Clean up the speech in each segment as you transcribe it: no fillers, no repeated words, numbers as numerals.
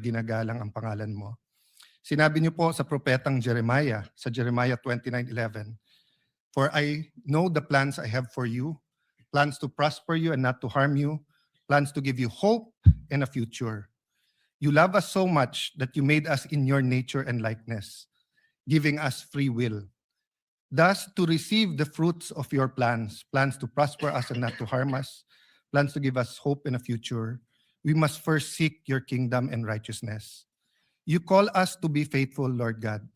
ginagalang ang pangalan mo. Sinabi niyo po sa propetang Jeremiah, sa Jeremiah 29:11, "For I know the plans I have for you, plans to prosper you and not to harm you, plans to give you hope and a future. You love us so much that you made us in your nature and likeness, giving us free will. Thus, to receive the fruits of your plans, plans to prosper us and not to harm us, plans to give us hope and a future, we must first seek your kingdom and righteousness. You call us to be faithful, Lord God,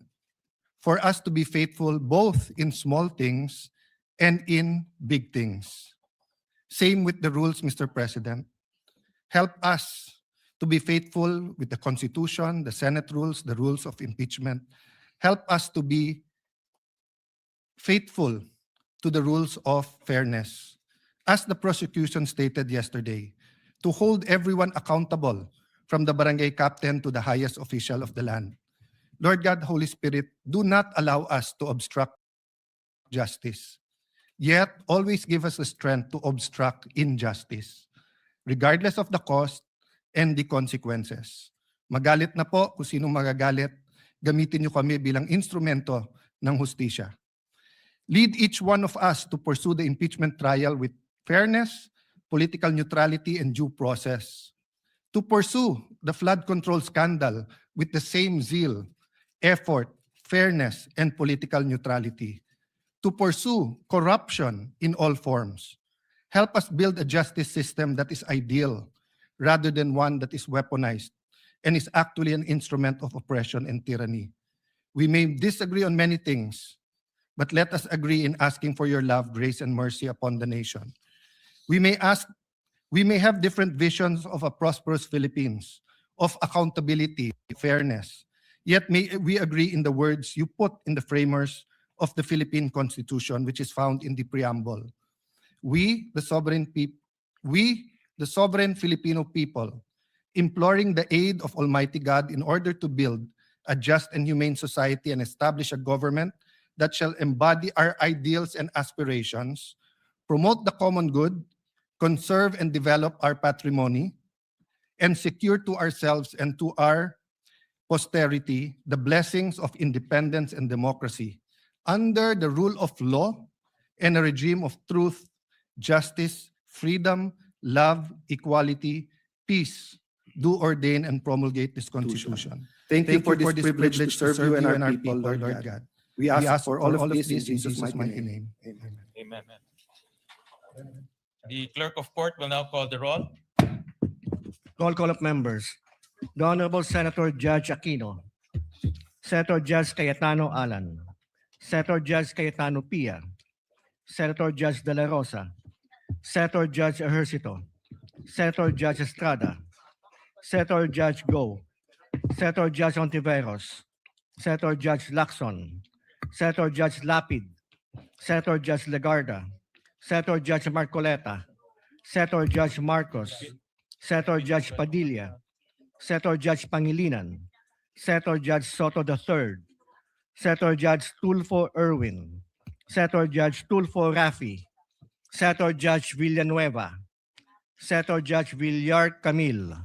for us to be faithful both in small things and in big things. Same with the rules, Mr. President. Help us to be faithful with the Constitution, the Senate rules, the rules of impeachment. Help us to be faithful to the rules of fairness. As the prosecution stated yesterday, to hold everyone accountable from the barangay captain to the highest official of the land. Lord God, Holy Spirit, do not allow us to obstruct justice. Yet, always give us the strength to obstruct injustice, regardless of the cost and the consequences. Magalit na po kung sino magagalit, gamitin niyo kami bilang instrumento ng hustisya. Lead each one of us to pursue the impeachment trial with fairness, political neutrality, and due process. To pursue the flood control scandal with the same zeal, effort, fairness, and political neutrality. To pursue corruption in all forms. Help us build a justice system that is ideal rather than one that is weaponized and is actually an instrument of oppression and tyranny. We may disagree on many things, but let us agree in asking for your love, grace, and mercy upon the nation. We may have different visions of a prosperous Philippines, of accountability, fairness, yet may we agree in the words you put in the framers of the Philippine Constitution, which is found in the preamble. We, the sovereign Filipino people, imploring the aid of Almighty God in order to build a just and humane society and establish a government that shall embody our ideals and aspirations, promote the common good, conserve and develop our patrimony, and secure to ourselves and to our posterity the blessings of independence and democracy under the rule of law and a regime of truth, justice, freedom, love, equality, peace, do ordain and promulgate this Constitution. Thank you for this privilege to serve you and our people, Lord God. We ask for all of this in Jesus' mighty name. Amen. Amen. The clerk of court will now call the roll. Roll call of members. The Honorable Senator Judge Aquino, Senator Judge Cayetano Alan, Senator Judge Cayetano Pia, Senator Judge De La Rosa, Senator Judge Ejercito, Senator Judge Estrada, Senator Judge Go, Senator Judge Ontiveros, Senator Judge Lacson, Senator Judge Lapid, Senator Judge Legarda, Senator Judge Marcoleta, Senator Judge Marcos, Senator Judge Padilla, Senator Judge Pangilinan, Senator Judge Soto III, Senator Judge Tulfo Erwin, Senator Judge Tulfo Rafi, Senator Judge Villanueva, Senator Judge Villar Camille,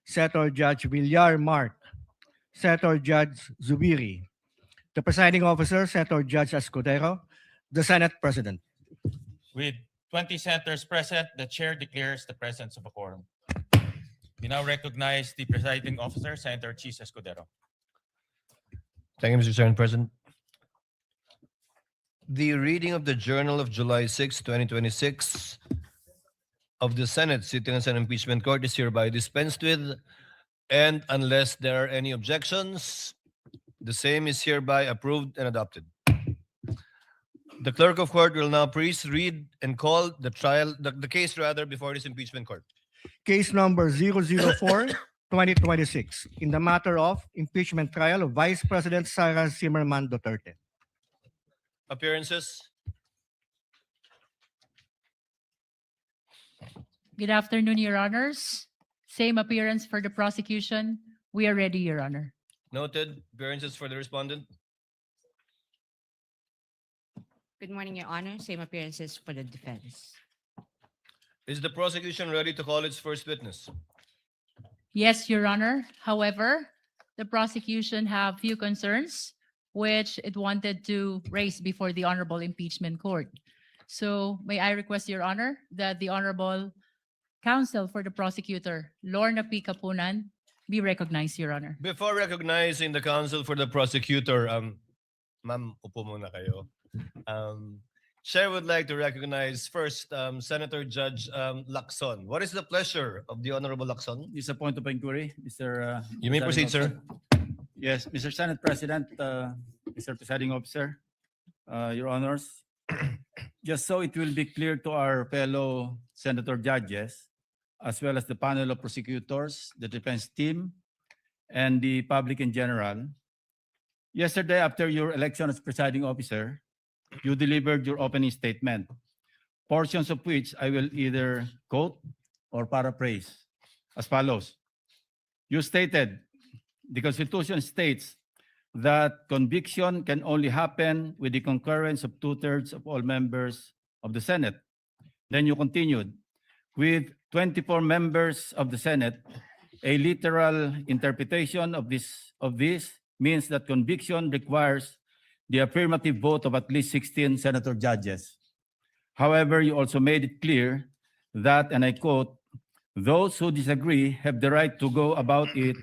Senator Judge Villar Mark, Senator Judge Zubiri, the presiding officer, Senator Judge Escudero, the Senate President. With 20 senators present, the chair declares the presence of a quorum. We now recognize the presiding officer, Senator Chis Escudero. Thank you, Mr. Senate President. The reading of the Journal of July 6, 2026 of the Senate sitting as an impeachment court is hereby dispensed with, and unless there are any objections, the same is hereby approved and adopted. The clerk of court will now please read and call the case before this impeachment court. Case number 004-2026 in the matter of impeachment trial of Vice President Sara Duterte. Appearances. Good afternoon, Your Honors. Same appearance for the prosecution. We are ready, Your Honor. Noted. Appearances for the respondent. Good morning, Your Honor. Same appearances for the defense. Is the prosecution ready to call its first witness? Yes, Your Honor. However, the prosecution have few concerns which it wanted to raise before the Honorable Impeachment Court. So may I request, Your Honor, that the Honorable Counsel for the Prosecutor, Lorna P. Kapunan, be recognized, Your Honor. Before recognizing the counsel for the prosecutor, ma'am, upo muna kayo. Chair would like to recognize first Senator Judge Lacson. What is the pleasure of the Honorable Lacson? It's a point of inquiry, Mr. You may Presiding proceed, sir. Officer. Yes, Mr. Senate President, Mr. Presiding Officer, Your Honors. Just so it will be clear to our fellow senator judges, as well as the panel of prosecutors, the defense team, and the public in general, yesterday after your election as presiding officer, you delivered your opening statement, portions of which I will either quote or paraphrase as follows. You stated, the Constitution states that conviction can only happen with the concurrence of 2/3 of all members of the Senate. Then you continued, with 24 members of the Senate, a literal interpretation of this means that conviction requires the affirmative vote of at least 16 senator judges. However, you also made it clear that, and I quote, those who disagree have the right to go about it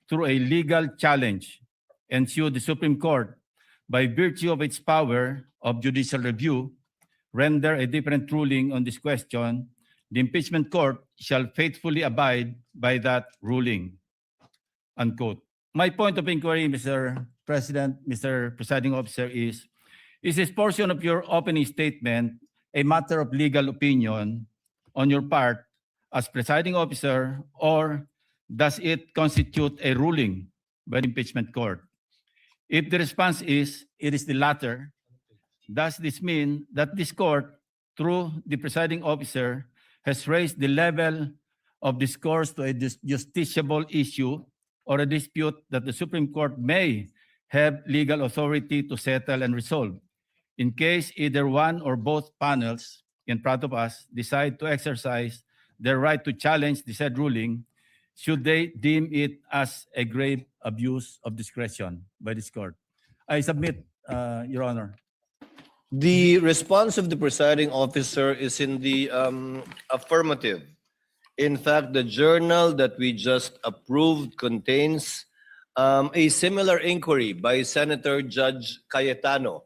through a legal challenge and sue the Supreme Court by virtue of its power of judicial review, render a different ruling on this question. The impeachment court shall faithfully abide by that ruling, unquote. My point of inquiry, Mr. President, Mr. Presiding Officer, is this portion of your opening statement a matter of legal opinion on your part as presiding officer, or does it constitute a ruling by the impeachment court? If the response is, it is the latter, does this mean that this court, through the presiding officer, has raised the level of discourse to a justiciable issue or a dispute that the Supreme Court may have legal authority to settle and resolve? In case either one or both panels in front of us decide to exercise their right to challenge the said ruling, should they deem it as a grave abuse of discretion by this court? I submit, Your Honor. The response of the presiding officer is in the affirmative. In fact, the journal that we just approved contains a similar inquiry by Senator Judge Cayetano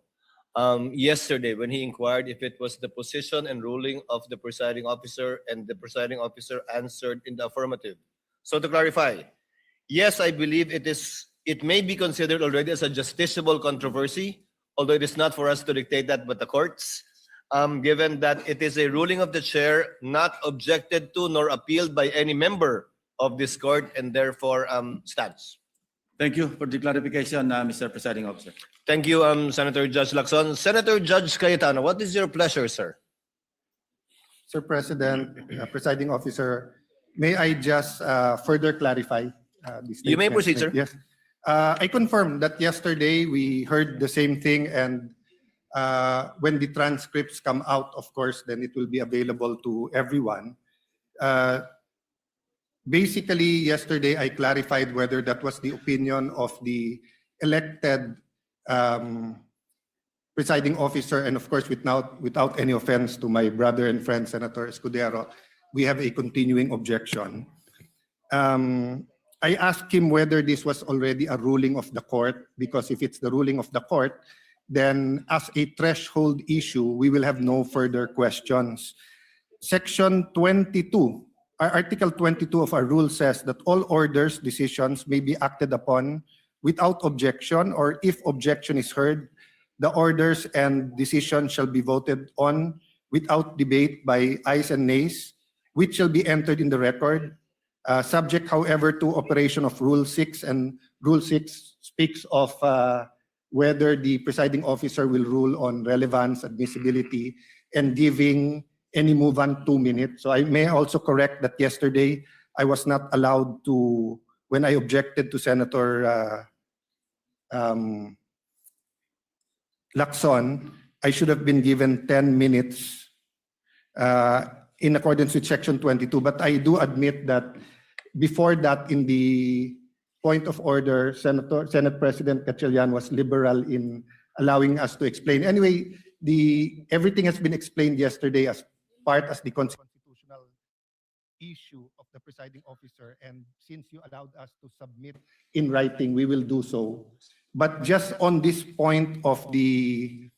yesterday when he inquired if it was the position and ruling of the presiding officer, and the presiding officer answered in the affirmative. So to clarify, yes, I believe it may be considered already as a justiciable controversy, although it is not for us to dictate that, but the courts, given that it is a ruling of the chair, not objected to nor appealed by any member of this court, and therefore stands. Thank you for the clarification, Mr. Presiding Officer. Thank you, Senator Judge Lacson. Senator Judge Cayetano, what is your pleasure, sir? Sir President, presiding officer, may I just further clarify this You may statement? proceed, sir. Yes. I confirm that yesterday we heard the same thing, and when the transcripts come out, of course, then it will be available to everyone. Basically, yesterday I clarified whether that was the opinion of the elected presiding officer, and of course, without any offense to my brother and friend, Senator Escudero, we have a continuing objection. I asked him whether this was already a ruling of the court, because if it's the ruling of the court, then as a threshold issue, we will have no further questions. Section 22, Article 22 of our rule says that all orders, decisions may be acted upon without objection, or if objection is heard, the orders and decisions shall be voted on without debate by ayes and nays, which shall be entered in the record. Subject, however, to operation of Rule 6, and Rule 6 speaks of whether the presiding officer will rule on relevance, admissibility, and giving any movant 2 minutes. So I may also correct that yesterday I was not allowed to, when I objected to Senator Lacson, I should have been given 10 minutes in accordance with Section 22. But I do admit that Before that, in the point of order, Senate President Gatchalian was liberal in allowing us to explain. Anyway, everything has been explained yesterday as the constitutional issue of the presiding officer, and since you allowed us to submit in writing, we will do so. But just on this point of the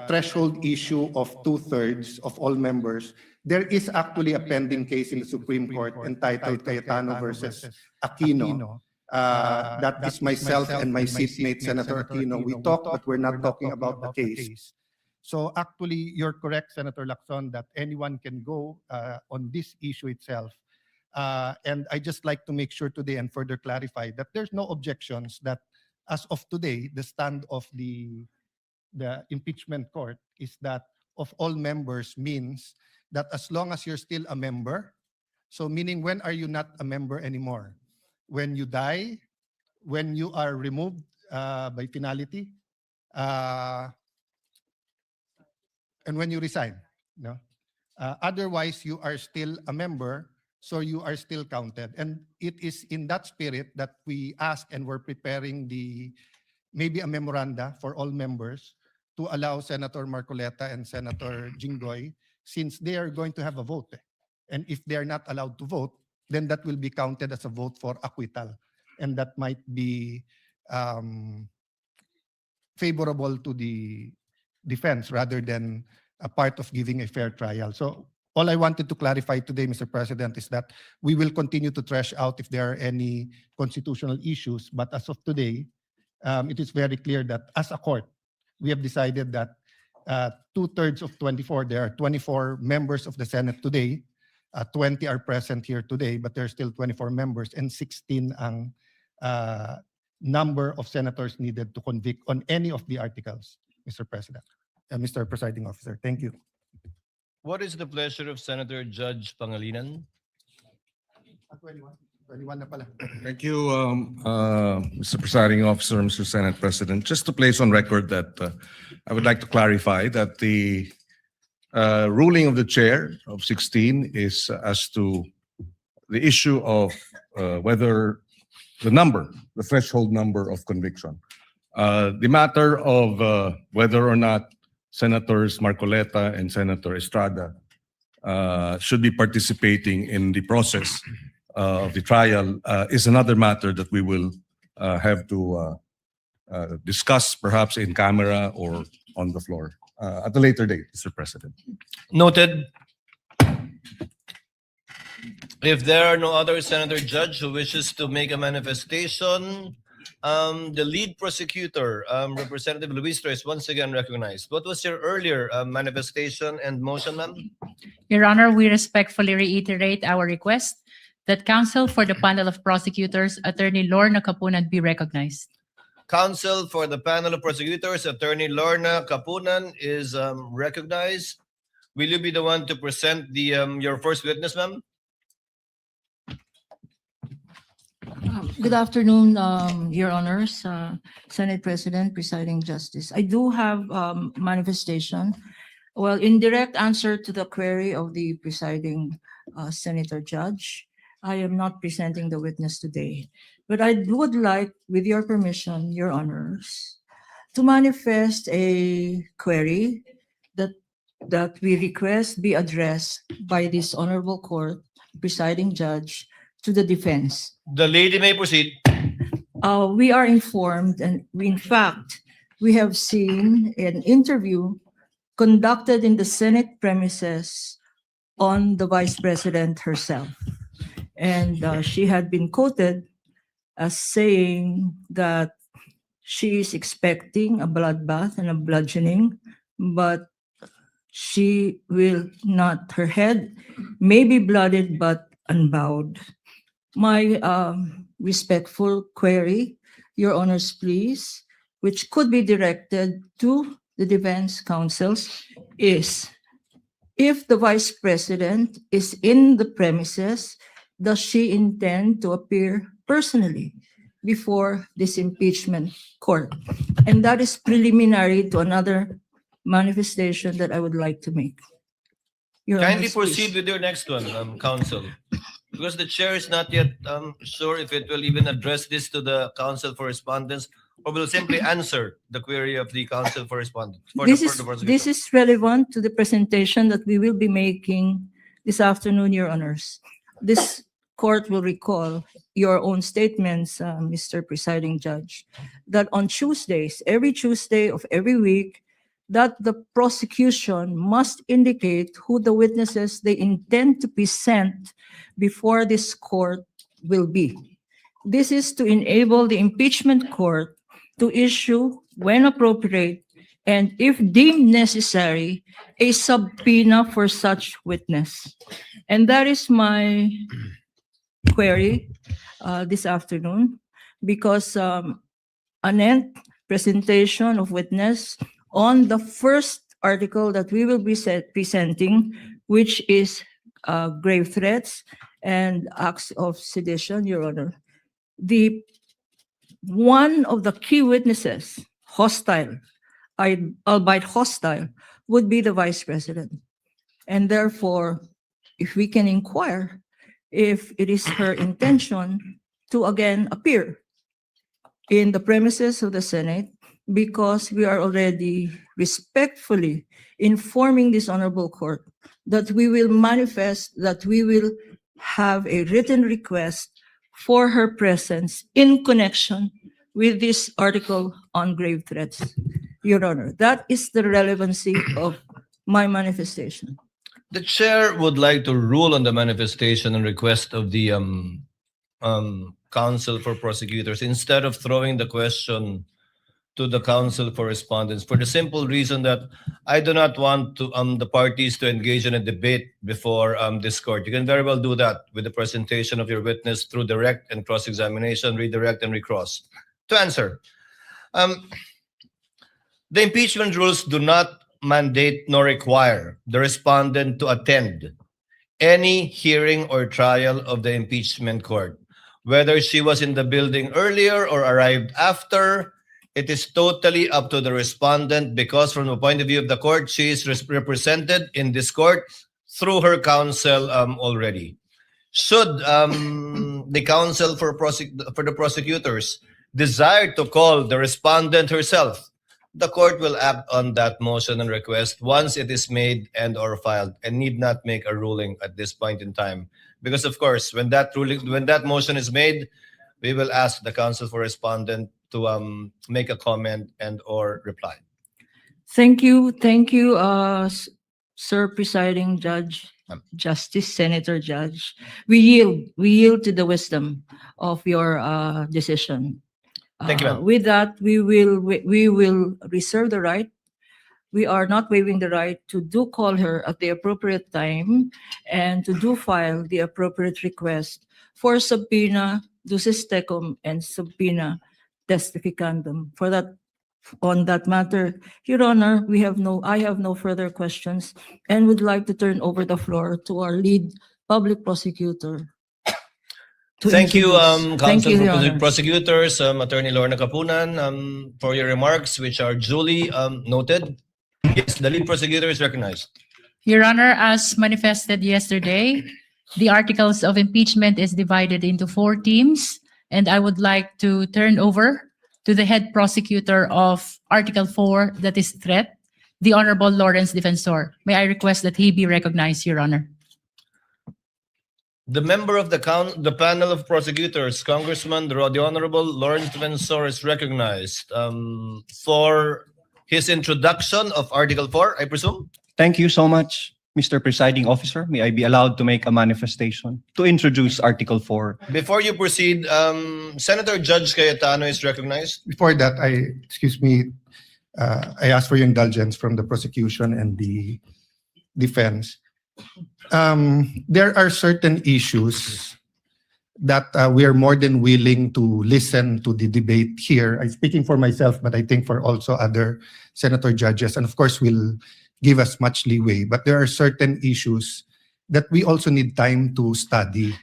threshold issue of 2/3 of all members, there is actually a pending case in the Supreme Court entitled Cayetano versus Aquino. That is myself and my seatmate, Senator Aquino. We talked, but we're not talking about the case. So actually, you're correct, Senator Lacson, that anyone can go on this issue itself. And I just like to make sure today and further clarify that there's no objections that as of today, the stand of the impeachment court is that of all members means that as long as you're still a member, so meaning when are you not a member anymore? When you die, when you are removed by finality, and when you resign. No? Otherwise, you are still a member, so you are still counted. And it is in that spirit that we ask, and we're preparing maybe a memoranda for all members to allow Senator Marcoleta and Senator Jinggoy, since they are going to have a vote. And if they are not allowed to vote, then that will be counted as a vote for acquittal. And that might be favorable to the defense rather than a part of giving a fair trial. So all I wanted to clarify today, Mr. President, is that we will continue to thresh out if there are any constitutional issues. But as of today, it is very clear that as a court, we have decided that 2/3 of 24, there are 24 members of the Senate today, 20 are present here today, but there are still 24 members, and 16 ang number of senators needed to convict on any of the articles, Mr. President. Mr. Presiding Officer, thank you. What is the pleasure of Senator Judge Pangilinan? 21 na pala. Thank you, Mr. Presiding Officer, Mr. Senate President. Just to place on record that I would like to clarify that the ruling of the chair of 16 is as to the issue of whether the threshold number of conviction. The matter of whether or not Senators Marcoleta and Senator Estrada should be participating in the process of the trial is another matter that we will have to discuss perhaps in camera or on the floor at a later date, Mr. President. Noted. If there are no other Senator Judge who wishes to make a manifestation, the lead prosecutor, Representative Luistro, is once again recognized. What was your earlier manifestation and motion, ma'am? Your Honor, we respectfully reiterate our request that counsel for the panel of prosecutors, Attorney Lorna Capunan, be recognized. Counsel for the panel of prosecutors, Attorney Lorna Capunan, is recognized. Will you be the one to present your first witness, ma'am? Good afternoon, Your Honors, Senate President, Presiding Justice. I do have manifestation. Well, in direct answer to the query of the presiding Senator Judge, I am not presenting the witness today. But I would like, with your permission, Your Honors, to manifest a query that we request be addressed by this honorable court, presiding judge, to the defense. The lady may proceed. We are informed, and in fact, we have seen an interview conducted in the Senate premises on the Vice President herself. And she had been quoted as saying that she is expecting a bloodbath and a bludgeoning, but she will not, her head may be blooded but unbowed. My respectful query, Your Honors, please, which could be directed to the defense counsels, is if the Vice President is in the premises, does she intend to appear personally before this impeachment court? And that is preliminary to another manifestation that I would like to make. Your Kindly Honors, please. proceed with your next one, counsel. Because the chair is not yet sure if it will even address this to the counsel for respondents or will simply answer the query of the counsel for respondents. This is relevant to the presentation that we will be making this afternoon, Your Honors. This court will recall your own statements, Mr. Presiding Judge, that on Tuesdays, every Tuesday of every week, that the prosecution must indicate who the witnesses they intend to present before this court will be. This is to enable the impeachment court to issue, when appropriate, and if deemed necessary, a subpoena for such witness. And that is my query this afternoon, because an presentation of witness on the first article that we will be presenting, which is grave threats and acts of sedition, Your Honor. One of the key witnesses, hostile, albeit hostile, would be the Vice President. And therefore, if we can inquire if it is her intention to again appear in the premises of the Senate, because we are already respectfully informing this honorable court that we will manifest, that we will have a written request for her presence in connection with this article on grave threats. Your Honor, that is the relevancy of my manifestation. The chair would like to rule on the manifestation and request of the counsel for prosecutors instead of throwing the question to the counsel for respondents, for the simple reason that I do not want to the parties to engage in a debate before this court. You can very well do that with the presentation of your witness through direct and cross-examination, redirect and recross. To answer, the impeachment rules do not mandate nor require the respondent to attend any hearing or trial of the impeachment court. Whether she was in the building earlier or arrived after, it is totally up to the respondent, because from the point of view of the court, she is represented in this court through her counsel already. Should the counsel for the prosecutors desire to call the respondent herself, the court will act on that motion and request once it is made and or filed, and need not make a ruling at this point in time. Because of course, when that motion is made, we will ask the counsel for respondent to make a comment and or reply. Thank you, Sir Presiding Judge, Justice, Senator Judge. We yield to the wisdom of your decision. Thank you, ma'am. With that, we will reserve the right. We are not waiving the right to do call her at the appropriate time and to do file the appropriate request for subpoena ducis tecum and subpoena testificandum. For that, on that matter, Your Honor, I have no further questions and would like to turn over the floor to our lead public prosecutor. Thank you, Thank counsel you, for Your Honor. prosecutors, Attorney Lorna Kapunan, for your remarks, which are duly noted. Yes, the lead prosecutor is recognized. Your Honor, as manifested yesterday, the articles of impeachment is divided into 4 teams, and I would like to turn over to the head prosecutor of Article 4, that is threat, the Honorable Lawrence Defensor. May I request that he be recognized, Your Honor. The member of the panel of prosecutors, Congressman the Honorable Lawrence Defensor, is recognized for his introduction of Article 4, I presume. Thank you so much, Mr. Presiding Officer. May I be allowed to make a manifestation to introduce Article 4? Before you proceed, Senator Judge Cayetano is recognized. Before that, I ask for your indulgence from the prosecution and the defense. There are certain issues that we are more than willing to listen to the debate here. I'm speaking for myself, but I think for also other senator judges, and of course will give us much leeway. But there are certain issues that we also need time to study.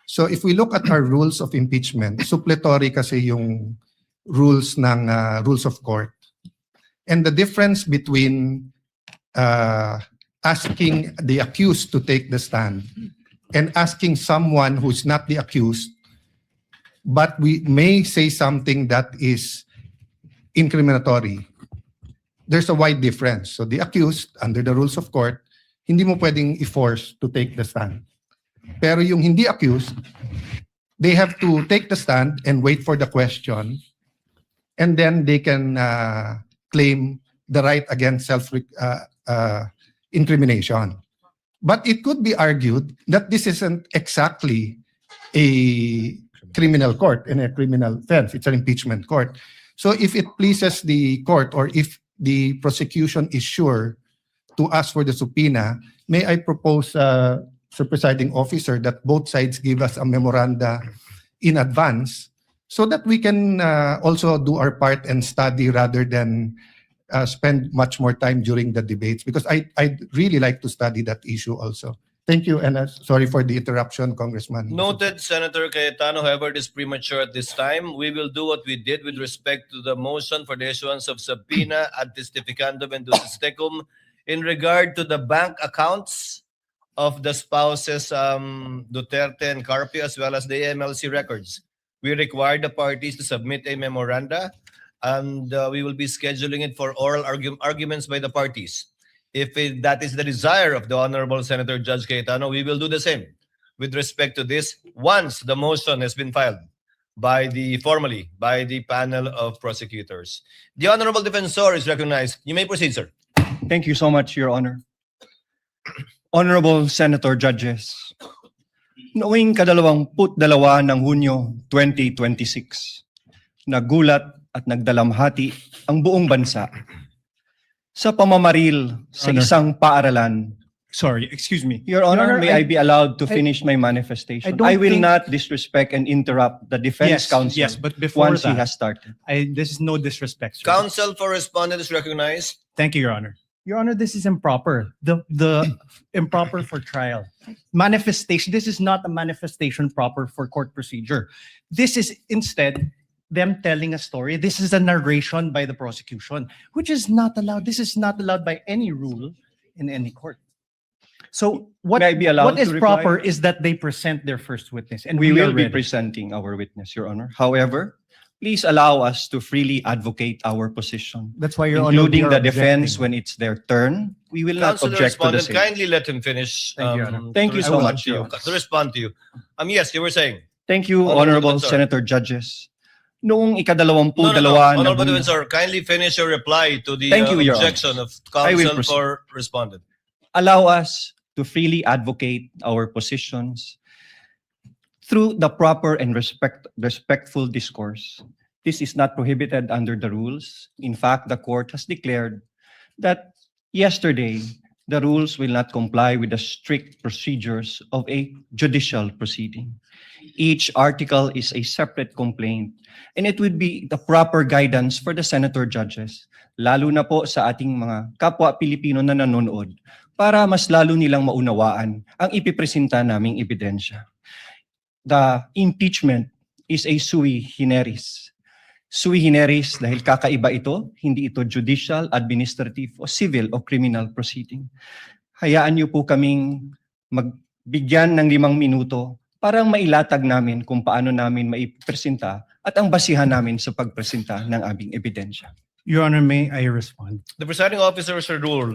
So if we look at our rules of impeachment, suppletory kasi yung rules ng rules of court. And the difference between asking the accused to take the stand and asking someone who's not the accused, but we may say something that is incriminatory, there's a wide difference. So the accused, under the rules of court, hindi mo pwedeng i-force to take the stand. Pero yung hindi accused, they have to take the stand and wait for the question, and then they can claim the right against self-incrimination. But it could be argued that this isn't exactly a criminal court and a criminal offense. It's an impeachment court. So if it pleases the court, or if the prosecution is sure to ask for the subpoena, may I propose, Sir Presiding Officer, that both sides give us a memoranda in advance so that we can also do our part and study rather than spend much more time during the debates, because I'd really like to study that issue also. Thank you, and sorry for the interruption, Congressman. Noted, Senator Cayetano. However, it is premature at this time. We will do what we did with respect to the motion for the issuance of subpoena ad testificandum and ducis tecum in regard to the bank accounts of the spouses Duterte and Carpio, as well as the AMLC records. We require the parties to submit a memoranda, and we will be scheduling it for oral arguments by the parties. If that is the desire of the Honorable Senator Judge Cayetano, we will do the same with respect to this once the motion has been filed formally by the panel of prosecutors. The Honorable Defensor is recognized. You may proceed, sir. Thank you so much, Your Honor. Honorable Senator Judges, noong 22 ng Hunyo 2026, nagulat at nagdalamhati ang buong bansa sa pamamaril sa Honor. isang paaralan. Sorry, excuse me. Your Honor, Honor, may I be allowed to finish my I manifestation? don't I will think- not disrespect and interrupt the defense counsel Yes, but before once he that, has started. this is no disrespect, sir. Counsel for respondent is recognized. Thank you, Your Honor. Your Honor, this is improper. The improper for trial. Manifestation, this is not a manifestation proper for court procedure. This is instead them telling a story. This is a narration by the prosecution, which is not allowed. This is not allowed by any rule in any court. So what, May I be allowed what is to reply? proper is that they present their first witness, and We we will are be ready. presenting our witness, Your Honor. However, please allow us to freely advocate our position, That's why, Your Honor, including we are the defense objecting. when it's their turn. We will not Counsel object to the respondent, same. kindly let him finish. Thank you, Your Honor. Thank to you so respond much, to Your you. Honor. To respond to you. Yes, you were saying. Thank you, Honorable Honorable Defensor. Senator Judges. Noong ikadalawampung No, no, no. dalawa ng Honorable Hunyo- Defensor, kindly finish your reply to the Thank you, Your objection of I will counsel proceed. for respondent. allow us to freely advocate our positions through the proper and respectful discourse. This is not prohibited under the rules. In fact, the court has declared that yesterday, the rules will not comply with the strict procedures of a judicial proceeding. Each article is a separate complaint, and it would be the proper guidance for the senator judges, lalo na po sa ating mga kapwa Pilipino na nanonood, para mas lalo nilang maunawaan ang ipipresenta naming ebidensya. The impeachment is a sui generis. Sui generis dahil kakaiba ito, hindi ito judicial, administrative, o civil o criminal proceeding. Hayaan niyo po kaming magbigyan ng 5 minuto para mailatag namin kung paano namin maipresenta at ang basihan namin sa pagpresenta ng aming ebidensya. Your Honor, may I respond? The presiding officer should rule.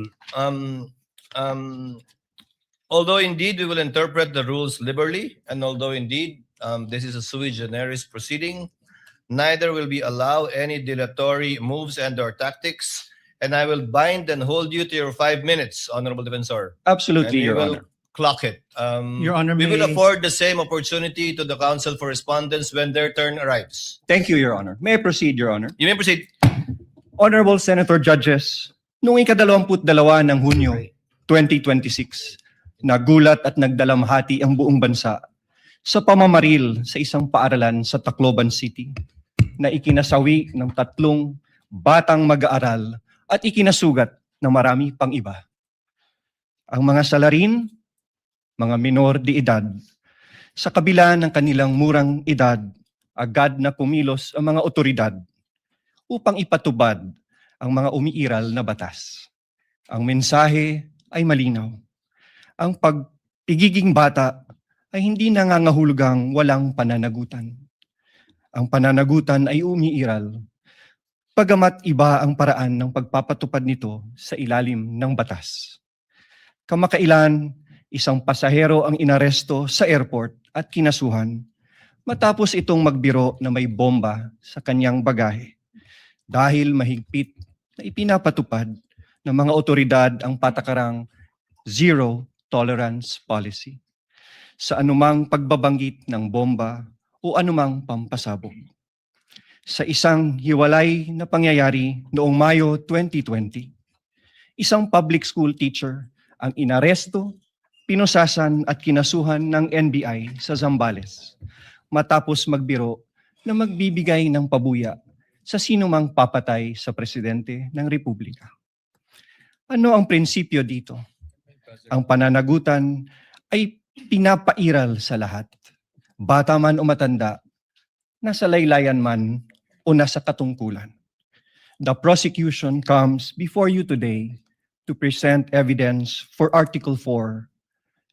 Although indeed we will interpret the rules liberally, and although indeed this is a sui generis proceeding, neither will we allow any dilatory moves and/or tactics, and I will bind and hold you to your 5 minutes, Honorable Defensor. Absolutely, And we Your will Honor. clock it. Your Honor, we will may- afford the same opportunity to the counsel for respondents when their turn arrives. Thank you, Your Honor. May I proceed, Your Honor? You may proceed. Honorable Senator Judges, noong ika-22 ng Hunyo 2026, nagulat at nagdalamhati ang buong bansa sa pamamaril sa isang paaralan sa Tacloban City na ikinasawi ng 3 batang mag-aaral at ikinasugat ng marami pang iba. Ang mga salarin, mga minor de edad, sa kabila ng kanilang murang edad, agad na kumilos ang mga otoridad upang ipatubad ang mga umiiral na batas. Ang mensahe ay malinaw. Ang pagpigiging bata ay hindi nangangahulugang walang pananagutan. Ang pananagutan ay umiiral, pagamat iba ang paraan ng pagpapatupad nito sa ilalim ng batas. Kamakailan, isang pasahero ang inaresto sa airport at kinasuhan matapos itong magbiro na may bomba sa kanyang bagahe dahil mahigpit na ipinapatupad ng mga otoridad ang patakarang zero tolerance policy sa anumang pagbabanggit ng bomba o anumang pampasabog. Sa isang hiwalay na pangyayari noong Mayo 2020, isang public school teacher ang inaresto, pinusasan at kinasuhan ng NBI sa Zambales matapos magbiro na magbibigay ng pabuya sa sinumang papatay sa presidente ng Republika. Ano ang prinsipyo dito? Ang pananagutan ay pinapairal sa lahat, bata man o matanda, nasa laylayan man o nasa katungkulan. The prosecution comes before you today to present evidence for Article 4,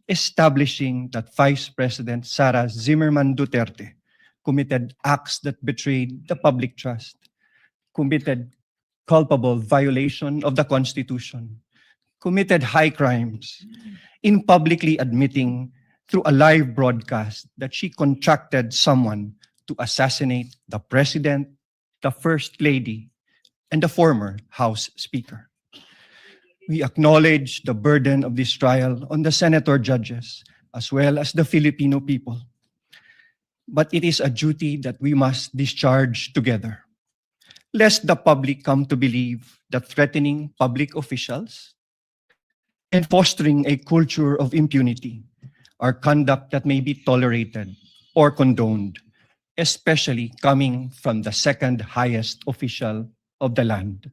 establishing that Vice President Sara Duterte committed acts that betrayed the public trust, committed culpable violation of the Constitution, committed high crimes in publicly admitting through a live broadcast that she contracted someone to assassinate the President, the First Lady, and the former House Speaker. We acknowledge the burden of this trial on the senator judges as well as the Filipino people. But it is a duty that we must discharge together, lest the public come to believe that threatening public officials and fostering a culture of impunity are conduct that may be tolerated or condoned, especially coming from the second highest official of the land.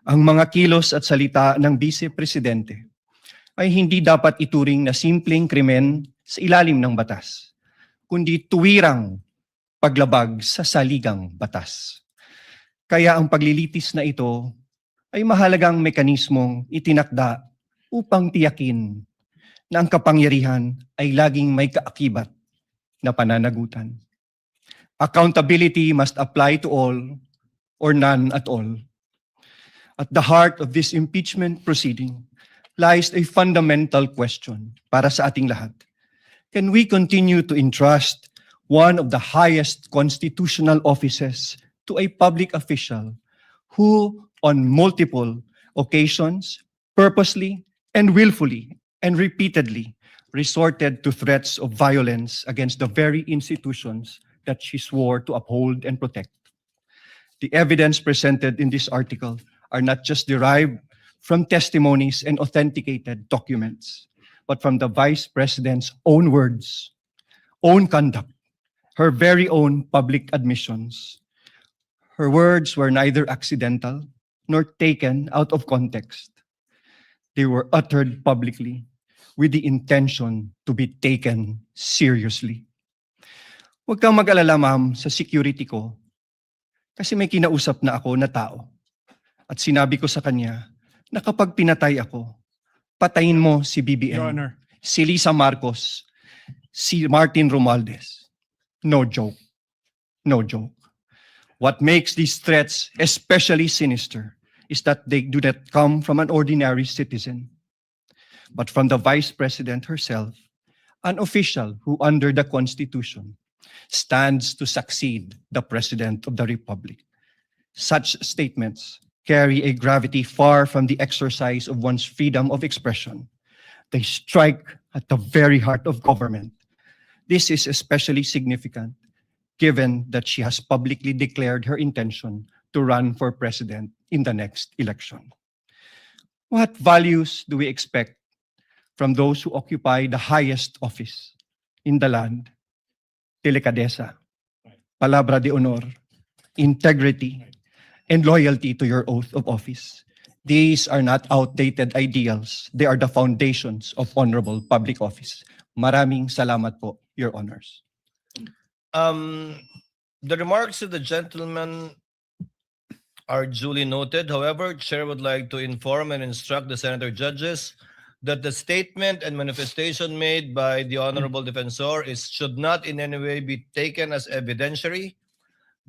Ang mga kilos at salita ng Vice Presidente ay hindi dapat ituring na simpleng krimen sa ilalim ng batas, kundi tuwirang paglabag sa saligang batas. Kaya ang paglilitis na ito ay mahalagang mekanismong itinakda upang tiyakin na ang kapangyarihan ay laging may kaakibat na pananagutan. Accountability must apply to all or none at all. At the heart of this impeachment proceeding lies a fundamental question para sa ating lahat. Can we continue to entrust one of the highest constitutional offices to a public official who, on multiple occasions, purposely and willfully and repeatedly resorted to threats of violence against the very institutions that she swore to uphold and protect? The evidence presented in this article are not just derived from testimonies and authenticated documents, but from the Vice President's own words, own conduct, her very own public admissions. Her words were neither accidental nor taken out of context. They were uttered publicly with the intention to be taken seriously. Huwag kang mag-alala, ma'am, sa security ko kasi may kinausap na ako na tao. At sinabi ko sa kanya na kapag pinatay ako, patayin mo si BBM, Your Honor. si Lisa Marcos, si Martin Romualdez. No joke. No joke. What makes these threats especially sinister is that they do not come from an ordinary citizen, but from the Vice President herself, an official who under the Constitution stands to succeed the President of the Republic. Such statements carry a gravity far from the exercise of one's freedom of expression. They strike at the very heart of government. This is especially significant given that she has publicly declared her intention to run for president in the next election. What values do we expect from those who occupy the highest office in the land? Delicadeza, palabra de honor, integrity, and loyalty to your oath of office. These are not outdated ideals. They are the foundations of honorable public office. Maraming salamat po, Your Honors. The remarks of the gentleman are duly noted. However, Chair would like to inform and instruct the senator judges that the statement and manifestation made by the Honorable Defensor should not in any way be taken as evidentiary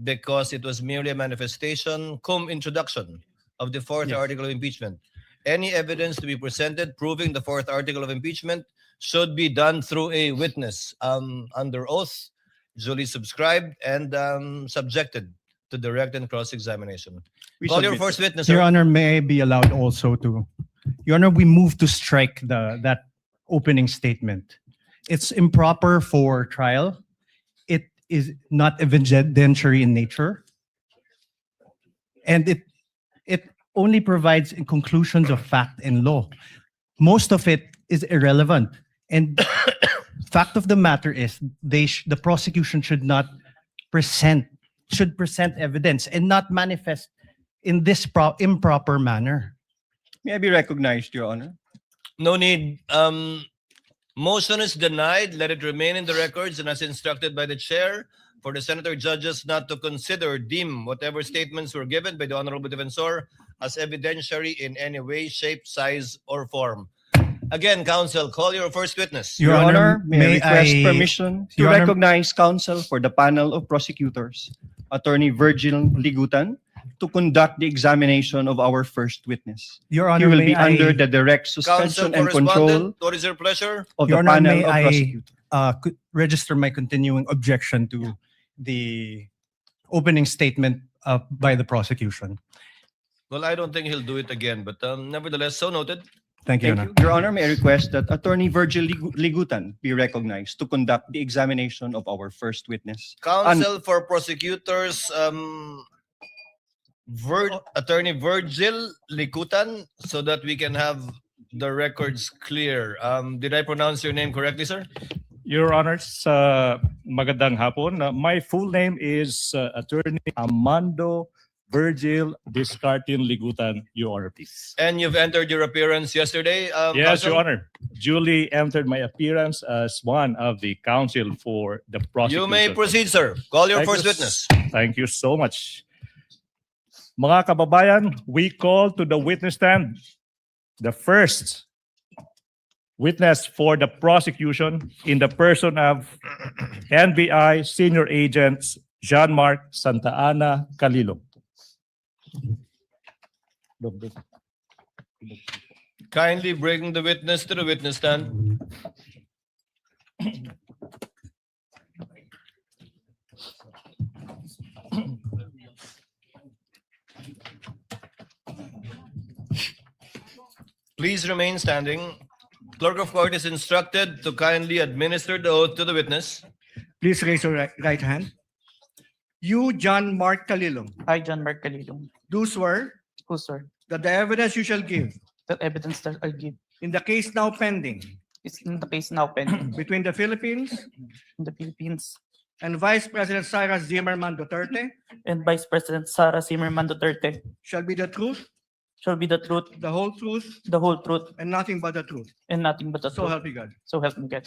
because it was merely a manifestation cum introduction of the fourth Yes. article of impeachment. Any evidence to be presented proving the fourth article of impeachment should be done through a witness under oath, duly subscribed and subjected to direct and cross-examination. We Call your submit, first witness, Your sir. Honor, may I be allowed also to, Your Honor, we move to strike that opening statement. It's improper for trial. It is not evidentiary in nature. And it only provides conclusions of fact and law. Most of it is irrelevant. And fact of the matter is the prosecution should present evidence and not manifest in this improper manner. may I be recognized, Your Honor? No need. Motion is denied. Let it remain in the records and as instructed by the chair for the senator judges not to deem whatever statements were given by the Honorable Defensor as evidentiary in any way, shape, size, or form. Again, counsel, call your first witness. Your Honor, may I request I- permission to Your Honor- recognize counsel for the panel of prosecutors, Attorney Virgil Ligutan, to conduct the examination of our first witness. Your He Honor, will may be under the direct Counsel suspension for and control respondent, what is your pleasure? of Your the Honor, panel may of I- prosecutors. register my continuing objection to the opening statement by the prosecution. Well, I don't think he'll do it again, but nevertheless, so noted. Thank you, Your Thank Honor. you. Your Honor, may I request that Attorney Virgil Ligutan be recognized to conduct the examination of our first witness. Counsel for prosecutors, Attorney Virgil Likutan, so that we can have the records clear. Did I pronounce your name correctly, sir? Your Honors, magandang hapon. My full name is Attorney Armando Virgil Discartin Ligutan, Your Honor, please. And you've entered your appearance yesterday. Yes, counsel? Your Honor. Duly entered my appearance as one of the counsel for the prosecution. You may proceed, sir. Call your Thank first you witness. Thank you so much. Mga kababayan, we call to the witness stand the first witness for the prosecution in the person of NBI Senior Agent Jean-Marc Santa Ana Calilong. Kindly bring the witness to the witness stand. Please remain standing. Clerk of Court is instructed to kindly administer the oath to the witness. Please raise your right hand. You, John Mark Calilong, I, John Mark Calilong, do swear who swear that the evidence you shall give that evidence that I give in the case now pending is in the case now pending between the Philippines in the Philippines and Vice President Sara Zimmerman Duterte and Vice President Sara Zimmerman Duterte shall be the truth, shall be the truth, the whole truth, the whole truth, and nothing but the truth. and nothing but the So truth. help you God. So help me God.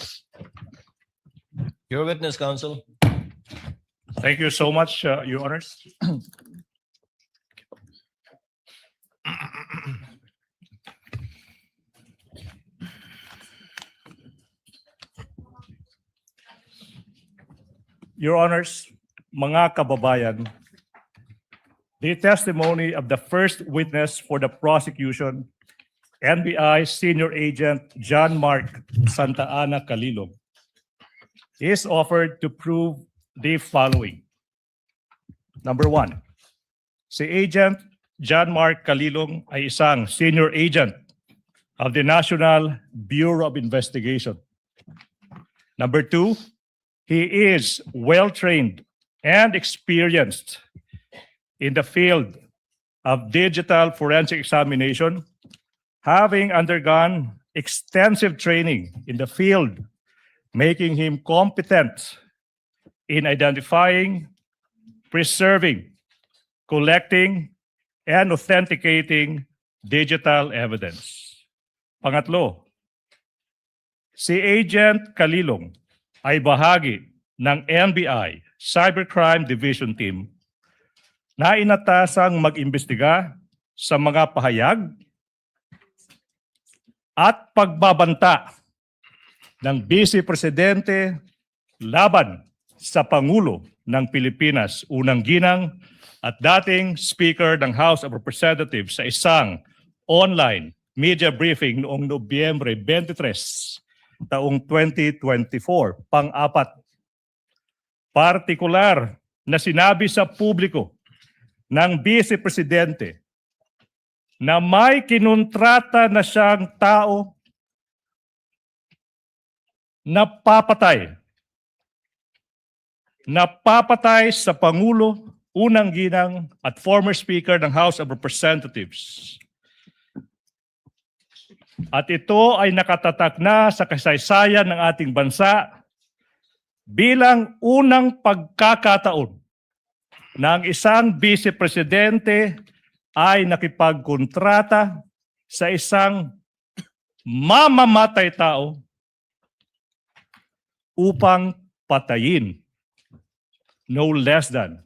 Your witness, counsel. Thank you so much, Your Honors. Your Honors, mga kababayan, the testimony of the first witness for the prosecution, NBI Senior Agent John Mark Santa Ana Calilong, is offered to prove the following. Number one, si Agent John Mark Calilong ay isang senior agent of the National Bureau of Investigation. Number two, he is well-trained and experienced in the field of digital forensic examination, having undergone extensive training in the field, making him competent in identifying, preserving, collecting, and authenticating digital evidence. Pangatlo, si Agent Calilong ay bahagi ng NBI Cybercrime Division Team na inatasang mag-imbestiga sa mga pahayag, at pagbabanta ng Vice Presidente laban sa Pangulo ng Pilipinas, unang ginang at dating Speaker ng House of Representatives sa isang online media briefing noong Nobyembre 23, taong 2024. Pang-apat, partikular na sinabi sa publiko ng Vice Presidente na may kinontrata na siyang tao na papatay sa Pangulo, unang ginang at former Speaker ng House of Representatives. At ito ay nakatatak na sa kasaysayan ng ating bansa bilang unang pagkakataon na ang isang Vice Presidente ay nakipagkontrata sa isang mamamatay tao upang patayin no less than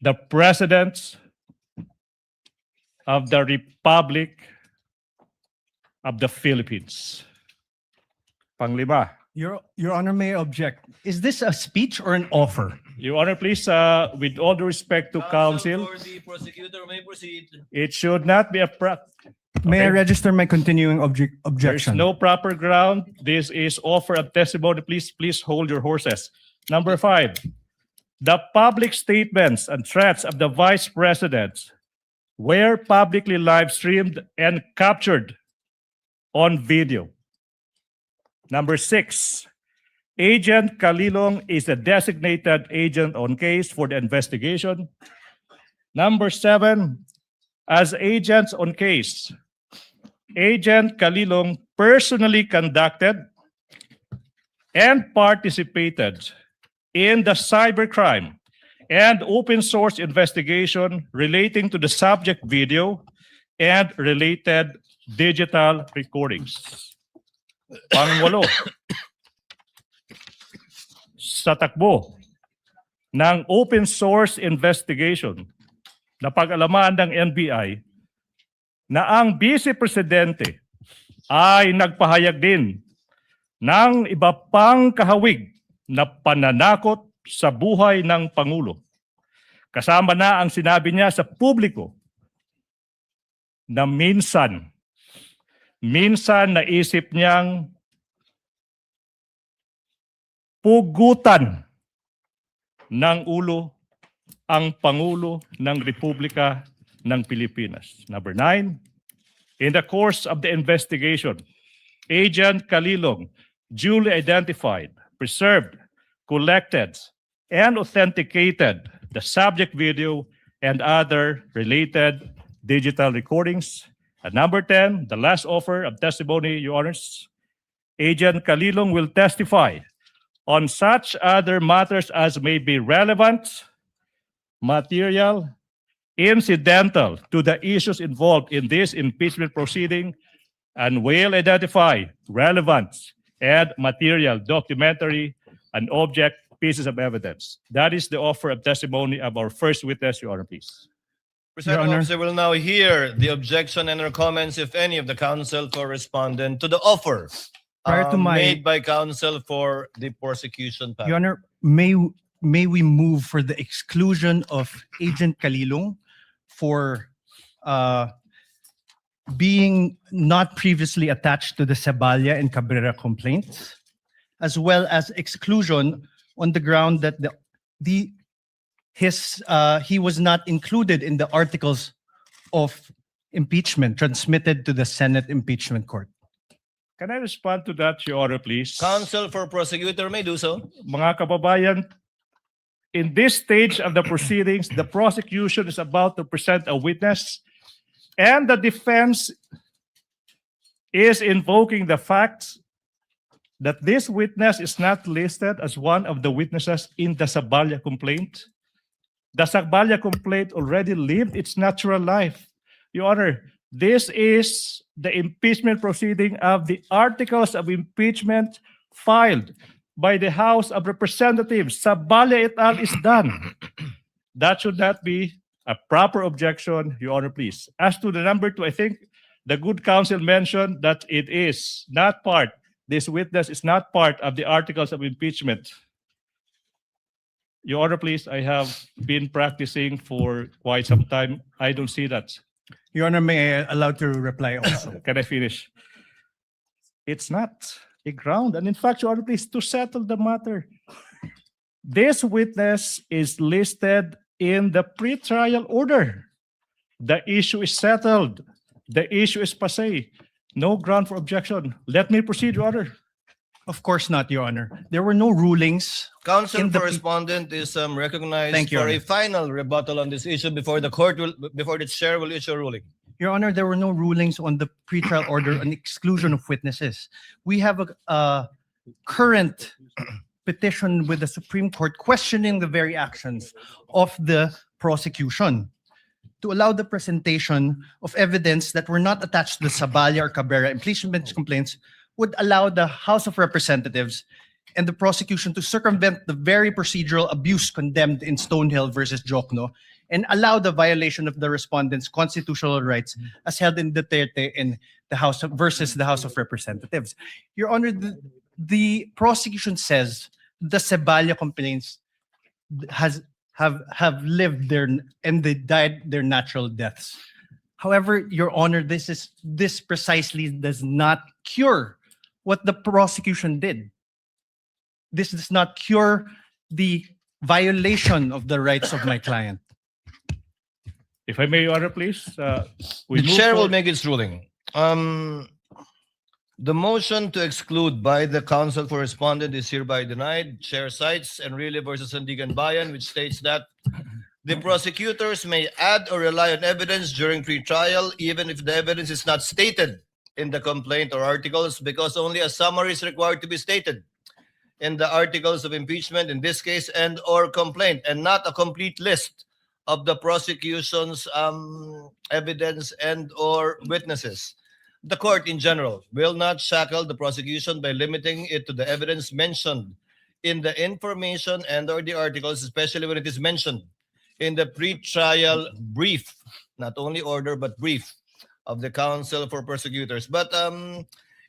the President of the Republic of the Philippines. Panglima. Your Honor, may I object. Is this a speech or an offer? Your Honor, please, with all due respect to counsel, For the prosecutor may proceed. it should not be a May I Okay. register my continuing There's objection? no proper ground. This is offer of testimony. Please hold your horses. Number 5, the public statements and threats of the Vice President were publicly live streamed and captured on video. Number 6, Agent Kalilong is a designated agent on case for the investigation. Number 7, as agents on case, Agent Kalilong personally conducted and participated in the cybercrime and open source investigation relating to the subject video and related digital recordings. Pangwalo, sa takbo ng open source investigation na pag-alaman ng NBI na ang Vice Presidente ay nagpahayag din ng iba pang kahawig na pananakot sa buhay ng Pangulo. Kasama na ang sinabi niya sa publiko na minsan naisip niyang pugutan ng ulo ang Pangulo ng Republika ng Pilipinas. Number 9, in the course of the investigation, Agent Kalilong duly identified, preserved, collected, and authenticated the subject video and other related digital recordings. And number 10, the last offer of testimony, Your Honors, Agent Kalilong will testify on such other matters as may be relevant, material, incidental to the issues involved in this impeachment proceeding, and will identify relevant and material documentary and object pieces of evidence. That is the offer of testimony of our first witness, Your Honor, please. Presiding Honor. officer will now hear the objection and or comments, if any, of the counsel for respondent to the offer Prior to my- made by counsel for the prosecution. Your Honor, may we move for the exclusion of Agent Kalilong for being not previously attached to the Saballa and Cabrera complaints, as well as exclusion on the ground that he was not included in the articles of impeachment transmitted to the Senate Impeachment Court. Can I respond to that, Your Honor, please? Counsel for prosecutor may do so. Mga kababayan, in this stage of the proceedings, the prosecution is about to present a witness, and the defense is invoking the fact that this witness is not listed as one of the witnesses in the Saballa complaint. The Saballa complaint already lived its natural life. Your Honor, this is the impeachment proceeding of the articles of impeachment filed by the House of Representatives. Saballa et al. Is done. That should not be a proper objection, Your Honor, please. As to the number 2, I think The good counsel mentioned that it is not part, this witness is not part of the articles of impeachment. Your Honor, please, I have been practicing for quite some time. I don't see that. Your Honor, may I allow to reply also? Can I finish? It's not a ground. And in fact, Your Honor, please, to settle the matter, this witness is listed in the pretrial order. The issue is settled. The issue is passé. No ground for objection. Let me proceed, Your Honor. Of course not, Your Honor. There were no rulings. Counsel In the for pre- respondent is recognized Thank you, for Your a final rebuttal on this issue before the chair will issue a ruling. Your Honor, there were no rulings on the pretrial order on exclusion of witnesses. We have a current petition with the Supreme Court questioning the very actions of the prosecution to allow the presentation of evidence that were not attached to the Sabaya or Cabrera impeachment complaints would allow the House of Representatives and the prosecution to circumvent the very procedural abuse condemned in Stonehill versus Jokno and allow the violation of the respondent's constitutional rights as held in Duterte in the House of, versus the House of Representatives. Your Honor, the prosecution says the Sabaya complaints have lived their and they died their natural deaths. However, Your Honor, this precisely does not cure what the prosecution did. This does not cure the violation of the rights of my client. If I may, Your Honor, please. We The move chair will forward. make its ruling. The motion to exclude by the counsel for respondent is hereby denied. Chair cites Enrile versus Sandigan Bayan, which states that the prosecutors may add or rely on evidence during pretrial, even if the evidence is not stated in the complaint or articles, because only a summary is required to be stated in the articles of impeachment, in this case, and or complaint, and not a complete list of the prosecution's evidence and or witnesses. The court in general will not shackle the prosecution by limiting it to the evidence mentioned in the information and or the articles, especially when it is mentioned in the pre-trial brief, not only order, but brief of the counsel for prosecutors. But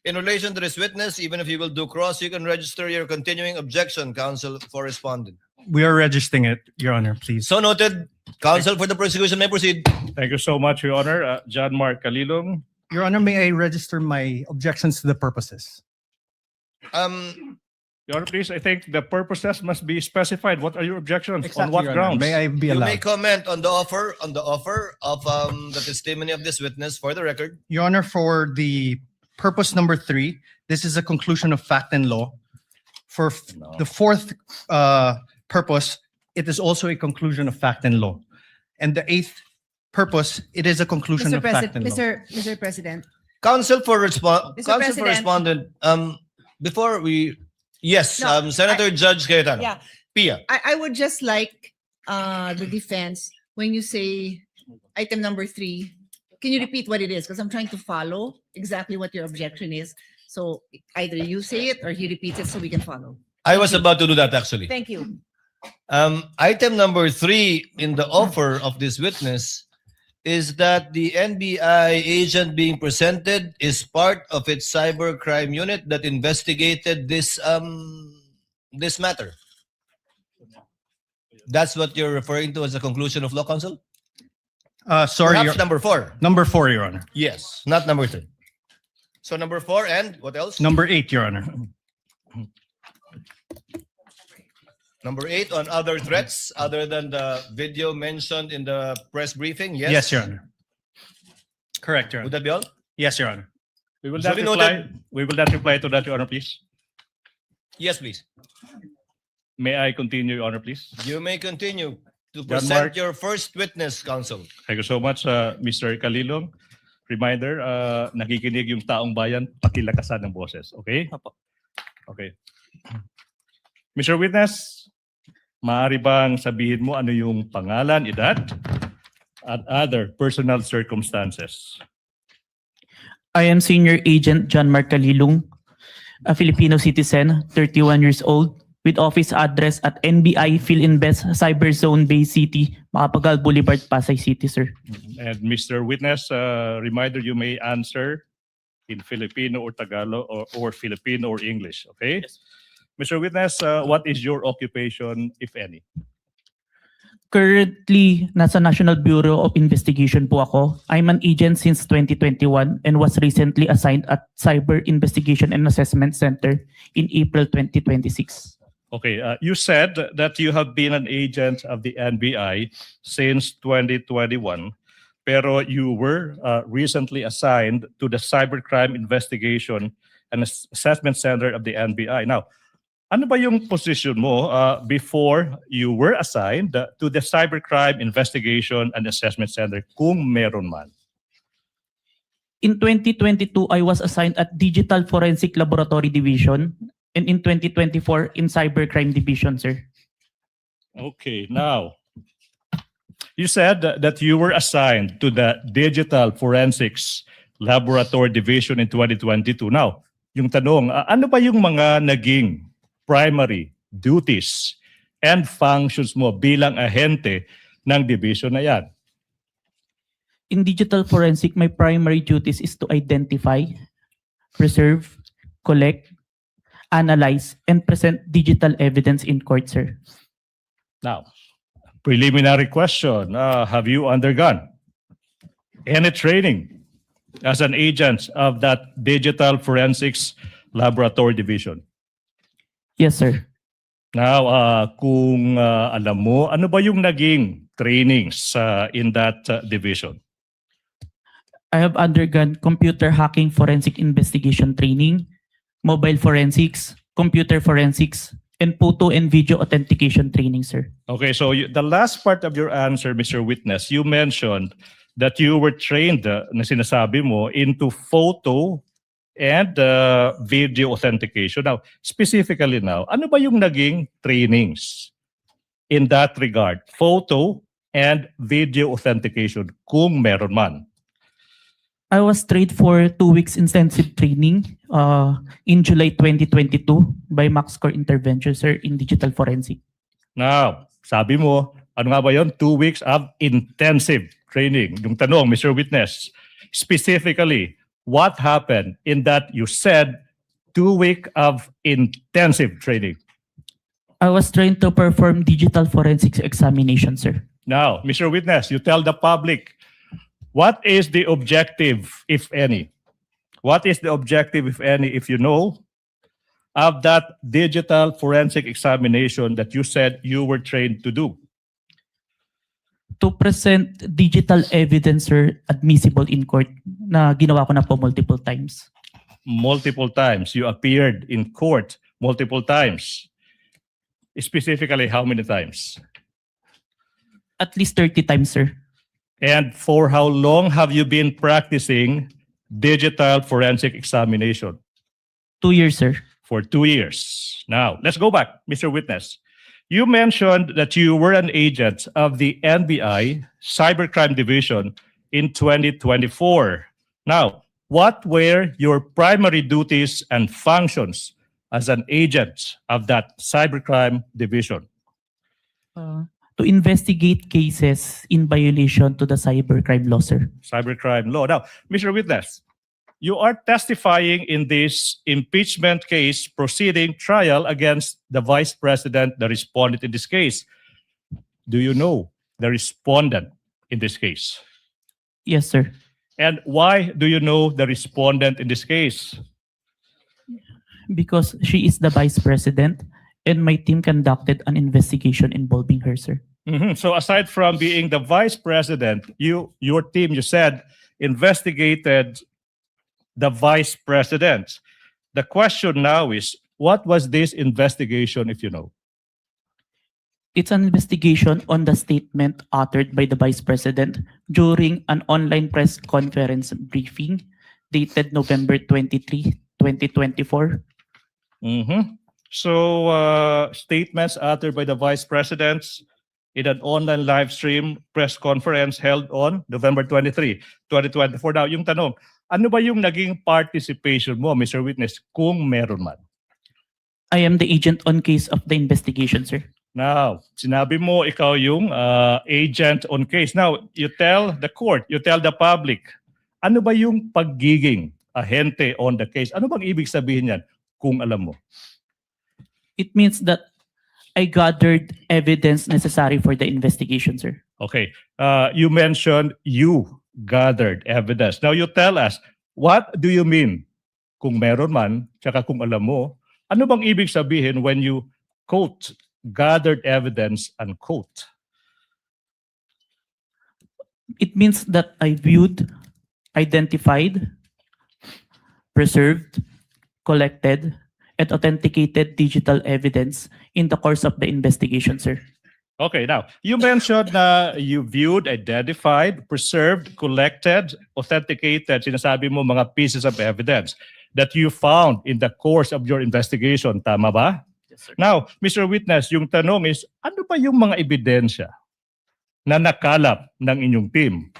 in relation to this witness, even if you will do cross, you can register your continuing objection, counsel for respondent. We are registering it, Your Honor, please. So noted. Counsel for the prosecution may proceed. Thank you so much, Your Honor. John Mark Calilong. Your Honor, may I register my objections to the purposes? Your Honor, please, I think the purposes must be specified. What are your objections? On Exactly, what Your Honor. grounds? May I be You may allowed? comment on the offer of the testimony of this witness for the record. Your Honor, for the purpose number 3, this is a conclusion of fact and law. For the fourth purpose, it is also a conclusion of fact and law. And the 8th purpose, it is a conclusion Mr. of fact President, and law. Mr. President, Counsel for Mr. President. respondent. Before we, yes, No, Senator Judge Cayetano. yeah, Pia. I would just like the defense, when you say item number 3, can you repeat what it is? Because I'm trying to follow exactly what your objection is. So either you say it or he repeats it so we can follow. I was about to do that actually. Thank you. Item number 3 in the offer of this witness is that the NBI agent being presented is part of its cybercrime unit that investigated this this matter. That's what you're referring to as a conclusion of law, counsel? Sorry, Perhaps Your, number 4. number 4, Your Honor. Yes, not number 3. So number 4 and what else? Number 8, Your Honor. Number 8 on other threats other than the video mentioned in the press briefing. Yes. Yes, Your Honor. Correct, Your Would Honor. that be all? Yes, Your Honor. We will not Duly reply. noted. We will not reply to that, Your Honor, please. Yes, please. May I continue, Your Honor, please? You may continue to John present Mark. your first witness, counsel. Thank you so much, Mr. Calilong. Reminder, nakikinig yung taong bayan, pakilakasan ng boses. Okay? Apo. Okay. Mr. Witness, maaari bang sabihin mo ano yung pangalan, edad, at other personal circumstances? I am Senior Agent John Mark Calilong, a Filipino citizen, 31 years old, with office address at NBI Philinvest Cyber Zone Bay City, Macapagal Boulevard, Pasay City, sir. And Mr. Witness, reminder, you may answer in Filipino or Tagalog or Filipino or English, okay? Yes. Mr. Witness, what is your occupation, if any? Currently, nasa National Bureau of Investigation po ako. I'm an agent since 2021 and was recently assigned at Cyber Investigation and Assessment Center in April 2026. Okay, you said that you have been an agent of the NBI since 2021, pero you were recently assigned to the Cybercrime Investigation and Assessment Center of the NBI. Now, ano ba yung position mo before you were assigned to the Cybercrime Investigation and Assessment Center, kung meron man? In 2022, I was assigned at Digital Forensic Laboratory Division and in 2024 in Cybercrime Division, sir. Okay, now, you said that you were assigned to the Digital Forensics Laboratory Division in 2022. Now, yung tanong, ano ba yung mga naging primary duties and functions mo bilang ahente ng division na yan? In digital forensic, my primary duties is to identify, preserve, collect, analyze, and present digital evidence in court, sir. Now, preliminary question, have you undergone any training as an agent of that Digital Forensics Laboratory Division? Yes, sir. Now, kung alam mo, ano ba yung naging trainings in that division? I have undergone computer hacking forensic investigation training, mobile forensics, computer forensics, and photo and video authentication training, sir. Okay, so the last part of your answer, Mr. Witness, you mentioned that you were trained, na sinasabi mo, into photo and video authentication. Now, specifically now, ano ba yung naging trainings in that regard? Photo and video authentication, kung meron man. I was trained for 2 weeks intensive training in July 2022 by MaxCore Intervention, sir, in digital forensic. Now, sabi mo, ano nga ba yun? 2 weeks of intensive training. Yung tanong, Mr. Witness, specifically, what happened in that you said 2 weeks of intensive training? I was trained to perform digital forensics examination, sir. Now, Mr. Witness, you tell the public, what is the objective, if any? What is the objective, if any, if you know, of that digital forensic examination that you said you were trained to do? To present digital evidence, sir, admissible in court na ginawa ko na po multiple times. Multiple times. You appeared in court multiple times. Specifically, how many times? At least 30 times, sir. And for how long have you been practicing digital forensic examination? 2 years, sir. For 2 years. Now, let's go back, Mr. Witness. You mentioned that you were an agent of the NBI Cybercrime Division in 2024. Now, what were your primary duties and functions as an agent of that Cybercrime Division? To investigate cases in violation to the cybercrime law, sir. Cybercrime law. Now, Mr. Witness, you are testifying in this impeachment case proceeding trial against the Vice President, the respondent in this case. Do you know the respondent in this case? Yes, sir. And why do you know the respondent in this case? Because she is the Vice President and my team conducted an investigation involving her, sir. So aside from being the Vice President, your team, you said, investigated the Vice President. The question now is, what was this investigation, if you know? It's an investigation on the statement uttered by the Vice President during an online press conference briefing dated November 23, 2024. So statements uttered by the Vice President in an online live stream press conference held on November 23, 2024. Now, yung tanong, ano ba yung naging participation mo, Mr. Witness, kung meron man? I am the agent on case of the investigation, sir. Now, sinabi mo ikaw yung agent on case. Now, you tell the court, you tell the public, ano ba yung pagiging ahente on the case? Ano bang ibig sabihin yan kung alam mo? It means that I gathered evidence necessary for the investigation, sir. Okay. You mentioned you gathered evidence. Now, you tell us, what do you mean? Kung meron man, tsaka kung alam mo, ano bang ibig sabihin when you quote gathered evidence, unquote? It means that I viewed, identified, preserved, collected, and authenticated digital evidence in the course of the investigation, sir. Okay, now, you mentioned na you viewed, identified, preserved, collected, authenticated, sinasabi mo mga pieces of evidence that you found in the course of your investigation. Tama ba? Yes, sir. Now, Mr. Witness, yung tanong is, ano pa yung mga ebidensya na nakalap ng inyong team?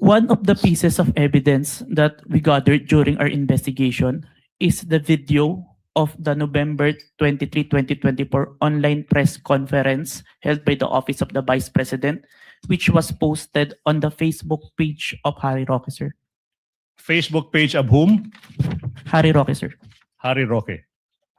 One of the pieces of evidence that we gathered during our investigation is the video of the November 23, 2024 online press conference held by the Office of the Vice President, which was posted on the Facebook page of Harry Roque, sir. Facebook page of whom? Harry Roque, sir. Harry Roque.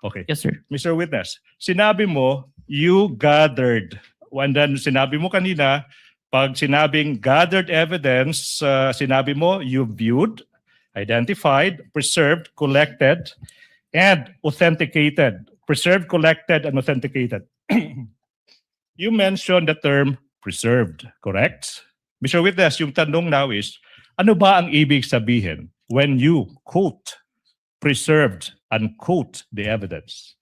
Okay. Yes, sir. Mr. Witness, sinabi mo, you gathered. And then sinabi mo kanina, pag sinabing gathered evidence, sinabi mo, you viewed, identified, preserved, collected, and authenticated. Preserved, collected, and authenticated. You mentioned the term preserved, correct? Mr. Witness, yung tanong now is, ano ba ang ibig sabihin when you quote preserved, unquote the evidence?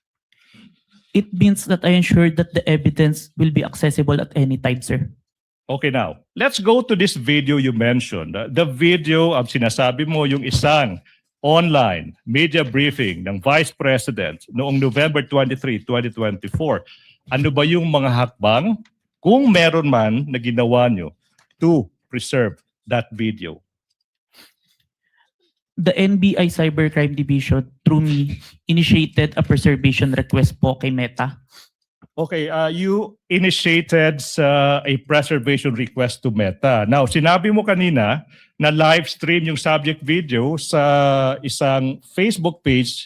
It means that I ensure that the evidence will be accessible at any time, sir. Okay, now, let's go to this video you mentioned. The video of sinasabi mo yung isang online media briefing ng Vice President noong November 23, 2024. Ano ba yung mga hakbang, kung meron man, na ginawa nyo to preserve that video? The NBI Cybercrime Division, through me, initiated a preservation request po kay Meta. Okay, you initiated a preservation request to Meta. Now, sinabi mo kanina na live stream yung subject video sa isang Facebook page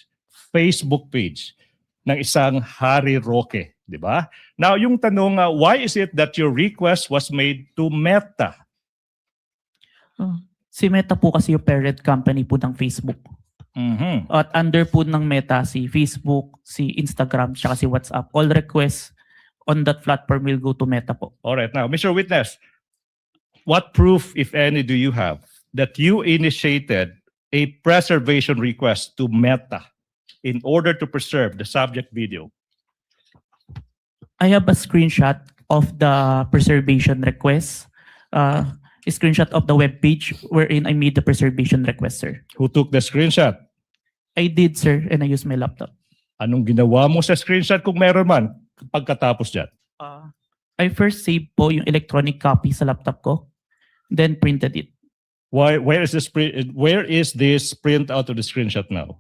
ng isang Harry Roque, di ba? Now, yung tanong, why is it that your request was made to Meta? Si Meta po kasi yung parent company po ng Facebook. Mhm. At under po ng Meta, si Facebook, si Instagram, tsaka si WhatsApp. All requests on that platform will go to Meta po. All right, now, Mr. Witness, what proof, if any, do you have that you initiated a preservation request to Meta in order to preserve the subject video? I have a screenshot of the preservation request. A screenshot of the web page wherein I made the preservation request, sir. Who took the screenshot? I did, sir, and I used my laptop. Anong ginawa mo sa screenshot kung meron man pagkatapos dyan? I first saved po yung electronic copy sa laptop ko, then printed it. Where is this printout of the screenshot now?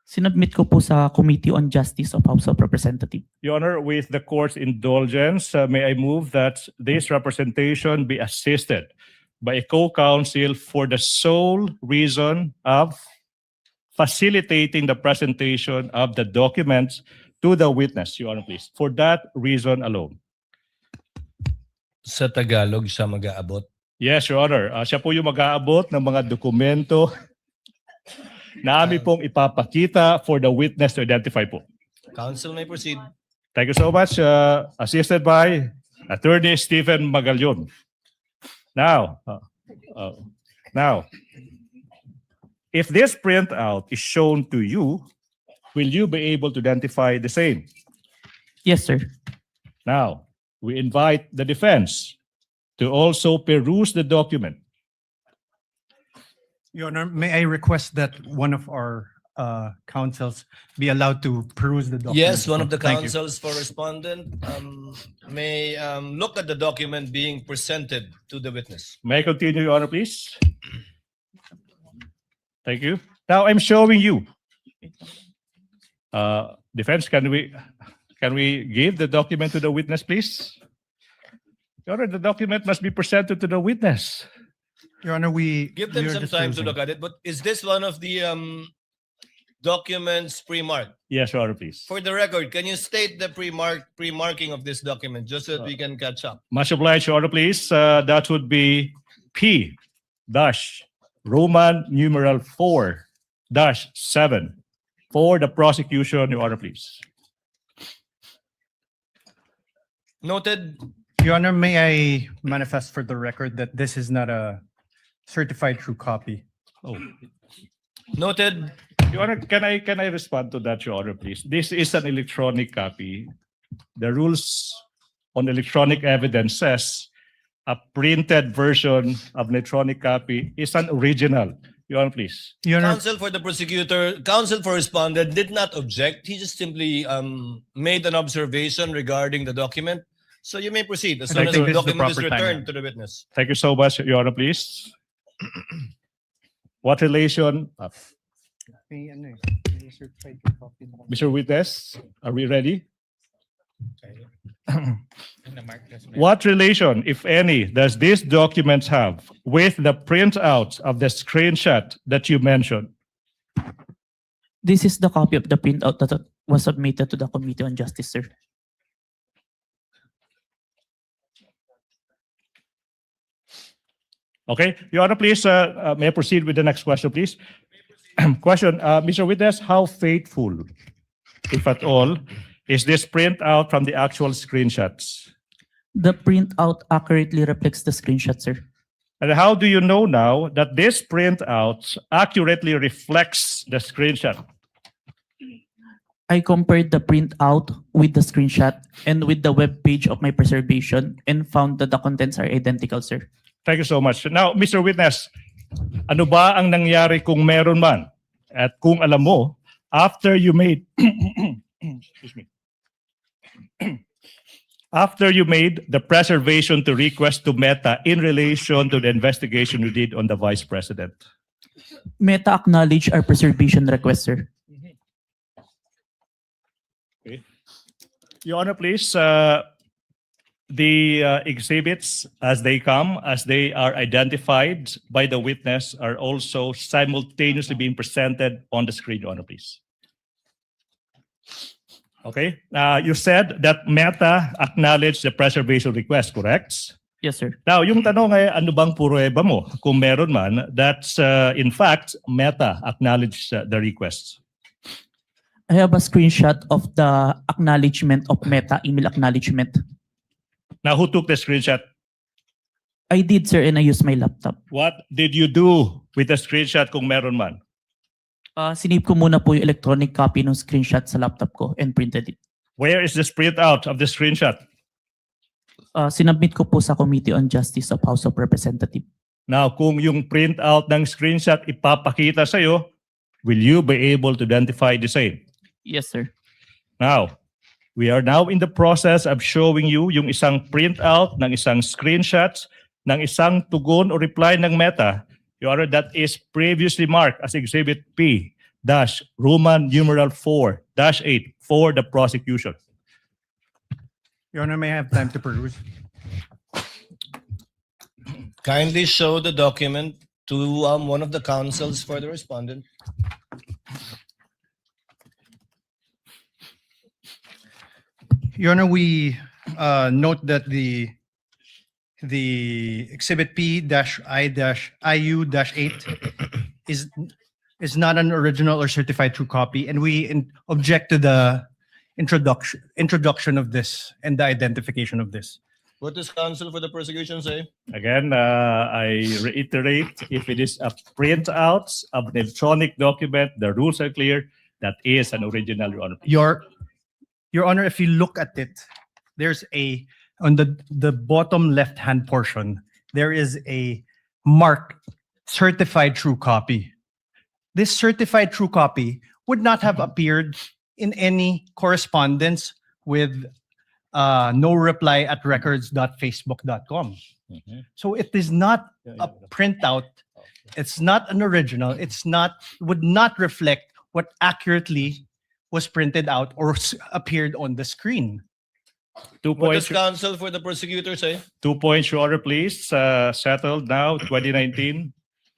Sinubmit ko po sa Committee on Justice of House of Representatives. Your Honor, with the court's indulgence, may I move that this representation be assisted by a co-counsel for the sole reason of facilitating the presentation of the documents to the witness, Your Honor, please. For that reason alone. Sa Tagalog siya mag-aabot. Yes, Your Honor. Siya po yung mag-aabot ng mga dokumento na amin pong ipapakita for the witness to identify po. Counsel may proceed. Thank you so much. Assisted by Attorney Stephen Magallon. Now, if this printout is shown to you, will you be able to identify the same? Yes, sir. Now, we invite the defense to also peruse the document. Your Honor, may I request that one of our counsels be allowed to peruse the document? Yes, one of the Thank you. counsels for respondent may look at the document being presented to the witness. May I continue, Your Honor, please? Thank you. Now, I'm showing you Defense, can we give the document to the witness, please? Your Honor, the document must be presented to the witness. Your Honor, Give them some time to look at it, but is this one of the documents pre-marked? Yes, Your Honor, please. For the record, can you state the pre-marking of this document just so that we can catch up? Much obliged, Your Honor, please. That would be P dash Roman numeral 4-7 for the prosecution, Your Honor, please. Noted. Your Honor, may I manifest for the record that this is not a certified true copy? Oh. Noted. Your Honor, can I respond to that, Your Honor, please? This is an electronic copy. The rules on electronic evidence says a printed version of electronic copy is an original. Your Honor, please. Your Honor, Counsel for the prosecutor, counsel for respondent did not object. He just simply made an observation regarding the document. So you may proceed as And I soon as think the this is the document is proper time, returned yeah. to the witness. Thank you so much, Your Honor, please. What relation, Mr. Witness, are we ready? What relation, if any, does this document have with the printout of the screenshot that you mentioned? This is the copy of the printout that was submitted to the Committee on Justice, sir. Okay, Your Honor, please, may I proceed with the next question, please? Question, Mr. Witness, how faithful, if at all, is this printout from the actual screenshots? The printout accurately reflects the screenshot, sir. And how do you know now that this printout accurately reflects the screenshot? I compared the printout with the screenshot and with the web page of my preservation and found that the contents are identical, sir. Thank you so much. Now, Mr. Witness, ano ba ang nangyari kung meron man? At kung alam mo, after you made excuse me. After you made the preservation to request to Meta in relation to the investigation you did on the Vice President? Meta acknowledged our preservation request, sir. Okay. Your Honor, please, the exhibits as they come, as they are identified by the witness, are also simultaneously being presented on the screen, Your Honor, please. Okay. You said that Meta acknowledged the preservation request, correct? Yes, sir. Now, yung tanong ay ano bang pruweba mo kung meron man that's in fact Meta acknowledged the request? I have a screenshot of the acknowledgement of Meta email acknowledgement. Now, who took the screenshot? I did, sir, and I used my laptop. What did you do with the screenshot kung meron man? Sinave ko muna po yung electronic copy ng screenshot sa laptop ko and printed it. Where is the printout of the screenshot? Sinubmit ko po sa Committee on Justice of House of Representatives. Now, kung yung printout ng screenshot ipapakita sa'yo, will you be able to identify the same? Yes, sir. Now, we are now in the process of showing you yung isang printout ng isang screenshot ng isang tugon o reply ng Meta, Your Honor, that is previously marked as Exhibit P Roman numeral 4-8 for the prosecution. Your Honor, may I have time to peruse? Kindly show the document to one of the counsels for the respondent. Your Honor, we note that the Exhibit P-I-IU-8 is not an original or certified true copy, and we object to the introduction of this and the identification of this. What does counsel for the prosecution say? Again, I reiterate, if it is a printout of an electronic document, the rules are clear, that is an original, Your Honor. Your Honor, if you look at it, there's on the bottom left-hand portion, there is a mark, certified true copy. This certified true copy would not have appeared in any correspondence with no reply at records.facebook.com. So it is not a printout. It's not an original. Would not reflect what accurately was printed out or appeared on the screen. 2 What does points, counsel for the prosecutor say? 2 points, Your Honor, please. Settled now, 2019,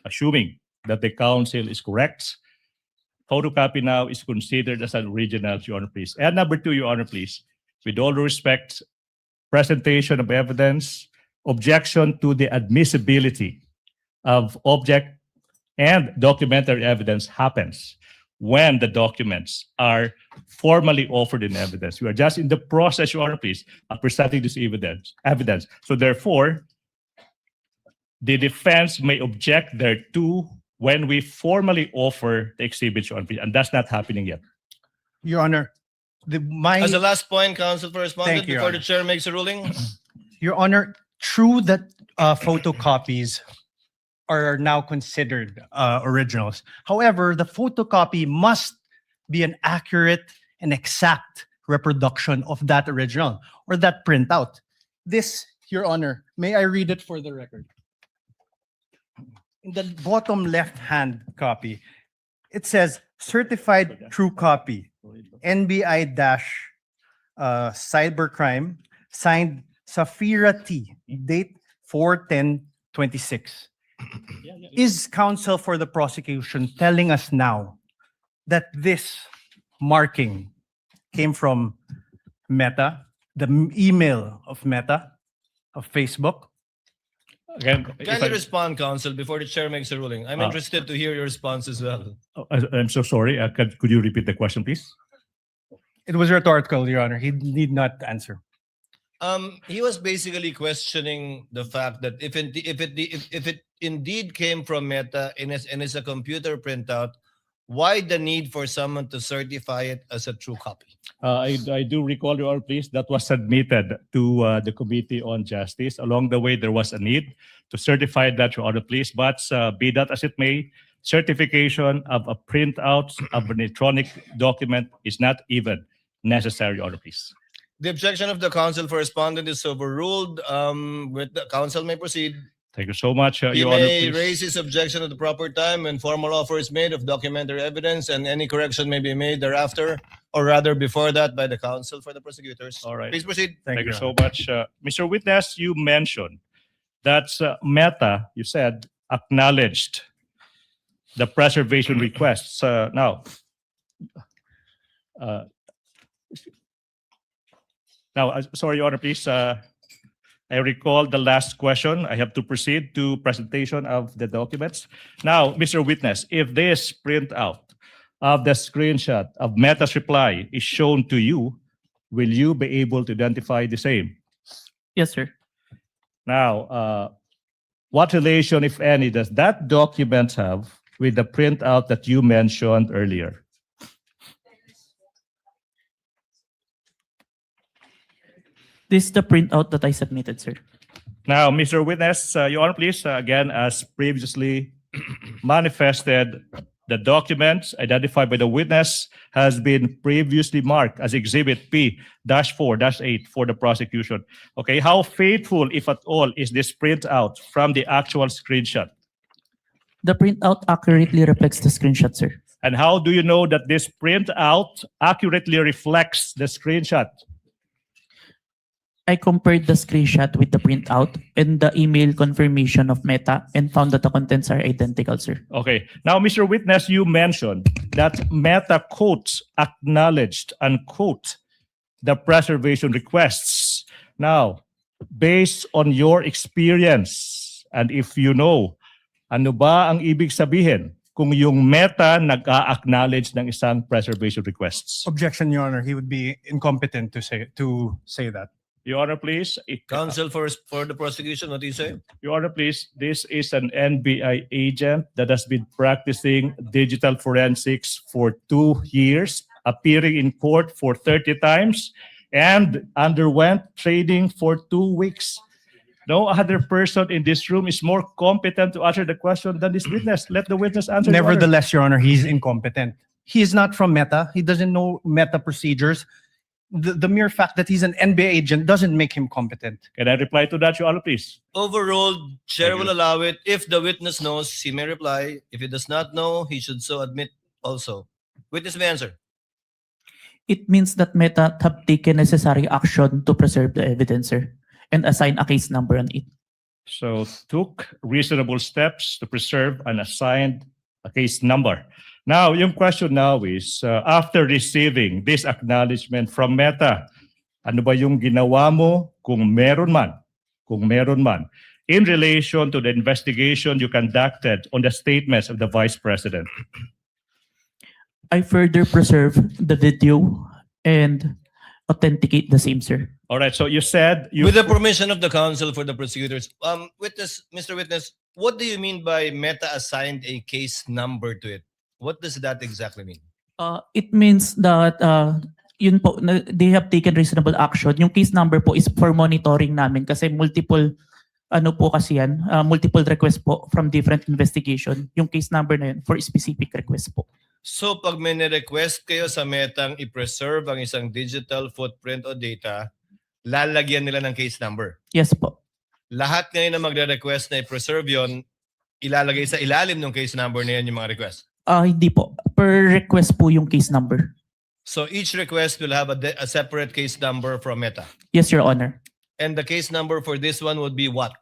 assuming that the counsel is correct. Photocopy now is considered as an original, Your Honor, please. And number 2, Your Honor, please. With all due respect, presentation of evidence, objection to the admissibility of object and documentary evidence happens when the documents are formally offered in evidence. We are just in the process, Your Honor, please, of presenting this evidence. So therefore, the defense may object thereto when we formally offer the exhibits, Your Honor, please, and that's not happening yet. Your Honor, As a last point, counsel for respondent, Thank you, Your before the Honor. chair makes a ruling. Your Honor, true that photocopies are now considered originals. However, the photocopy must be an accurate and exact reproduction of that original or that printout. This, Your Honor, may I read it for the record? In the bottom left-hand copy, it says certified true copy, NBI-cybercrime, signed Safira T, date 4/10/26. Is counsel for the prosecution telling us now that this marking came from Meta, the email of Meta, of Facebook? Again, Can you respond, counsel, before the chair makes a ruling? I'm Ah. interested to hear your response as well. I'm so sorry. Could you repeat the question, please? It was rhetorical, Your Honor. He need not answer. He was basically questioning the fact that if it indeed came from Meta and is a computer printout, why the need for someone to certify it as a true copy? I do recall, Your Honor, please, that was submitted to the Committee on Justice. Along the way, there was a need to certify that, Your Honor, please. But be that as it may, certification of a printout of an electronic document is not even necessary, Your Honor, please. The objection of the counsel for respondent is overruled. With the counsel may proceed. Thank you so much, He Your Honor, may please. raise his objection at the proper time when formal offer is made of documentary evidence, and any correction may be made thereafter, or rather before that, by the counsel for the prosecutors. All right. Please proceed. Thank you so much. Mr. Witness, you mentioned that Meta, you said, acknowledged the preservation requests. Sorry, Your Honor, please. I recall the last question. I have to proceed to presentation of the documents. Now, Mr. Witness, if this printout of the screenshot of Meta's reply is shown to you, will you be able to identify the same? Yes, sir. Now, what relation, if any, does that document have with the printout that you mentioned earlier? This is the printout that I submitted, sir. Now, Mr. Witness, Your Honor, please, again, as previously manifested, the documents identified by the witness has been previously marked as Exhibit P-4-8 for the prosecution. Okay, how faithful, if at all, is this printout from the actual screenshot? The printout accurately reflects the screenshot, sir. And how do you know that this printout accurately reflects the screenshot? I compared the screenshot with the printout and the email confirmation of Meta and found that the contents are identical, sir. Okay. Now, Mr. Witness, you mentioned that Meta quotes acknowledged, unquote, the preservation requests. Now, based on your experience, and if you know, ano ba ang ibig sabihin kung yung Meta nag-a-acknowledge ng isang preservation requests? Objection, Your Honor. He would be incompetent to say that. Your Honor, please. Counsel for the prosecution, what do you say? Your Honor, please. This is an NBI agent that has been practicing digital forensics for 2 years, appearing in court for 30 times, and underwent training for 2 weeks. No other person in this room is more competent to answer the question than this witness. Let the witness answer. Your Honor. Nevertheless, Your Honor, he's incompetent. He is not from Meta. He doesn't know Meta procedures. The mere fact that he's an NBA agent doesn't make him competent. Can I reply to that, Your Honor, please? Overruled. Chair Thank will you. allow it. If the witness knows, he may reply. If he does not know, he should so admit also. Witness may answer. It means that Meta have taken necessary action to preserve the evidence, sir, and assign a case number on it. So took reasonable steps to preserve and assigned a case number. Now, yung question now is, after receiving this acknowledgement from Meta, ano ba yung ginawa mo kung meron man, in relation to the investigation you conducted on the statements of the Vice President? I further preserve the video and authenticate the same, sir. All right, so you said you... With the permission of the counsel for the prosecutors, Mr. Witness, what do you mean by Meta assigned a case number to it? What does that exactly mean? It means that yun po, they have taken reasonable action. Yung case number po is for monitoring namin kasi multiple multiple requests po from different investigation. Yung case number na yun for specific request po. So pag may request kayo sa Metang i-preserve ang isang digital footprint o data, lalagyan nila ng case number. Yes po. Lahat ngayon na magre-request na i-preserve yon, ilalagay sa ilalim ng case number na yan yung mga request. Hindi po. Per request po yung case number. So each request will have a separate case number from Meta. Yes, Your Honor. And the case number for this one would be what?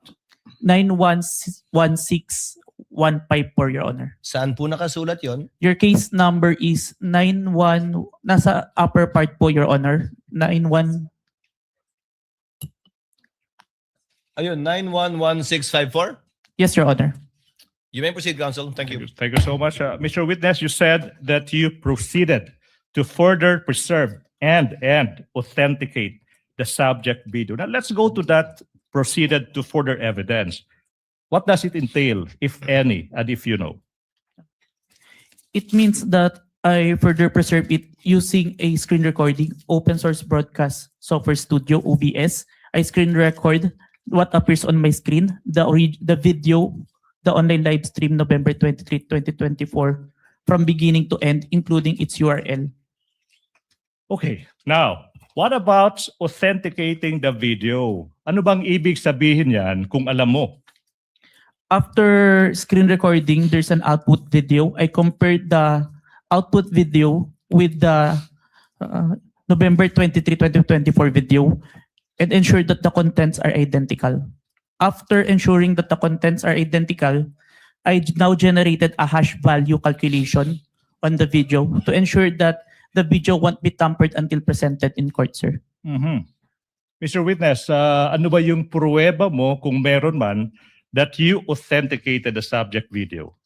916154, Your Honor. Saan po nakasulat yon? Your case number is 91, nasa upper part po, Your Honor. 91, Ayun, 911654? yes, Your Honor. You may proceed, counsel. Thank you. Thank you so much. Mr. Witness, you said that you proceeded to further preserve and authenticate the subject video. Now, let's go to that proceeded to further evidence. What does it entail, if any, and if you know? It means that I further preserve it using a screen recording, open source broadcast software studio, OBS. I screen record what appears on my screen, the video, the online live stream November 23, 2024, from beginning to end, including its URL. Okay, now, what about authenticating the video? Ano bang ibig sabihin yan kung alam mo? After screen recording, there's an output video. I compared the output video with the November 23, 2024 video and ensured that the contents are identical. After ensuring that the contents are identical, I now generated a hash value calculation on the video to ensure that the video won't be tampered until presented in court, sir. Mr. Witness, ano ba yung pruweba mo kung meron man that you authenticated the subject video?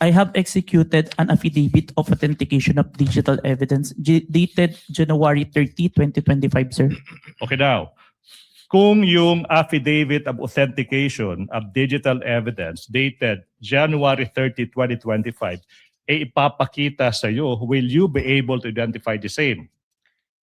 I have executed an affidavit of authentication of digital evidence dated January 30, 2025, sir. Okay, now, kung yung affidavit of authentication of digital evidence dated January 30, 2025, ipapakita sa iyo, will you be able to identify the same?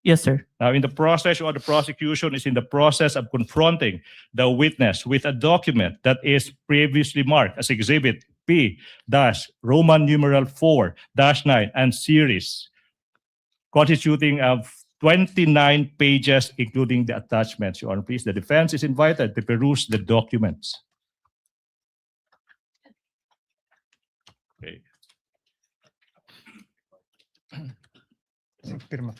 Yes, sir. Now, in the process or the prosecution is in the process of confronting the witness with a document that is previously marked as Exhibit P-Roman numeral 4-9 and series, constituting of 29 pages, including the attachments. Your Honor, please, the defense is invited to peruse the documents. Okay. Pirma.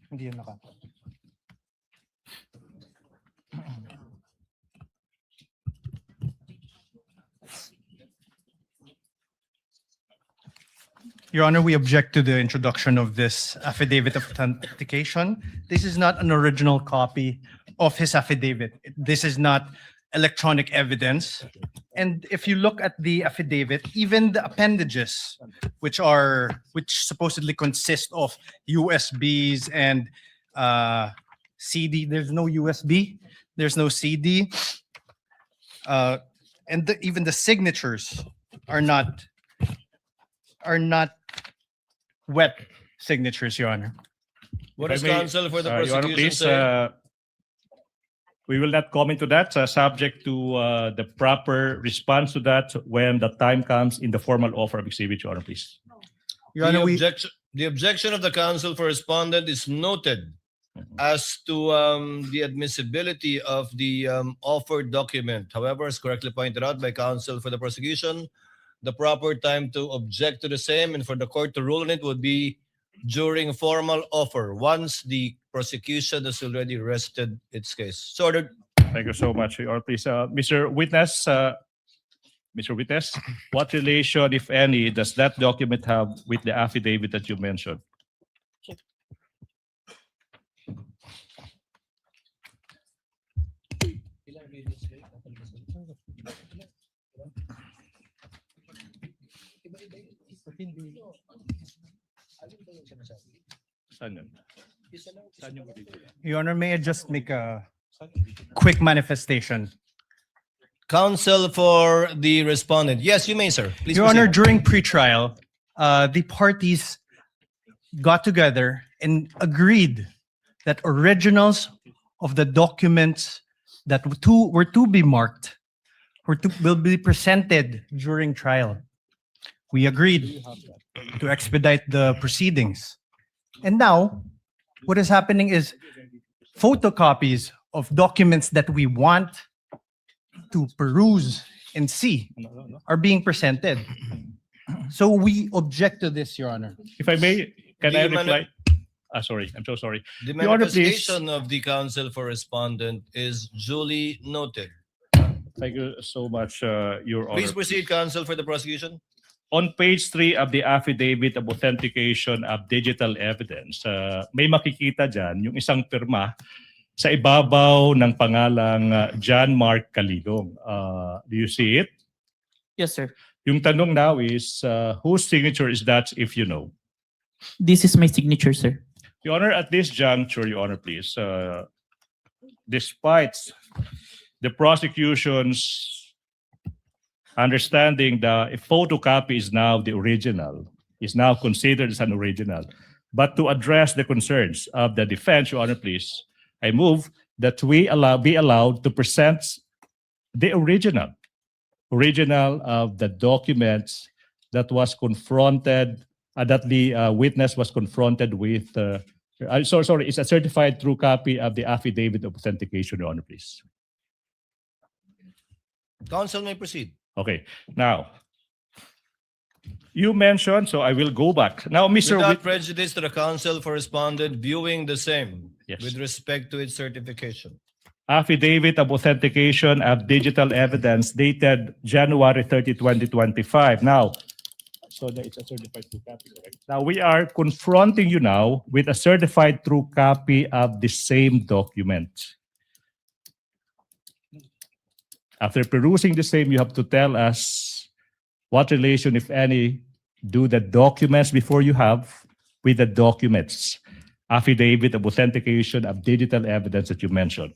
Hindi yun naka. Your Honor, we object to the introduction of this affidavit of authentication. This is not an original copy of his affidavit. This is not electronic evidence. And if you look at the affidavit, even the appendages, which supposedly consist of USBs and CD, there's no USB, there's no CD, and even the signatures are not wet signatures, Your Honor. What If is I may, counsel for the Your Honor, prosecution please, say? we will not comment to that, subject to the proper response to that when the time comes in the formal offer of exhibit, Your Honor, please. Your Honor, The objection of the counsel for respondent is noted as to the admissibility of the offered document. However, as correctly pointed out by counsel for the prosecution, the proper time to object to the same and for the court to rule on it would be during formal offer, once the prosecution has already rested its case. So ordered. Thank you so much, Your Honor, please. Mr. Witness, what relation, if any, does that document have with the affidavit that you mentioned? Saan yun? Saan yung Your Honor, may I just make a quick manifestation? Counsel for the respondent. Yes, you may, sir. Please Your Honor, proceed. during pretrial, the parties got together and agreed that originals of the documents that were to be marked will be presented during trial. We agreed to expedite the proceedings. And now, what is happening is photocopies of documents that we want to peruse and see are being presented. So we object to this, Your Honor. If I may, can The I mani- reply? Sorry, I'm so sorry. The Your Honor, please. manifestation of the counsel for respondent is duly noted. Thank you so much, Your Honor. Please proceed, counsel for the prosecution. On page 3 of the affidavit of authentication of digital evidence, may makikita dyan yung isang pirma sa ibabaw ng pangalang John Mark Caligong. Do you see it? Yes, sir. Yung tanong now is, whose signature is that, if you know? This is my signature, sir. Your Honor, at this juncture, Your Honor, please, despite the prosecution's understanding that a photocopy is now the original, is now considered as an original, but to address the concerns of the defense, Your Honor, please, I move that we be allowed to present the original of the documents that was confronted, that the witness was confronted with. Sorry, it's a certified true copy of the affidavit of authentication, Your Honor, please. Counsel may proceed. Okay, now, you mentioned, so I will go back. Now, Mr. Without prejudice to the counsel for respondent viewing the same Yes. with respect to its certification. Affidavit of authentication of digital evidence dated January 30, 2025. Now, so that it's a certified true copy, correct? Now, we are confronting you now with a certified true copy of the same document. After perusing the same, you have to tell us what relation, if any, do the documents before you have with the documents, affidavit of authentication of digital evidence that you mentioned.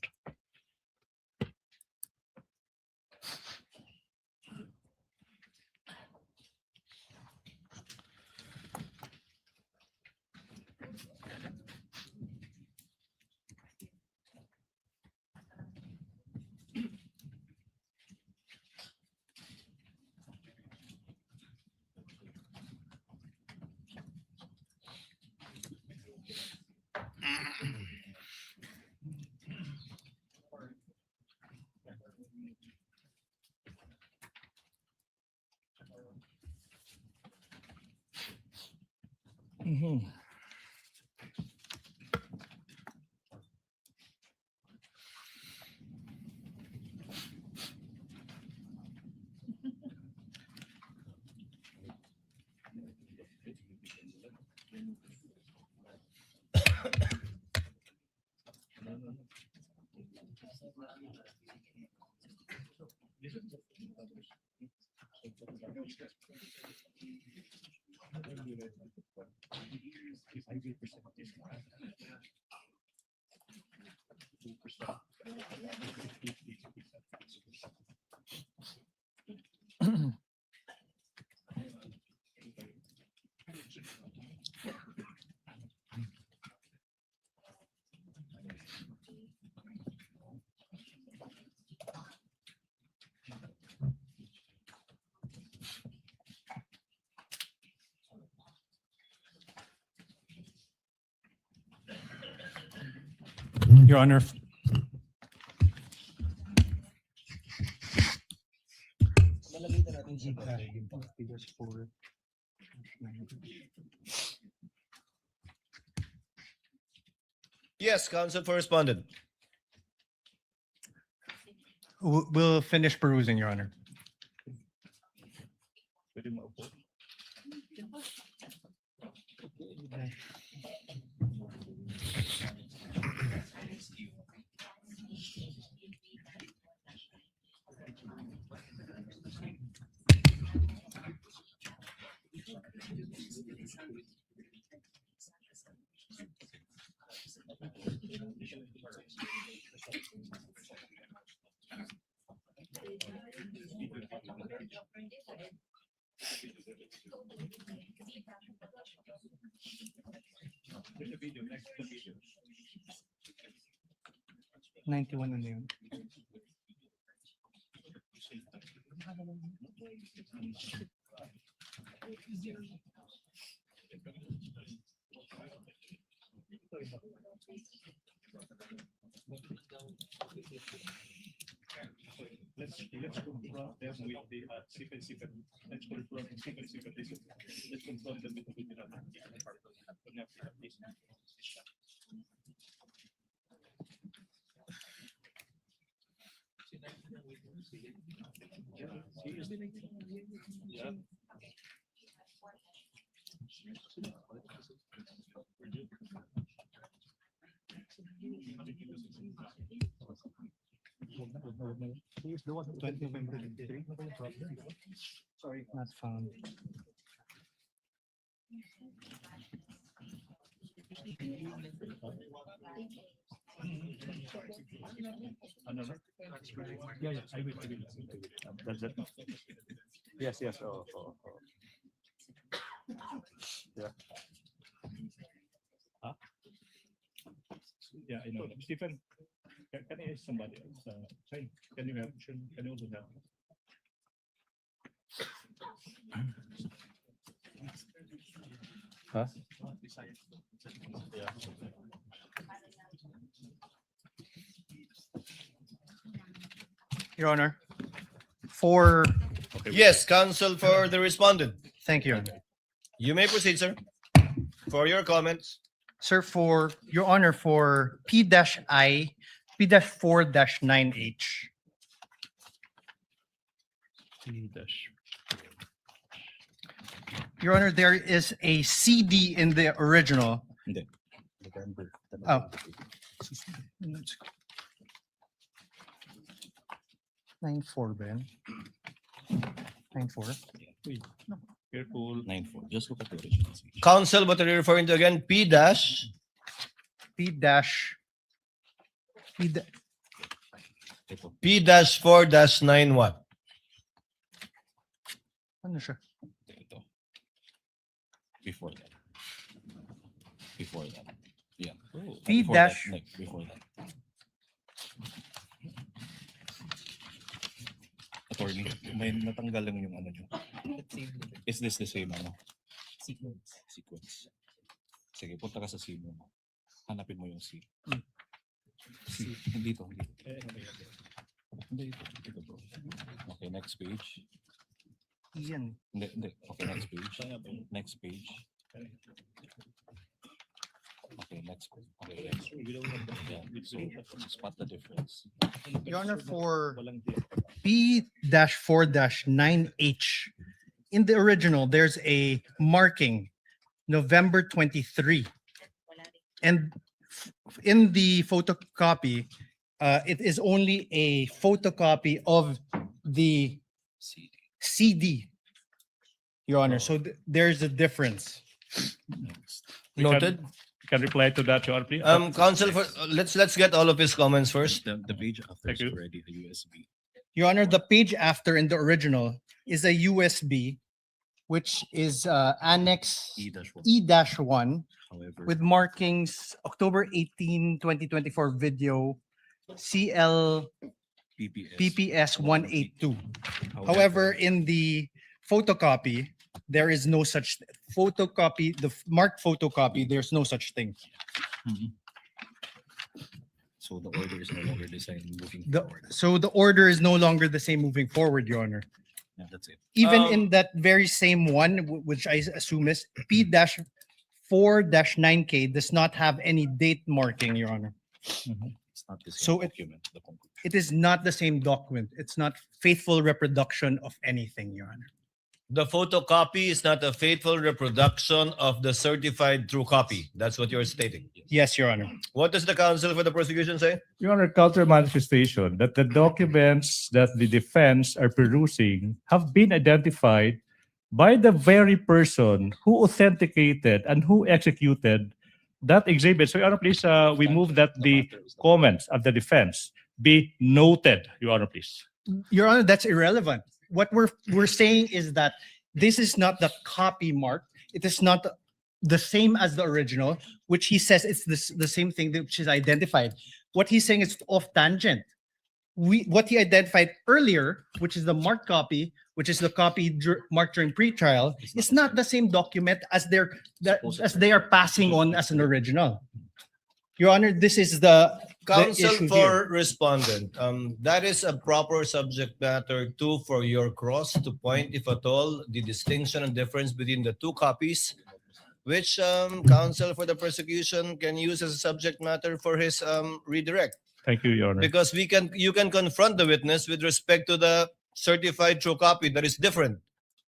Your Honor, Yes, counsel for respondent. We'll finish perusing, Your Honor. Ninety-one na yun. Sorry, not found. yeah, I will. That's it. Yes, yes. Yeah. Huh? Yeah, I know. Stephen, can I ask somebody else? Can you help? Can you also help? Huh? Yeah. Your Honor, for, Yes, counsel for the respondent. thank you, Your Honor. You may proceed, sir. For your comments. Sir, for Your Honor, for P-I, P-4-9H. Your Honor, there is a CD in the original. Oh. 9-4 ba yan? 9-4? Careful. 9-4. Just look at the original. Counsel, what are you referring to again? P dash. P dash 4 dash 9 what? Ano siya? Ito. Before that. Before that. Yeah. P Before dash- that, like, before that. Attorney, may natanggal lang yung ano nyo. Is this the same ano? Sequence. Sige, punta ka sa C mo. Hanapin mo yung C. C. Dito. Hindi, ito bro. Okay, next page. Iyan. Hindi. Okay, next page. Next page. Okay, next page. Okay, next page. Yeah, so spot the difference. Your Honor, for P-4-9H, in the original, there's a marking, November 23. And in the photocopy, it is only a photocopy of the CD. Your Honor, so there's a difference. We can- Noted. Can reply to that, Your Honor, please? Counsel, let's get all of his comments first. The page after Thank is you. already the USB. Your Honor, the page after in the original is a USB, which is Annex E-1. E-1 However, with markings October 18, 2024 video CL PPS 182. However, in the photocopy, there is no such photocopy, the marked photocopy, there's no such thing. so the order is no longer the same moving The, forward. so the order is no longer the same moving forward, Your Honor. Yeah, that's it. Even in that very same one, which I assume is P-4-9K does not have any date marking, Your Honor. It's not the same So document. The conclusion. it is not the same document. It's not faithful reproduction of anything, Your Honor. The photocopy is not a faithful reproduction of the certified true copy. That's what you're stating. Yes, Your Honor. What does the counsel for the prosecution say? Your Honor, counter manifestation that the documents that the defense are perusing have been identified by the very person who authenticated and who executed that exhibit. So, Your Honor, please, we move that the comments of the defense be noted, Your Honor, please. Your Honor, that's irrelevant. What we're saying is that this is not the copy mark. It is not the same as the original, which he says it's the same thing which is identified. What he's saying is off tangent. What he identified earlier, which is the marked copy, which is the copy marked during pretrial, is not the same document as they are passing on as an original. Your Honor, this is the Counsel issue for here. respondent, that is a proper subject matter too for your cross to point, if at all, the distinction and difference between the two copies, which counsel for the prosecution can use as a subject matter for his redirect. Thank you, Your Honor. Because you can confront the witness with respect to the certified true copy that is different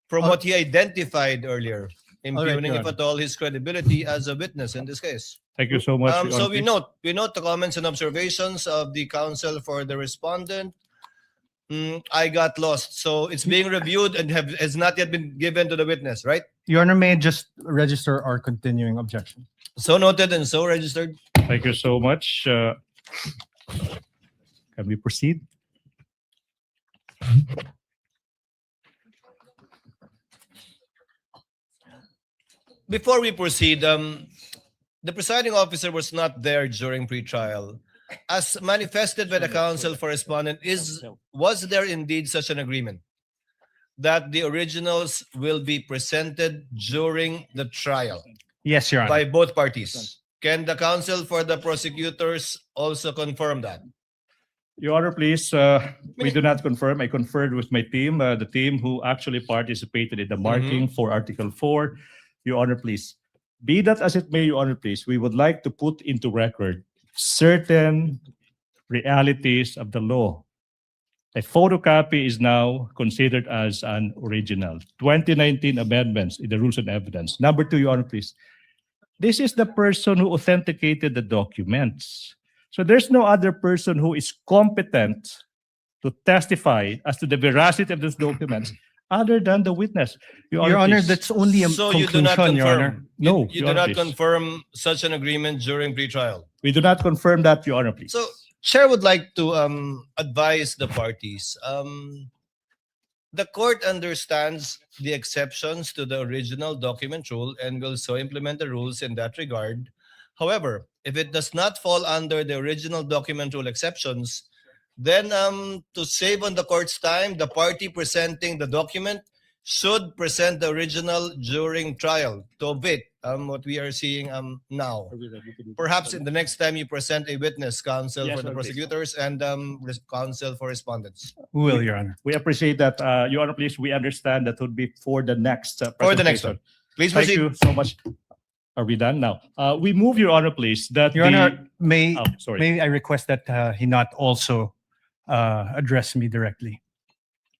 from what he identified earlier, impugning, Your if Honor. at all, his credibility as a witness in this case. Thank you so much. Your So Honor, we please. note the comments and observations of the counsel for the respondent. I got lost. So it's being reviewed and has not yet been given to the witness, right? Your Honor, may I just register our continuing objection? So noted and so registered. Thank you so much. Can we proceed? Before we proceed, the presiding officer was not there during pretrial. As manifested by the counsel for respondent, was there indeed such an agreement that the originals will be presented during the trial Yes, Your Honor. by both parties? Can the counsel for the prosecutors also confirm that? Your Honor, please, we do not confirm. I conferred with my team, the team who actually participated in the marking for Article 4. Your Honor, please. Be that as it may, Your Honor, please, we would like to put into record certain realities of the law. A photocopy is now considered as an original. 2019 amendments in the Rules and Evidence. Number 2, Your Honor, please. This is the person who authenticated the documents. So there's no other person who is competent to testify as to the veracity of those documents other than the witness. Your Honor, please. that's only a So you do not conclusion, Your Honor. confirm? No, You Your do Honor, not please. confirm such an agreement during pretrial? We do not confirm that, Your Honor, please. So Chair would like to advise the parties. The court understands the exceptions to the original document rule and will so implement the rules in that regard. However, if it does not fall under the original document rule exceptions, then to save on the court's time, the party presenting the document should present the original during trial to omit what we are seeing now. Perhaps in the next time you present a witness, counsel Yes, for the Your Honor, please. prosecutors and counsel for respondents. We will, Your Honor. We appreciate that, Your Honor, please. We understand that would be for the next For the next presentation. one. Please Thank proceed. you so much. Are we done now? We move, Your Honor, please, that Your Honor, may sorry. may I request that he not also address me directly?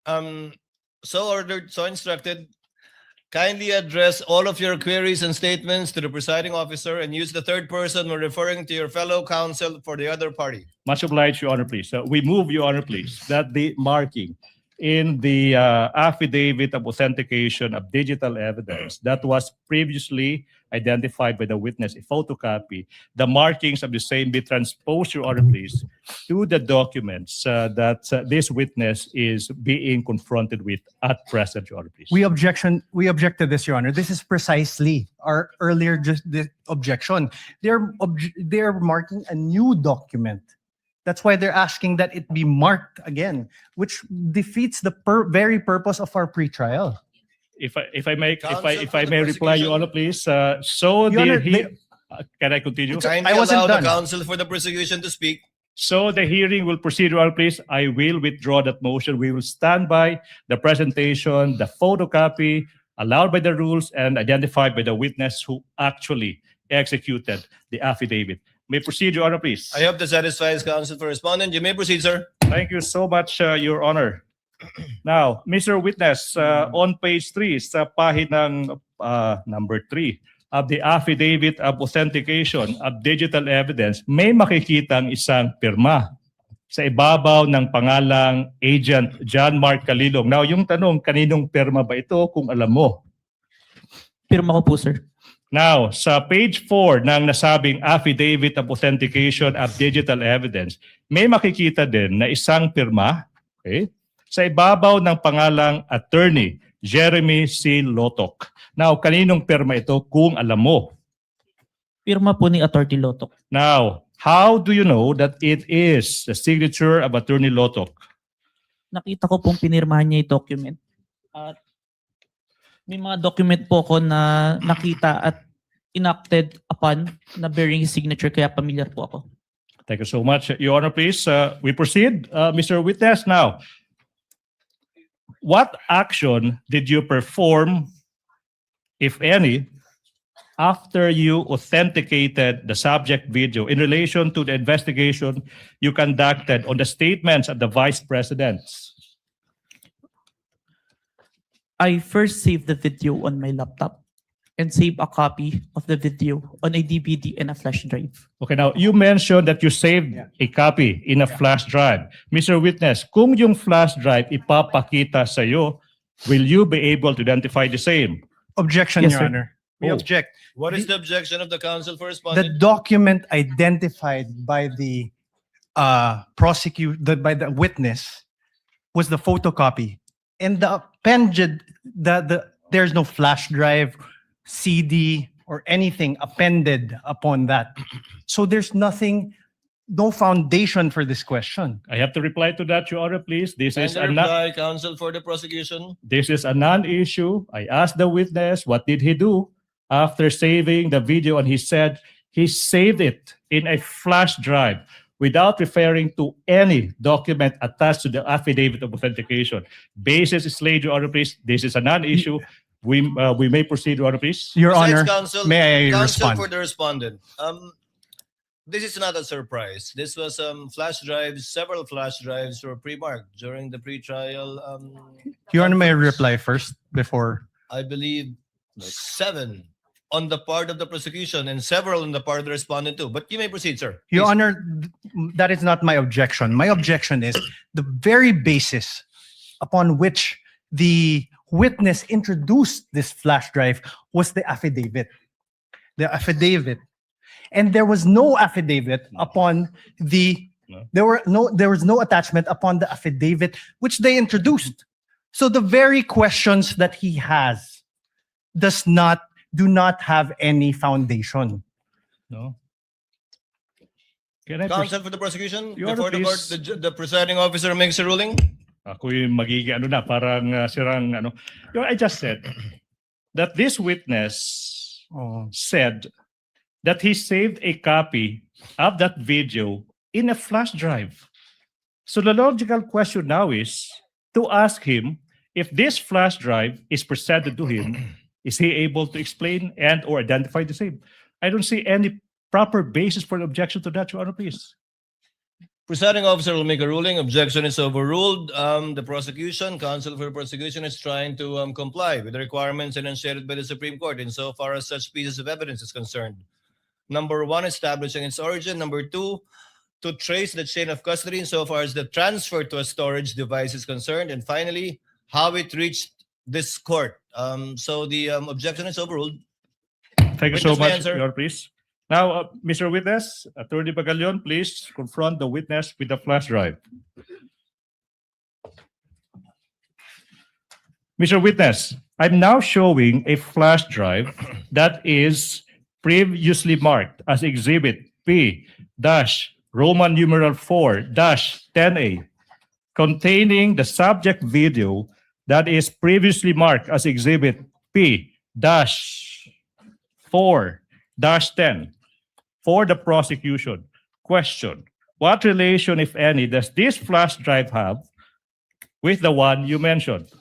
So ordered, so instructed. Kindly address all of your queries and statements to the presiding officer and use the third person when referring to your fellow counsel for the other party. Much obliged, Your Honor, please. We move, Your Honor, please, that the marking in the affidavit of authentication of digital evidence that was previously identified by the witness, a photocopy, the markings of the same be transposed, Your Honor, please, to the documents that this witness is being confronted with at present, Your Honor, please. We object to this, Your Honor. This is precisely our earlier objection. They're marking a new document. That's why they're asking that it be marked again, which defeats the very purpose of our pretrial. If I may, Counsel if for I the may reply, Your prosecution. Honor, please. Your Honor, Can I continue? Kindly I wasn't allow the done. counsel for the prosecution to speak. So the hearing will proceed, Your Honor, please. I will withdraw that motion. We will stand by the presentation, the photocopy allowed by the rules and identified by the witness who actually executed the affidavit. May proceed, Your Honor, please. I hope that satisfies counsel for respondent. You may proceed, sir. Thank you so much, Your Honor. Now, Mr. Witness, on page 3, sa pahinang number 3 of the affidavit of authentication of digital evidence, may makikitang isang pirma sa ibabaw ng pangalang Agent John Mark Calilong. Now, yung tanong, kaninong pirma ba ito kung alam mo? Pirma ko po, sir. Now, sa page 4 ng nasabing affidavit of authentication of digital evidence, may makikita din na isang pirma, okay, sa ibabaw ng pangalang Attorney Jeremy C. Lotok. Now, kaninong pirma ito kung alam mo? Pirma po ni Atty. Lotok. Now, how do you know that it is the signature of Attorney Lotok? Nakita ko pong pinirmahan niya yung document. At may mga document po ko na nakita at enacted upon na bearing his signature, kaya familiar po ako. Thank you so much. Your Honor, please, we proceed. Mr. Witness, now, what action did you perform, if any, after you authenticated the subject video in relation to the investigation you conducted on the statements of the Vice Presidents? I first saved the video on my laptop and saved a copy of the video on a DVD and a flash drive. Okay, now, you mentioned that you saved a copy in a flash drive. Mr. Witness, kung yung flash drive ipapakita sa'yo, will you be able to identify the same? Objection, Yes, Your sir. Honor. We Oh. object. What is the objection of the counsel for The respondent? document identified by the by the witness was the photocopy, and the appended there's no flash drive, CD, or anything appended upon that. So there's no foundation for this question. I have to reply to that, Your Honor, please. This is Kindly a non- reply, counsel for the prosecution. This is a non-issue. I asked the witness, what did he do after saving the video? And he said he saved it in a flash drive without referring to any document attached to the affidavit of authentication. Basis is laid, Your Honor, please. This is a non-issue. We may proceed, Your Honor, please. Your Besides, Honor, counsel, may I counsel respond? for the respondent. This is not a surprise. This was flash drives. Several flash drives were pre-marked during the pre-trial. Your Honor, may I conference. reply first before? I believe 7 on the part of the prosecution and several on the part of the respondent too. But you may proceed, sir. Your Please. Honor, that is not my objection. My objection is the very basis upon which the witness introduced this flash drive was the affidavit. The affidavit. And there was no affidavit upon the No. there was no attachment upon the affidavit which they introduced. So the very questions that he has do not have any foundation. No. Can I Counsel for the prosecution, Your before Honor, the court, please. the presiding officer makes a ruling. Ako yung magiging parang sirang I just said that this witness said that he saved a copy of that video in a flash drive. So the logical question now is to ask him if this flash drive is presented to him, is he able to explain and or identify the same? I don't see any proper basis for an objection to that, Your Honor, please. Presiding officer will make a ruling. Objection is overruled. The prosecution, counsel for the prosecution, is trying to comply with the requirements enunciated by the Supreme Court insofar as such pieces of evidence is concerned. Number 1, establishing its origin. Number 2, to trace the chain of custody insofar as the transfer to a storage device is concerned, and finally, how it reached this court. So the objection is overruled. Thank you so Witness may much, answer. Your Honor, please. Now, Mr. Witness, Attorney Pagalion, please confront the witness with the flash drive. Mr. Witness, I'm now showing a flash drive that is previously marked as Exhibit P-Roman numeral 4-10A, containing the subject video that is previously marked as Exhibit P-4-10 for the prosecution. Question: what relation, if any, does this flash drive have with the one you mentioned?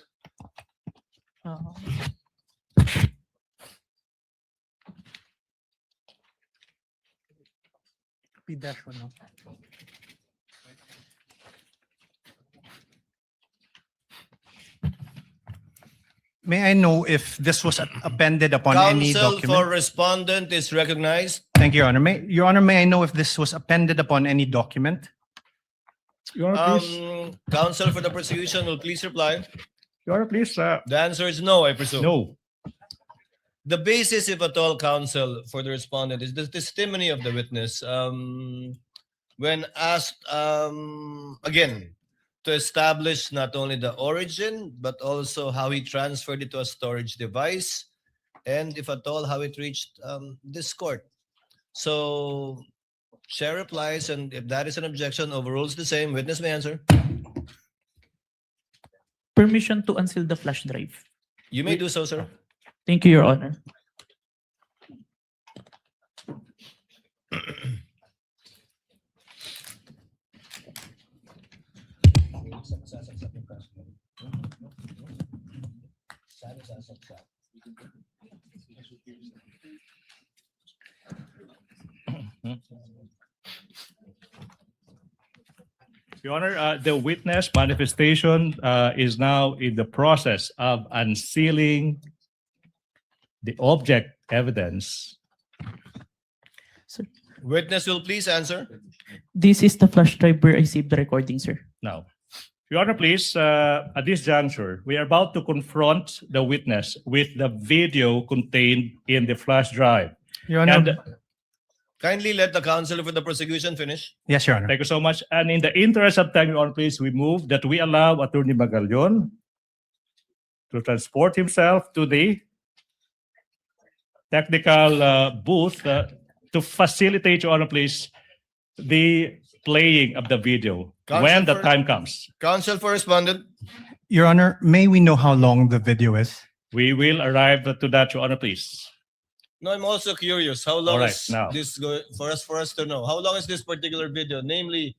May I know if this was appended upon any Counsel for document? respondent is recognized. Thank you, Your Honor. Your Honor, may I know if this was appended upon any document? Your Honor, please. Counsel for the prosecution will please reply. Your Honor, please. The answer is no, I presume. No. The basis, if at all, counsel for the respondent is the testimony of the witness. When asked again to establish not only the origin but also how he transferred it to a storage device, and if at all how it reached this court. So chair replies, and if that is an objection, overrules the same. Witness may answer. Permission to unseal the flash drive. You may do so, sir. Thank you, Your Honor. Your Honor, the witness manifestation is now in the process of unsealing the object evidence. Witness will please answer. This is the flash drive where I saved the recording, sir. Now, Your Honor, please, at this juncture, we are about to confront the witness with the video contained in the flash drive. Your Honor. And Kindly let the counsel for the prosecution finish. Yes, Your Honor. thank you so much. And in the interest of time, Your Honor, please, we move that we allow Attorney Magallon to transport himself to the technical booth to facilitate, Your Honor, please, the playing of the video Counsel when the for- time comes. Counsel for respondent. Your Honor, may we know how long the video is? We will arrive to that, Your Honor, please. No, I'm also curious. How long All right, is now. this for us to know? How long is this particular video? Namely,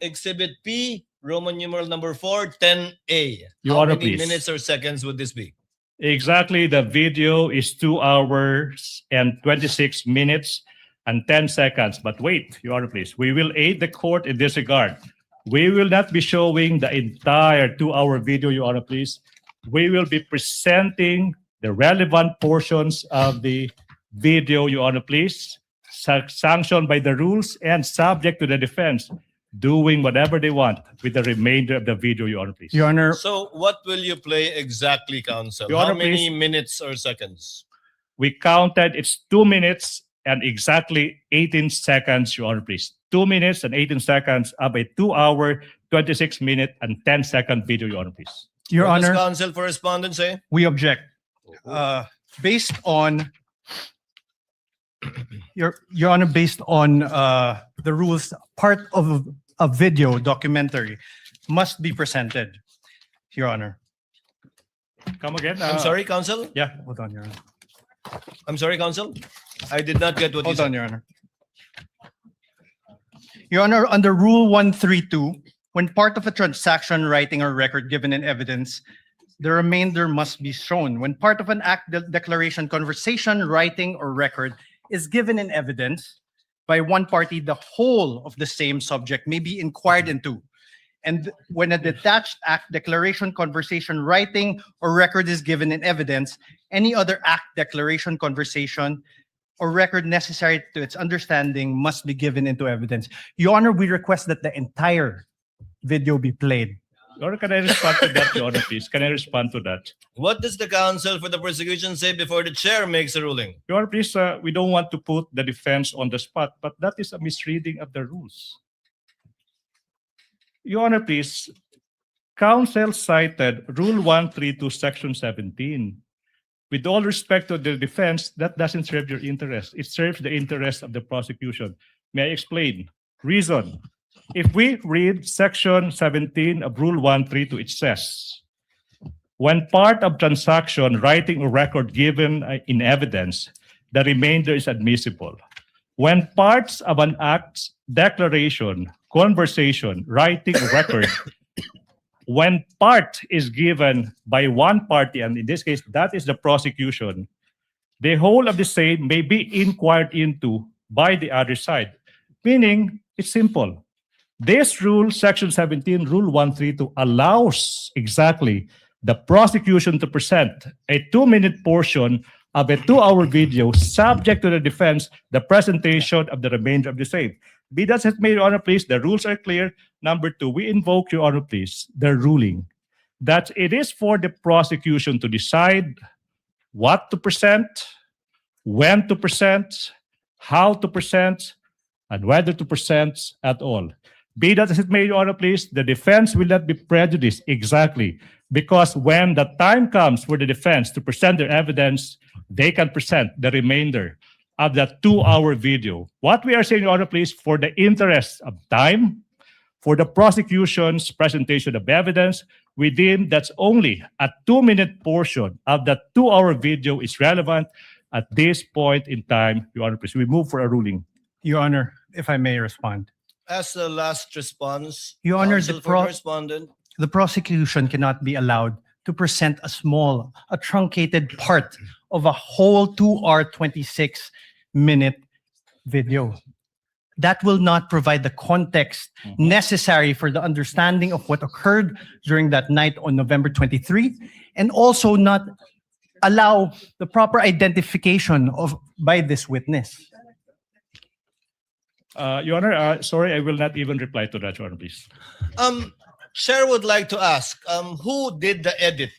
Exhibit P, Roman numeral number 4-10A. Your How Honor, many please. minutes or seconds would this be? Exactly, the video is 2 hours and 26 minutes and 10 seconds. But wait, Your Honor, please. We will aid the court in this regard. We will not be showing the entire 2-hour video, Your Honor, please. We will be presenting the relevant portions of the video, Your Honor, please, sanctioned by the rules and subject to the defense doing whatever they want with the remainder of the video, Your Honor, please. Your Honor, So what will you play exactly, counsel? Your How Honor, many please. minutes or seconds? We counted, it's 2 minutes and exactly 18 seconds, Your Honor, please. 2 minutes and 18 seconds of a 2-hour, 26-minute and 10-second video, Your Honor, please. Your What does Honor, counsel for respondent say? we object. Based on Your Honor, based on the rules, part of a video documentary must be presented, Your Honor. Come again? I'm sorry, counsel? Yeah. Hold on, Your Honor. I'm sorry, counsel? I did not get what you Hold said. on, Your Honor. Your Honor, under Rule 132, when part of a transaction, writing, or record given in evidence, the remainder must be shown. When part of an act, declaration, conversation, writing, or record is given in evidence by one party, the whole of the same subject may be inquired into. And when a detached act, declaration, conversation, writing, or record is given in evidence, any other act, declaration, conversation, or record necessary to its understanding must be given into evidence. Your Honor, we request that the entire video be played. Your Honor, can I respond to that, Your Honor, please? Can I respond to that? What does the counsel for the prosecution say before the chair makes a ruling? Your Honor, please, we don't want to put the defense on the spot, but that is a misreading of the rules. Your Honor, please, counsel cited Rule 132, Section 17. With all respect to the defense, that doesn't serve your interest. It serves the interest of the prosecution. May I explain? Reason. If we read Section 17 of Rule 132, it says, when part of transaction, writing or record given in evidence, the remainder is admissible. When parts of an act, declaration, conversation, writing, or record, when part is given by one party, and in this case, that is the prosecution, the whole of the same may be inquired into by the other side. Meaning, it's simple. This rule, Section 17, Rule 132, allows exactly the prosecution to present a 2-minute portion of a 2-hour video subject to the defense, the presentation of the remainder of the same. Be that as it may, Your Honor, please, the rules are clear. Number 2, we invoke, Your Honor, please, the ruling that it is for the prosecution to decide what to present, when to present, how to present, and whether to present at all. Be that as it may, Your Honor, please, the defense will not be prejudiced exactly because when the time comes for the defense to present their evidence, they can present the remainder of that 2-hour video. What we are saying, Your Honor, please, for the interest of time, for the prosecution's presentation of evidence, we deem that's only a 2-minute portion of that 2-hour video is relevant at this point in time, Your Honor, please. We move for a ruling. Your Honor, if I may respond. As the last response, Your Honor, counsel for the respondent. the prosecution cannot be allowed to present a truncated part of a whole 2-hour, 26-minute video. That will not provide the context necessary for the understanding of what occurred during that night on November 23, and also not allow the proper identification by this witness. Your Honor, sorry, I will not even reply to that, Your Honor, please. Chair would like to ask, who did the edit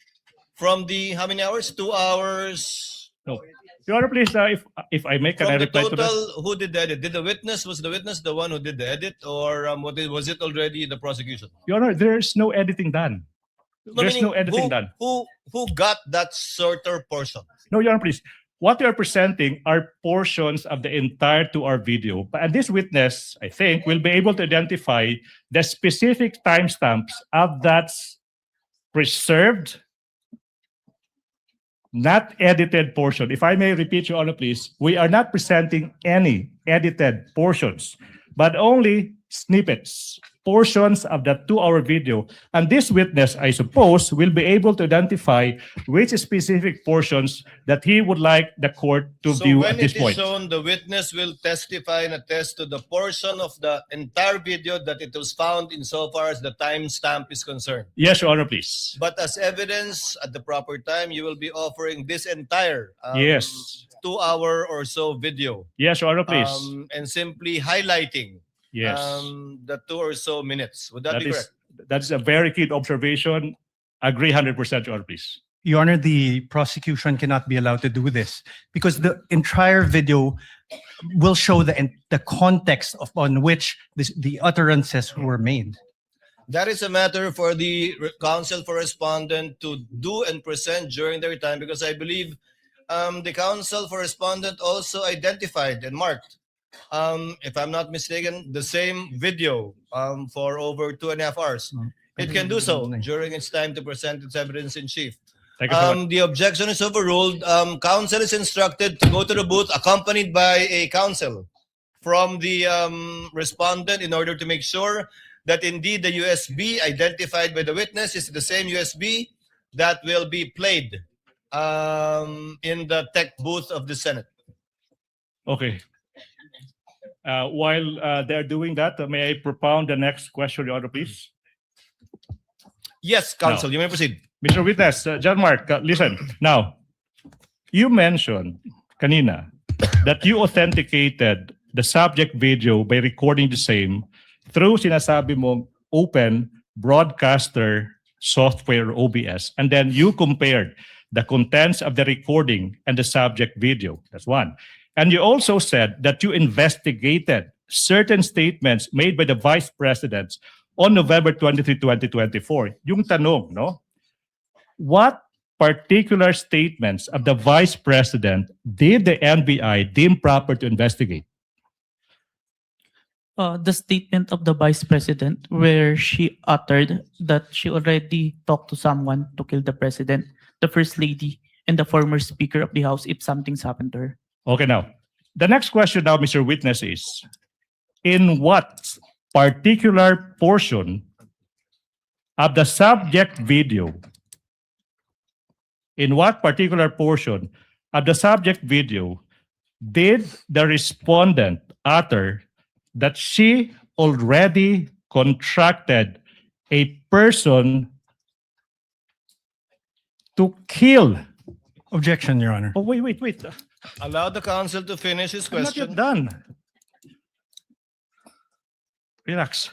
from the how many hours? 2 hours. No. Your Honor, please, if I may, can I From the reply to that? total, who did the edit? Was the witness the one who did the edit, or was it already the prosecution? Your Honor, there's no editing done. There's Meaning, no editing done. Who got that shorter portion? No, Your Honor, please. What we are presenting are portions of the entire 2-hour video. And this witness, I think, will be able to identify the specific timestamps of that preserved, not edited portion. If I may repeat, Your Honor, please, we are not presenting any edited portions, but only snippets, portions of that 2-hour video. And this witness, I suppose, will be able to identify which specific portions that he would like the court to view at this point. So when it is shown, the witness will testify and attest to the portion of the entire video that it was found insofar as the timestamp is concerned. Yes, Your Honor, please. But as evidence at the proper time, you will be offering this entire Yes. 2-hour or so video. Yes, Your Honor, please. And simply highlighting Yes. the 2 or so minutes. Would that be correct? That is a very keen observation. Agree 100%, Your Honor, please. Your Honor, the prosecution cannot be allowed to do this because the entire video will show the context on which the utterances were made. That is a matter for the counsel for respondent to do and present during their time, because I believe the counsel for respondent also identified and marked, if I'm not mistaken, the same video for over 2.5 hours. It can do so during its time to present its evidence in chief. Thank you so much. The objection is overruled. Counsel is instructed to go to the booth accompanied by a counsel from the respondent in order to make sure that indeed the USB identified by the witness is the same USB that will be played in the tech booth of the Senate. Okay. While they're doing that, may I propound the next question, Your Honor, please? Yes, counsel, you may proceed. Mr. Witness, John Mark, listen. Now, you mentioned kanina that you authenticated the subject video by recording the same through sinasabi mong open broadcaster software OBS, and then you compared the contents of the recording and the subject video. That's one. And you also said that you investigated certain statements made by the vice presidents on November 23, 2024. Yung tanong, no? What particular statements of the vice president did the NBI deem proper to investigate? The statement of the vice president where she uttered that she already talked to someone to kill the president, the first lady, and the former speaker of the house if something's happened to her. Okay, now, the next question now, Mr. Witness, is in what particular portion of the subject video, in what particular portion of the subject video did the respondent utter that she already contracted a person to kill? Objection, Your Honor. Oh, wait. Allow the counsel to finish his I'm not yet question. done. Relax.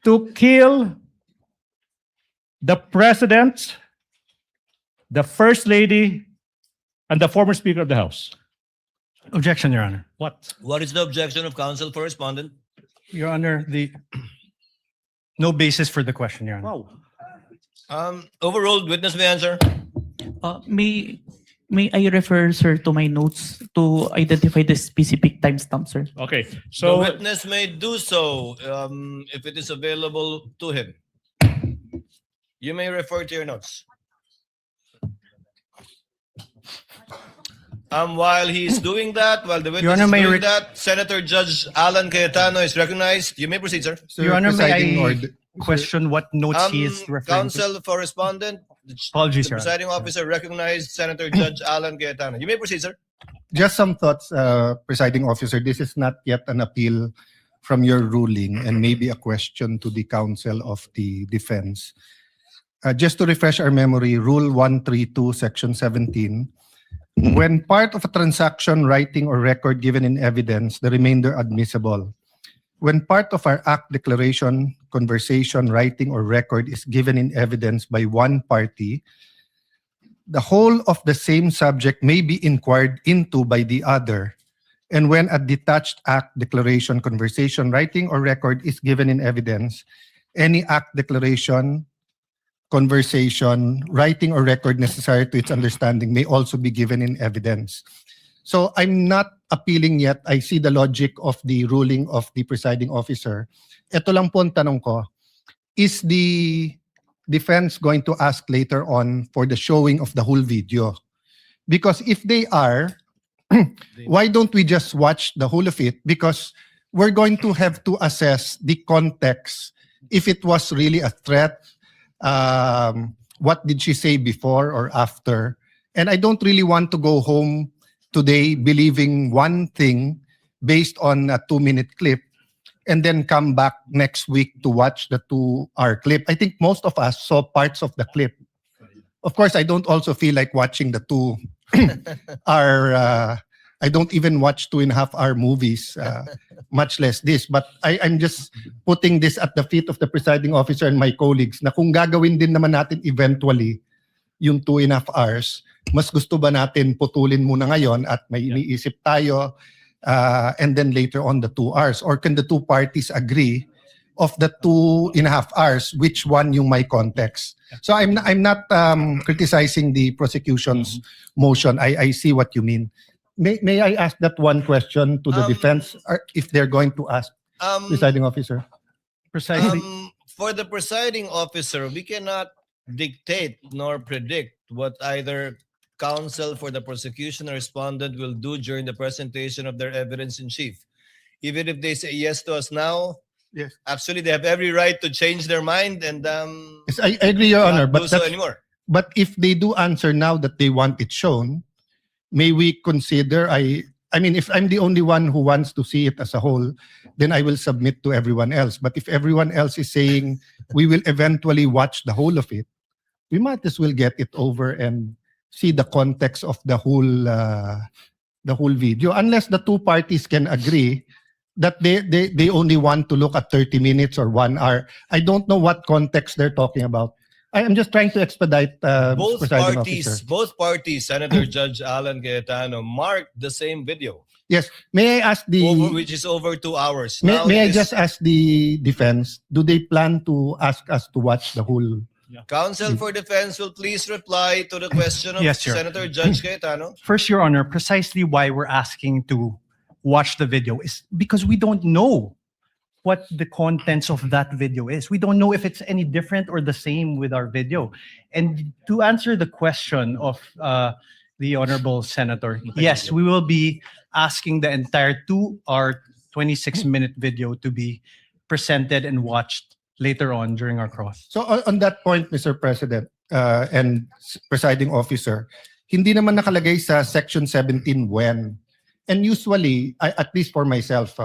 To kill the president, the first lady, and the former speaker of the house. Objection, Your Honor. What? What is the objection of counsel for respondent? Your Honor, no basis for the question, Your Honor. Wow. Overruled. Witness may answer. May I refer, sir, to my notes to identify the specific timestamp, sir? Okay. The So witness may do so if it is available to him. You may refer to your notes. While he's doing that, while the witness Honor, is may doing re- that, Senator Judge Alan Cayetano is recognized. You may proceed, sir. Your Honor, Presiding may I order- question what notes he is referring to? Counsel for respondent, Apologies, the Your Honor. presiding officer recognized Senator Judge Alan Cayetano. You may proceed, sir. Just some thoughts, presiding officer. This is not yet an appeal from your ruling and maybe a question to the counsel of the defense. Just to refresh our memory, Rule 132, Section 17, when part of a transaction, writing, or record given in evidence, the remainder admissible. When part of our act, declaration, conversation, writing, or record is given in evidence by one party, the whole of the same subject may be inquired into by the other. And when a detached act, declaration, conversation, writing, or record is given in evidence, any act, declaration, conversation, writing, or record necessary to its understanding may also be given in evidence. So I'm not appealing yet. I see the logic of the ruling of the presiding officer. Ito lang po ang tanong ko. Is the defense going to ask later on for the showing of the whole video? Because if they are, why don't we just watch the whole of it? Because we're going to have to assess the context. If it was really a threat, what did she say before or after? And I don't really want to go home today believing one thing based on a 2-minute clip and then come back next week to watch the 2-hour clip. I think most of us saw parts of the clip. Of course, I don't also feel like watching the 2-hour, I don't even watch 2.5-hour movies, much less this. But I'm just putting this at the feet of the presiding officer and my colleagues na kung gagawin din naman natin eventually yung 2.5 hours, mas gusto ba natin putulin muna ngayon at may iniisip tayo and then later on the 2 hours? Or can the two parties agree of the 2.5 hours, which one yung may context? So I'm not criticizing the prosecution's motion. I see what you mean. May I ask that one question to the defense, if they're going to ask, presiding officer? Precisely. For the presiding officer, we cannot dictate nor predict what either counsel for the prosecution or respondent will do during the presentation of their evidence in chief. Even if they say yes to us now, Yes. absolutely, they have every right to change their mind and Yes, I agree, Your Honor, not but do so that's- anymore. But if they do answer now that they want it shown, may we consider, I mean, if I'm the only one who wants to see it as a whole, then I will submit to everyone else. But if everyone else is saying we will eventually watch the whole of it, we might as well get it over and see the context of the whole the whole video unless the two parties can agree that they only want to look at 30 minutes or 1 hour. I don't know what context they're talking about. I am just trying to expedite, Mr. Both Presiding Officer. parties, Senator Judge Alan Cayetano, marked the same video, Yes, may I ask which is over 2 hours. may, Now, may I this- just ask the defense, do they plan to ask us to watch the whole? Counsel for Defense will please reply to the question of Yes, Your- Senator Judge Cayetano. First, Your Honor, precisely why we're asking to watch the video is because we don't know what the contents of that video is. We don't know if it's any different or the same with our video. And to answer the question of the Honorable Senator, yes, we will be asking the entire 2-hour, 26-minute video to be presented and watched later on during our cross. So on that point, Mr. President and Presiding Officer, hindi naman nakalagay sa Section 17 when. And usually, at least for myself,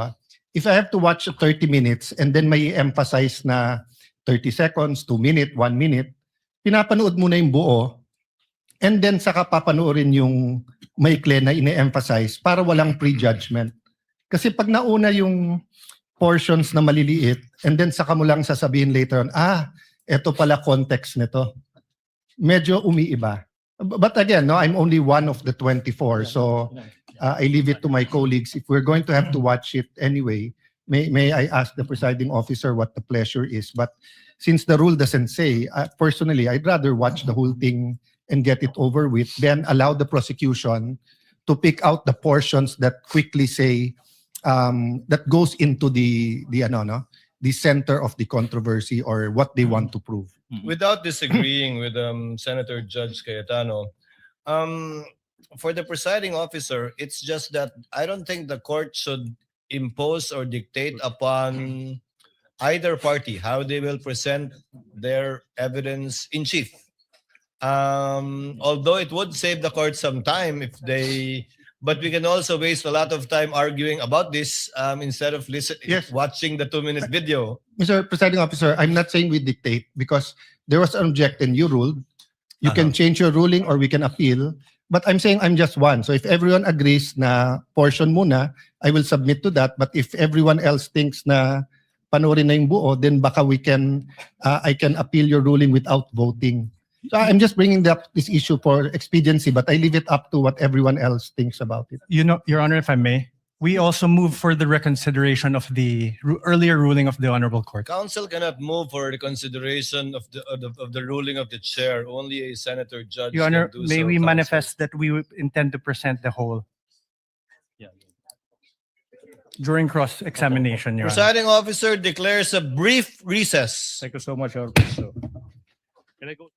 if I have to watch 30 minutes and then may emphasize na 30 seconds, 2 minutes, 1 minute, pinapanood muna yung buo and then saka papanoorin yung maikli na ine-emphasize para walang prejudgment. Kasi pag nauna yung portions na maliliit and then saka mo lang sasabihin later on, eto pala context nito. Medyo umiiba. But again, no, I'm only one of the 24. So I leave it to my colleagues. If we're going to have to watch it anyway, may I ask the presiding officer what the pleasure is? But since the rule doesn't say, personally, I'd rather watch the whole thing and get it over with, then allow the prosecution to pick out the portions that quickly say, that goes into the center of the controversy or what they want to prove. Without disagreeing with Senator Judge Cayetano, for the presiding officer, it's just that I don't think the court should impose or dictate upon either party how they will present their evidence in chief. Although it would save the court some time but we can also waste a lot of time arguing about this instead of watching the 2-minute video. Mr. Presiding Officer, I'm not saying we dictate because there was an objection. You ruled. You can change your ruling or we can appeal. But I'm saying I'm just one. So if everyone agrees na portion muna, I will submit to that. But if everyone else thinks na panoorin na yung buo, then baka I can appeal your ruling without voting. So I'm just bringing up this issue for expediency, but I leave it up to what everyone else thinks about it. You know, Your Honor, if I may, we also move for the reconsideration of the earlier ruling of the Honorable Court. Council cannot move for the consideration of the ruling of the chair. Only a senator judge. Your Honor, can do may so, we Council. manifest that we would intend to present the whole during cross-examination, Your Honor. Presiding officer declares a brief recess. Thank you so much, Your Honor. So, can I go?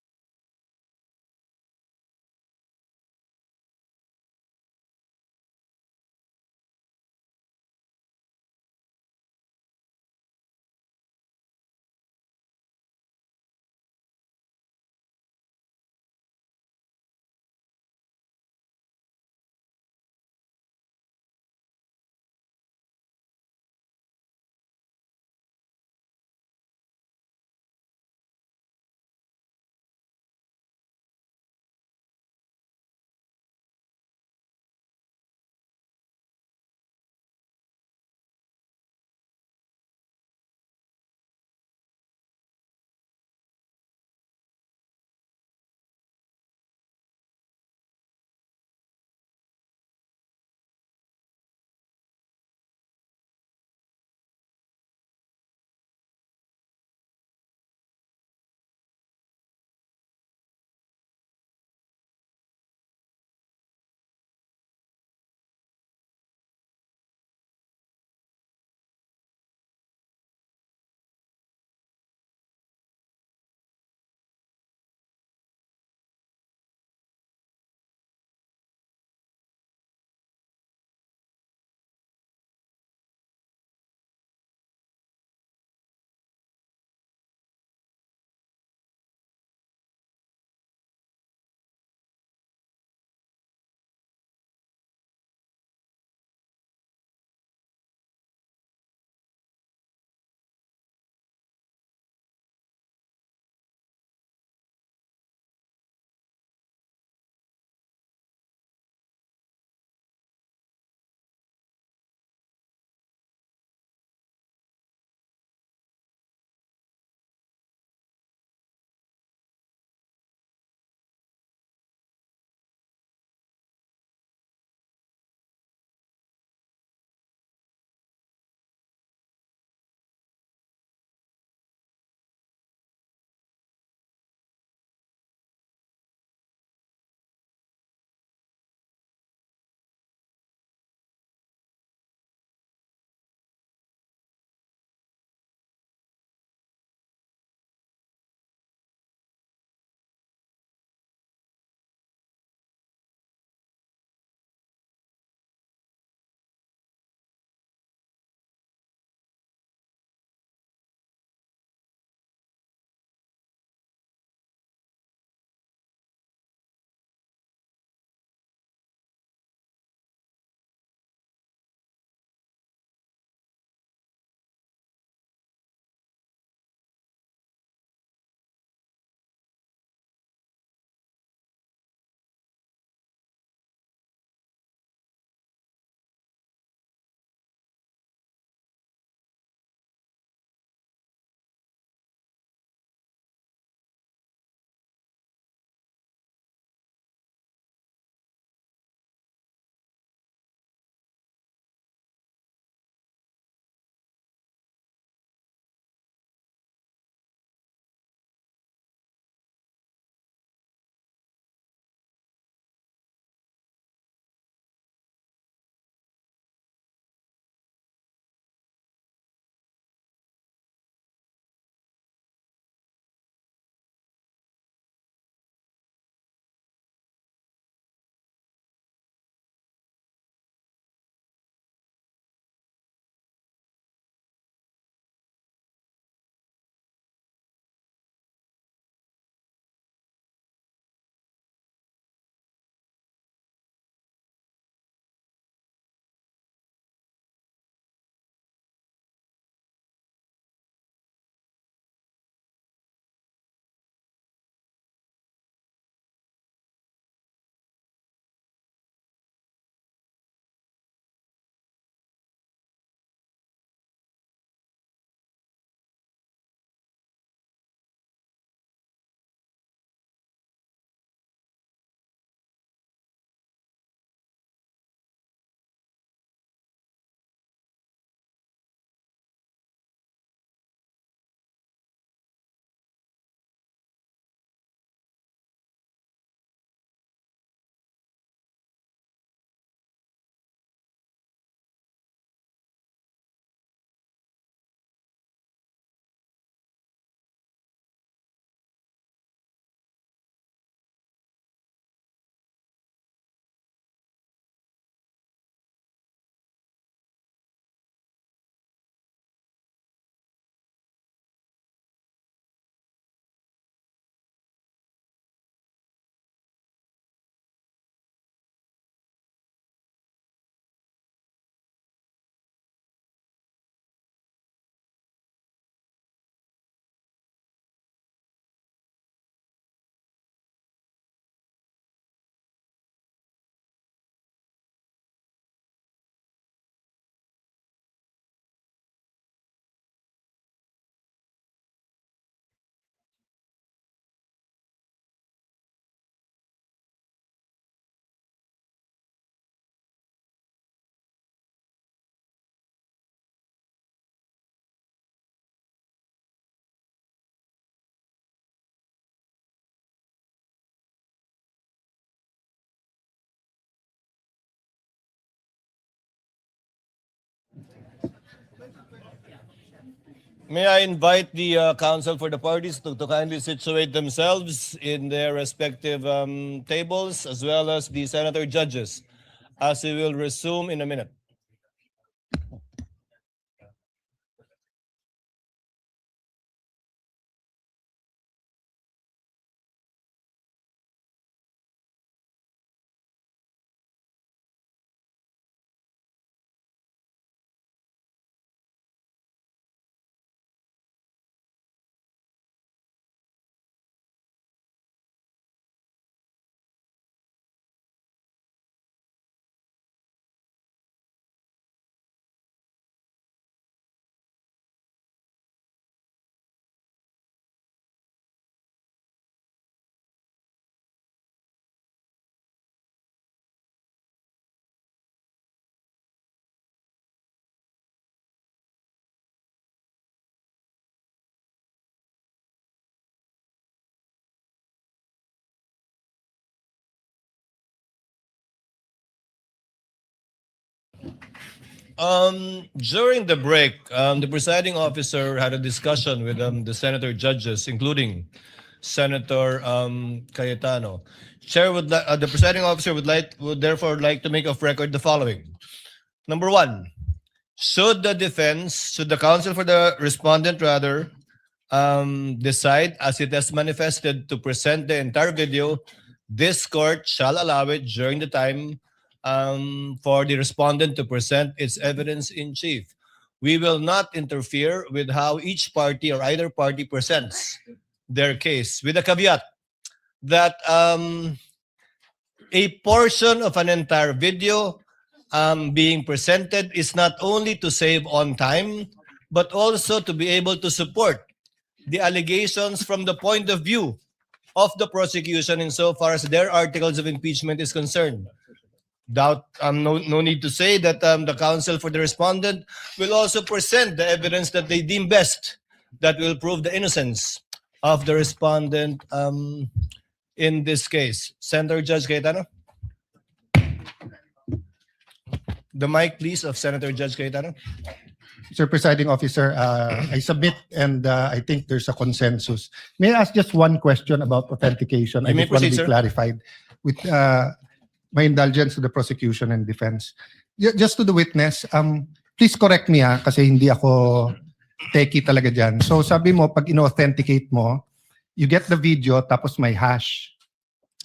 May I invite the counsel for the parties to kindly situate themselves in their respective tables, as well as the senator judges, as we will resume in a minute. During the break, the presiding officer had a discussion with the senator judges, including Senator Cayetano. The presiding officer would therefore like to make of record the following. Number one, should the counsel for the respondent rather, decide as it has manifested to present the entire video, this court shall allow it during the time for the respondent to present its evidence in chief. We will not interfere with how each party or either party presents their case, with a caveat that a portion of an entire video being presented is not only to save on time, but also to be able to support the allegations from the point of view of the prosecution insofar as their articles of impeachment is concerned. No need to say that the counsel for the respondent will also present the evidence that they deem best that will prove the innocence of the respondent in this case. Senator Judge Cayetano. The mic, please, of Senator Judge Cayetano. Mr. Presiding Officer, I submit and I think there's a consensus. May I ask just one question about authentication? You may just want to proceed, be sir. clarified with my indulgence to the prosecution and defense. Just to the witness, please correct me kasi hindi ako techie talaga dyan. So sabi mo, pag ino-authenticate mo, you get the video tapos may hash.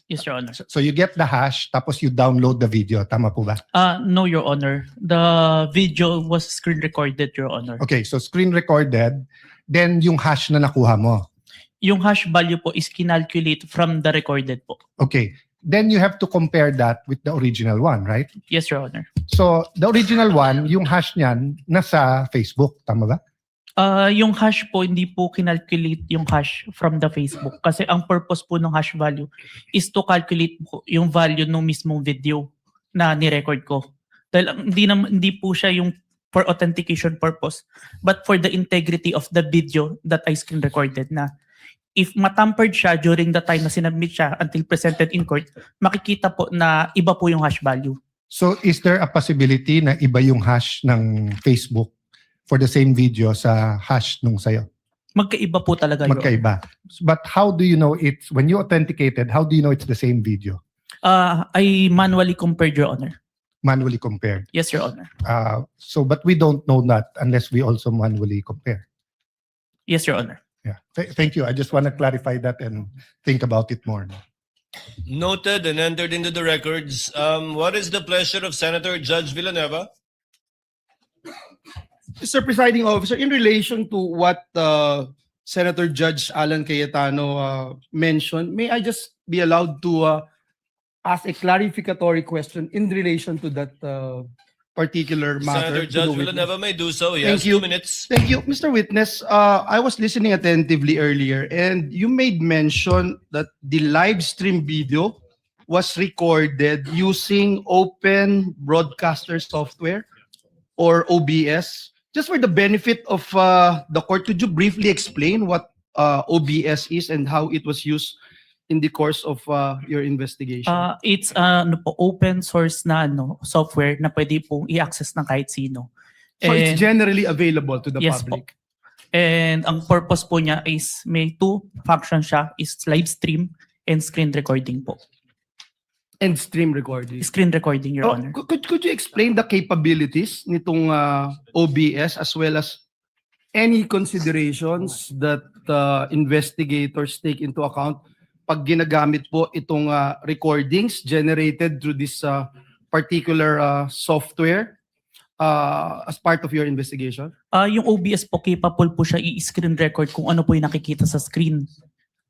Yes, Your Honor. So you get the hash tapos you download the video. Tama po ba? No, Your Honor. The video was screen recorded, Your Honor. Okay, so screen recorded, then yung hash na nakuha mo. Yung hash value po is kinalculate from the recorded po. Okay, then you have to compare that with the original one, right? Yes, Your Honor. So the original one, yung hash niyan, nasa Facebook. Tama ba? Yung hash po, hindi po kinalculate yung hash from the Facebook. Kasi ang purpose po ng hash value is to calculate po yung value ng mismong video na ni-record ko. Dahil hindi po siya yung for authentication purpose, but for the integrity of the video that I screen recorded na if matampered siya during the time na sinubmit siya until presented in court, makikita po na iba po yung hash value. So is there a possibility na iba yung hash ng Facebook for the same video sa hash nung sayo? Magkaiba po talaga yun. Magkaiba. But how do you know it's, when you authenticated, how do you know it's the same video? I manually compared, Your Honor. Manually compared. Yes, Your Honor. But we don't know that unless we also manually compare. Yes, Your Honor. Yeah. Thank you. I just want to clarify that and think about it more. Noted and entered into the records. What is the pleasure of Senator Judge Villanueva? Mr. Presiding Officer, in relation to what Senator Judge Alan Cayetano mentioned, may I just be allowed to ask a clarificatory question in relation to that particular matter? Senator Judge Villanueva may do so. He Thank has you. 2 minutes. Thank you. Mr. Witness, I was listening attentively earlier and you made mention that the live stream video was recorded using Open Broadcaster Software or OBS. Just for the benefit of the court, could you briefly explain what OBS is and how it was used in the course of your investigation? It's open source na software na pwede pong i-access ng kahit sino. So it's generally available to the Yes public? And ang purpose po niya is may two functions siya, is live stream and screen recording po. And stream recording. Screen recording, Your Oh, Honor. could you explain the capabilities nitong OBS as well as any considerations that investigators take into account pag ginagamit po itong recordings generated through this particular software as part of your investigation? Yung OBS po, capable po siya i-screen record kung ano po yung nakikita sa screen.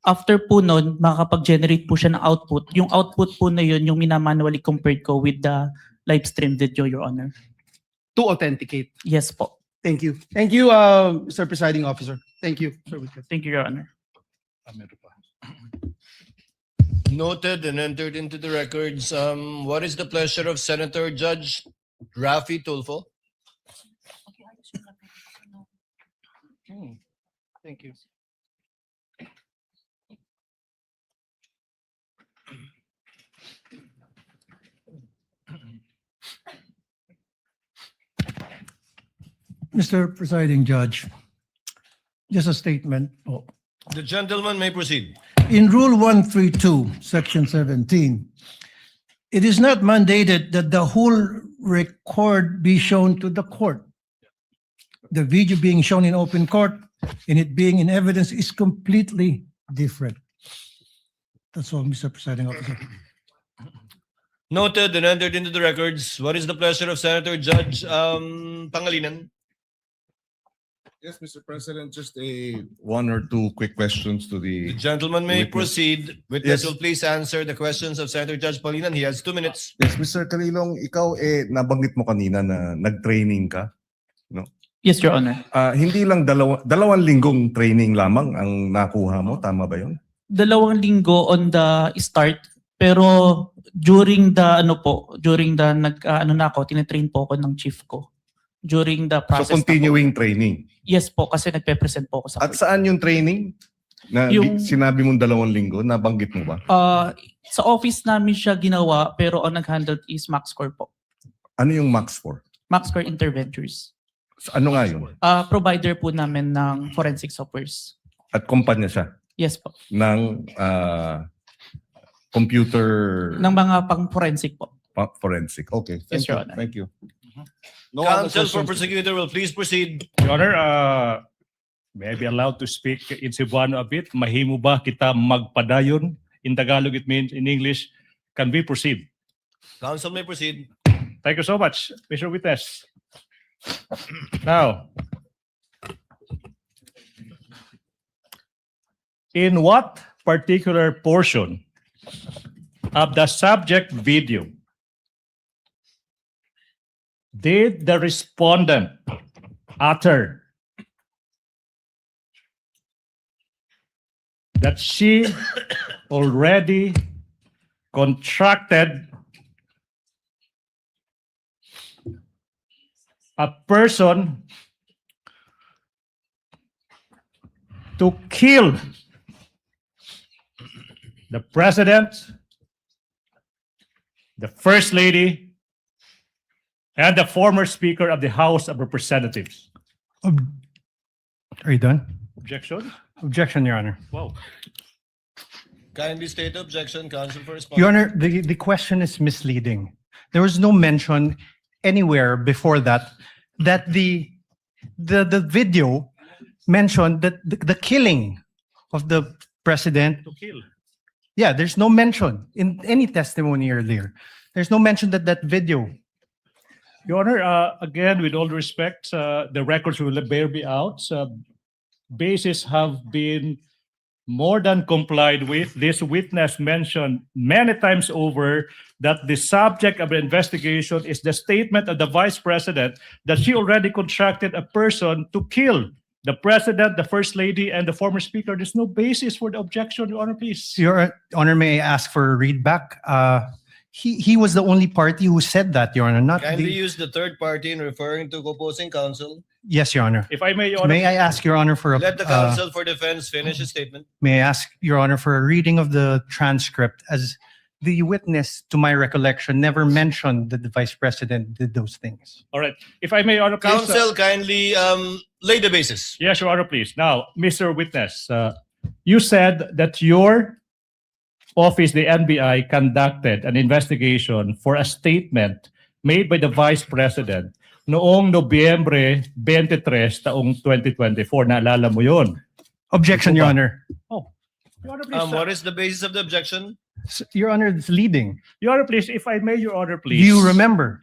After po nun, makakapag-generate po siya ng output. Yung output po na yun, yung minamanually compared ko with the live stream video, Your Honor. To authenticate. Yes po. Thank you. Thank you, Mr. Presiding Officer. Thank you. Sir Whitcomb. Thank you, Your Honor. Noted and entered into the records. What is the pleasure of Senator Judge Raffy Tulfo? Thank you. Mr. Presiding Judge, just a statement. The gentleman may proceed. In Rule 132, Section 17, it is not mandated that the whole record be shown to the court. The video being shown in open court and it being in evidence is completely different. That's all, Mr. Presiding Officer. Noted and entered into the records. What is the pleasure of Senator Judge Pangilinan? Yes, Mr. President, just one or two quick questions to The the. gentleman may Witness. proceed. Witness Yes. will please answer the questions of Senator Judge Pangilinan. He has 2 minutes. Yes, Mr. Kalilong, ikaw nabanggit mo kanina na nag-training ka. Yes, Your Honor. Hindi lang dalawang linggong training lamang ang nakuha mo, tama ba yun? 2 linggo on the start, pero during the tinatrain po ako ng chief ko. During the So process. continuing training. Yes po, kasi nagpe-present po ako sa At saan yung training? Na Yung- sinabi mong 2 linggo, nabanggit mo ba? Sa office namin siya ginawa, pero ang nag-handle is MaxCore po. Ano yung Max for? MaxCore Interventures. Ano nga yun? Provider po namin ng forensic softwares. At kumpanya siya Yes po. ng computer Ng mga pang-forensic po. forensic. Okay, Yes, thank Your you. Honor. Thank you. No other Counsel for questions? prosecutor will please proceed. Your Honor, may I be allowed to speak in Cebuano a bit? Mahimo ba kita magpadayon? In Tagalog, it means in English. Can we proceed? Counsel may proceed. Thank you so much, Mr. Witness. Now, in what particular portion of the subject video did the respondent utter that she already contracted a person to kill the president, the first lady, and the former speaker of the House of Representatives? Are you done? Objection? Objection, Your Honor. Wow. Kindly state the objection, counsel for response. Your Honor, the question is misleading. There was no mention anywhere before that the video mentioned that the killing of the president. To kill. Yeah, there's no mention in any testimony earlier. There's no mention that that video. Your Honor, again, with all respect, the records will bear me out. Bases have been more than complied with. This witness mentioned many times over that the subject of the investigation is the statement of the Vice President that she already contracted a person to kill the President, the First Lady, and the former Speaker. There's no basis for the objection, Your Honor, please. Your Honor, may I ask for a readback? He was the only party who said that, Your Honor, not Kindly the. use the third party in referring to opposing counsel. Yes, Your Honor. If I may, Your Honor. May I ask Your Honor for a. Let the counsel for defense finish his statement. May I ask Your Honor for a reading of the transcript as the witness, to my recollection, never mentioned that the vice president did those things. All right. If I may, Your Honor, please. Counsel, kindly lay the basis. Yes, Your Honor, please. Now, Mr. Witness, you said that your office, the NBI, conducted an investigation for a statement made by the Vice President noong Nobyembre 23, taong 2024. Naalala mo yun? Objection, Your Ito ba? Honor. Your Honor, please. What is the basis of the objection? Your Honor, it's leading. Your Honor, please. If I may, Your Honor, please. Do you remember?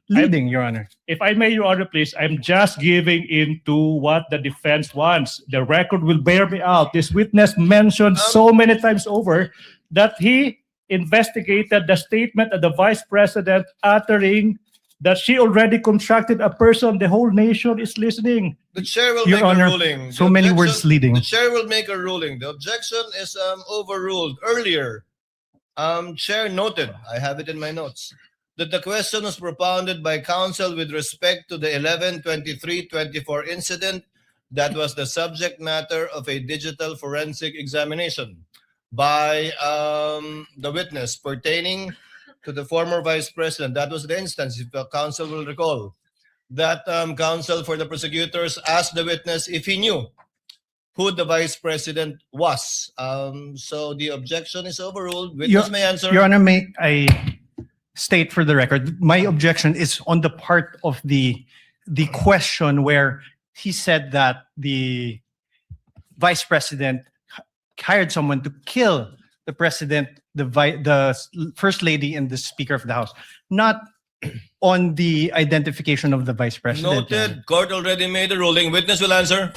Leading, Your Honor. If I may, Your Honor, please, I'm just giving into what the defense wants. The record will bear me out. This witness mentioned so many times over that he investigated the statement of the Vice President uttering that she already contracted a person. The whole nation is listening. The chair will Your make Honor, a ruling. so The many objection- words leading. The chair will make a ruling. The objection is overruled. Earlier, chair noted, I have it in my notes, that the question was propounded by counsel with respect to the 11/23/24 incident that was the subject matter of a digital forensic examination by the witness pertaining to the former vice president. That was the instance, if the counsel will recall, that counsel for the prosecutors asked the witness if he knew who the vice president was. So the objection is overruled. Witness may answer. Your Honor, may I state for the record, my objection is on the part of the question where he said that the vice president hired someone to kill the president, the first lady, and the speaker of the house, not on the identification of the vice president. Noted. Court already made a ruling. Witness will answer.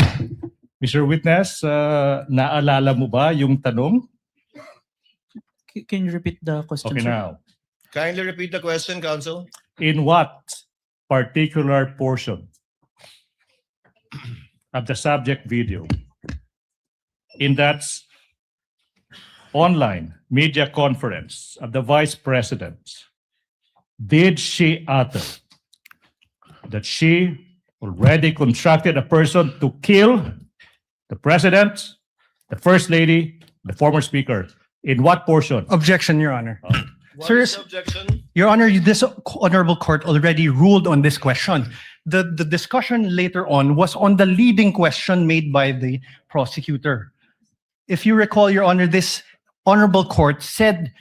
Mr. Witness, naalala mo ba yung tanong? Can you repeat the question, Okay, sir? now. Kindly repeat the question, counsel. In what particular portion of the subject video in that online media conference of the Vice President did she utter that she already contracted a person to kill the President, the First Lady, the former Speaker? In what portion? Objection, Your Honor. What Sir, is the objection? Your Honor, this honorable court already ruled on this question. The discussion later on was on the leading question made by the prosecutor. If you recall, Your Honor, this honorable court said,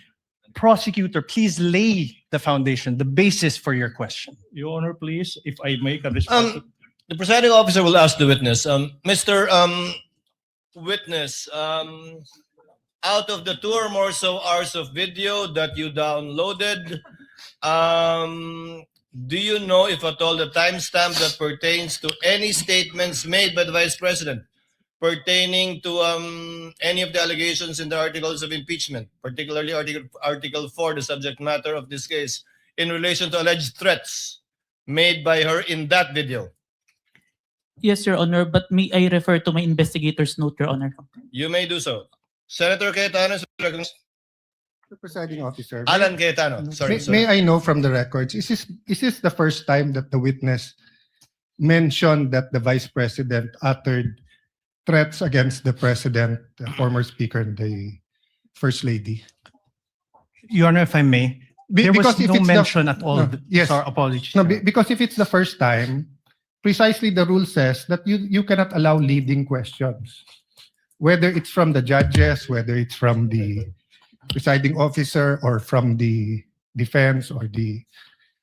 prosecutor, please lay the foundation, the basis for your question. Your Honor, please, if I make a response. The presiding officer will ask the witness. Mr. Witness, out of the 2 or more so hours of video that you downloaded, do you know if at all the timestamp that pertains to any statements made by the Vice President pertaining to any of the allegations in the articles of impeachment, particularly Article 4, the subject matter of this case, in relation to alleged threats made by her in that video? Yes, Your Honor, but may I refer to my investigator's note, Your Honor? You may do so. Senator Cayetano, Mr. Presiding Officer. Alan Cayetano, sorry. May I know from the records, is this the first time that the witness mentioned that the Vice President uttered threats against the President, the former Speaker, and the First Lady? Your Honor, if I may, there was Because if no it's the- mention at all. No, yes. Sorry, apologies. No, because if it's the first time, precisely the rule says that you cannot allow leading questions. Whether it's from the judges, whether it's from the presiding officer, or from the defense, or the...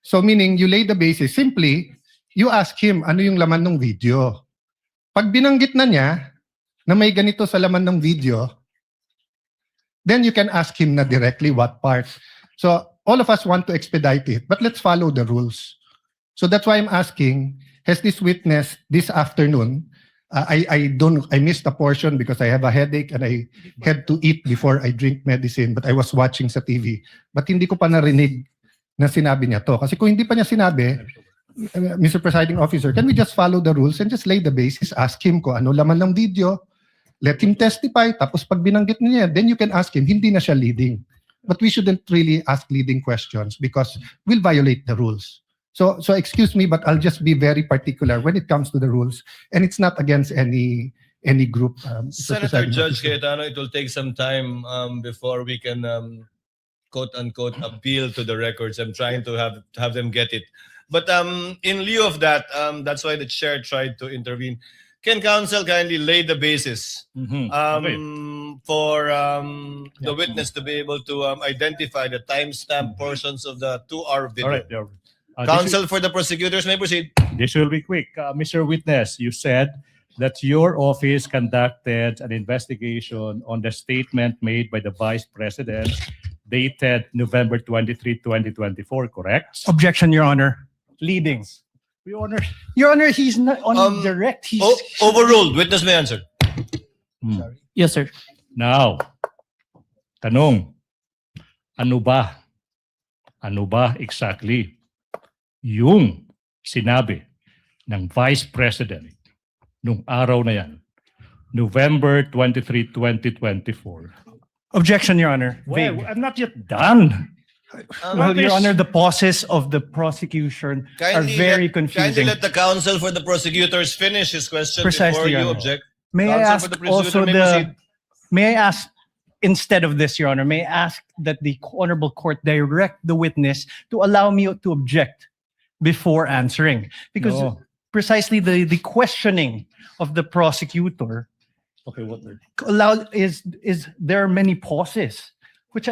So meaning, you lay the basis. Simply, you ask him, ano yung laman ng video? Pag binanggit na niya na may ganito sa laman ng video, then you can ask him na directly what part. So all of us want to expedite it, but let's follow the rules. So that's why I'm asking, has this witness this afternoon, I missed a portion because I have a headache and I had to eat before I drink medicine, but I was watching sa TV. But hindi ko pa narinig na sinabi niya to. Kasi kung hindi pa niya sinabi, Mr. Presiding Officer, can we just follow the rules and just lay the basis? Ask him kung ano laman ng video, let him testify, tapos pag binanggit niya, then you can ask him, hindi na siya leading. But we shouldn't really ask leading questions because we'll violate the rules. So excuse me, but I'll just be very particular when it comes to the rules, and it's not against any group. Mr. Senator Presiding Judge Officer. Cayetano, it will take some time before we can quote unquote appeal to the records. I'm trying to have them get it. But in lieu of that, that's why the chair tried to intervene. Can counsel kindly lay the basis for the witness to be able to identify the timestamp portions of the 2-hour video? All right. Counsel for the prosecutors may proceed. This will be quick. Mr. Witness, you said that your office conducted an investigation on the statement made by the Vice President dated November 23, 2024, correct? Objection, Your Honor. Leading. Your Honor, he's not on direct. He's Overruled. Witness may answer. Yes, sir. Now, tanong, ano ba exactly yung sinabi ng Vice President nung araw na yan, November 23, 2024? Objection, Your Honor. Well, Vague. I'm not yet done. Well, Your Honor, the pauses of the prosecution are very Kindly confusing. let the counsel for the prosecutors finish his question Precisely, before Your you Honor. object. May I Counsel ask for the prosecutor also may proceed. may I ask, instead of this, Your Honor, may I ask that the Honorable Court direct the witness to allow me to object before answering? Because No. precisely the questioning of the prosecutor Okay, what? is there are many pauses, which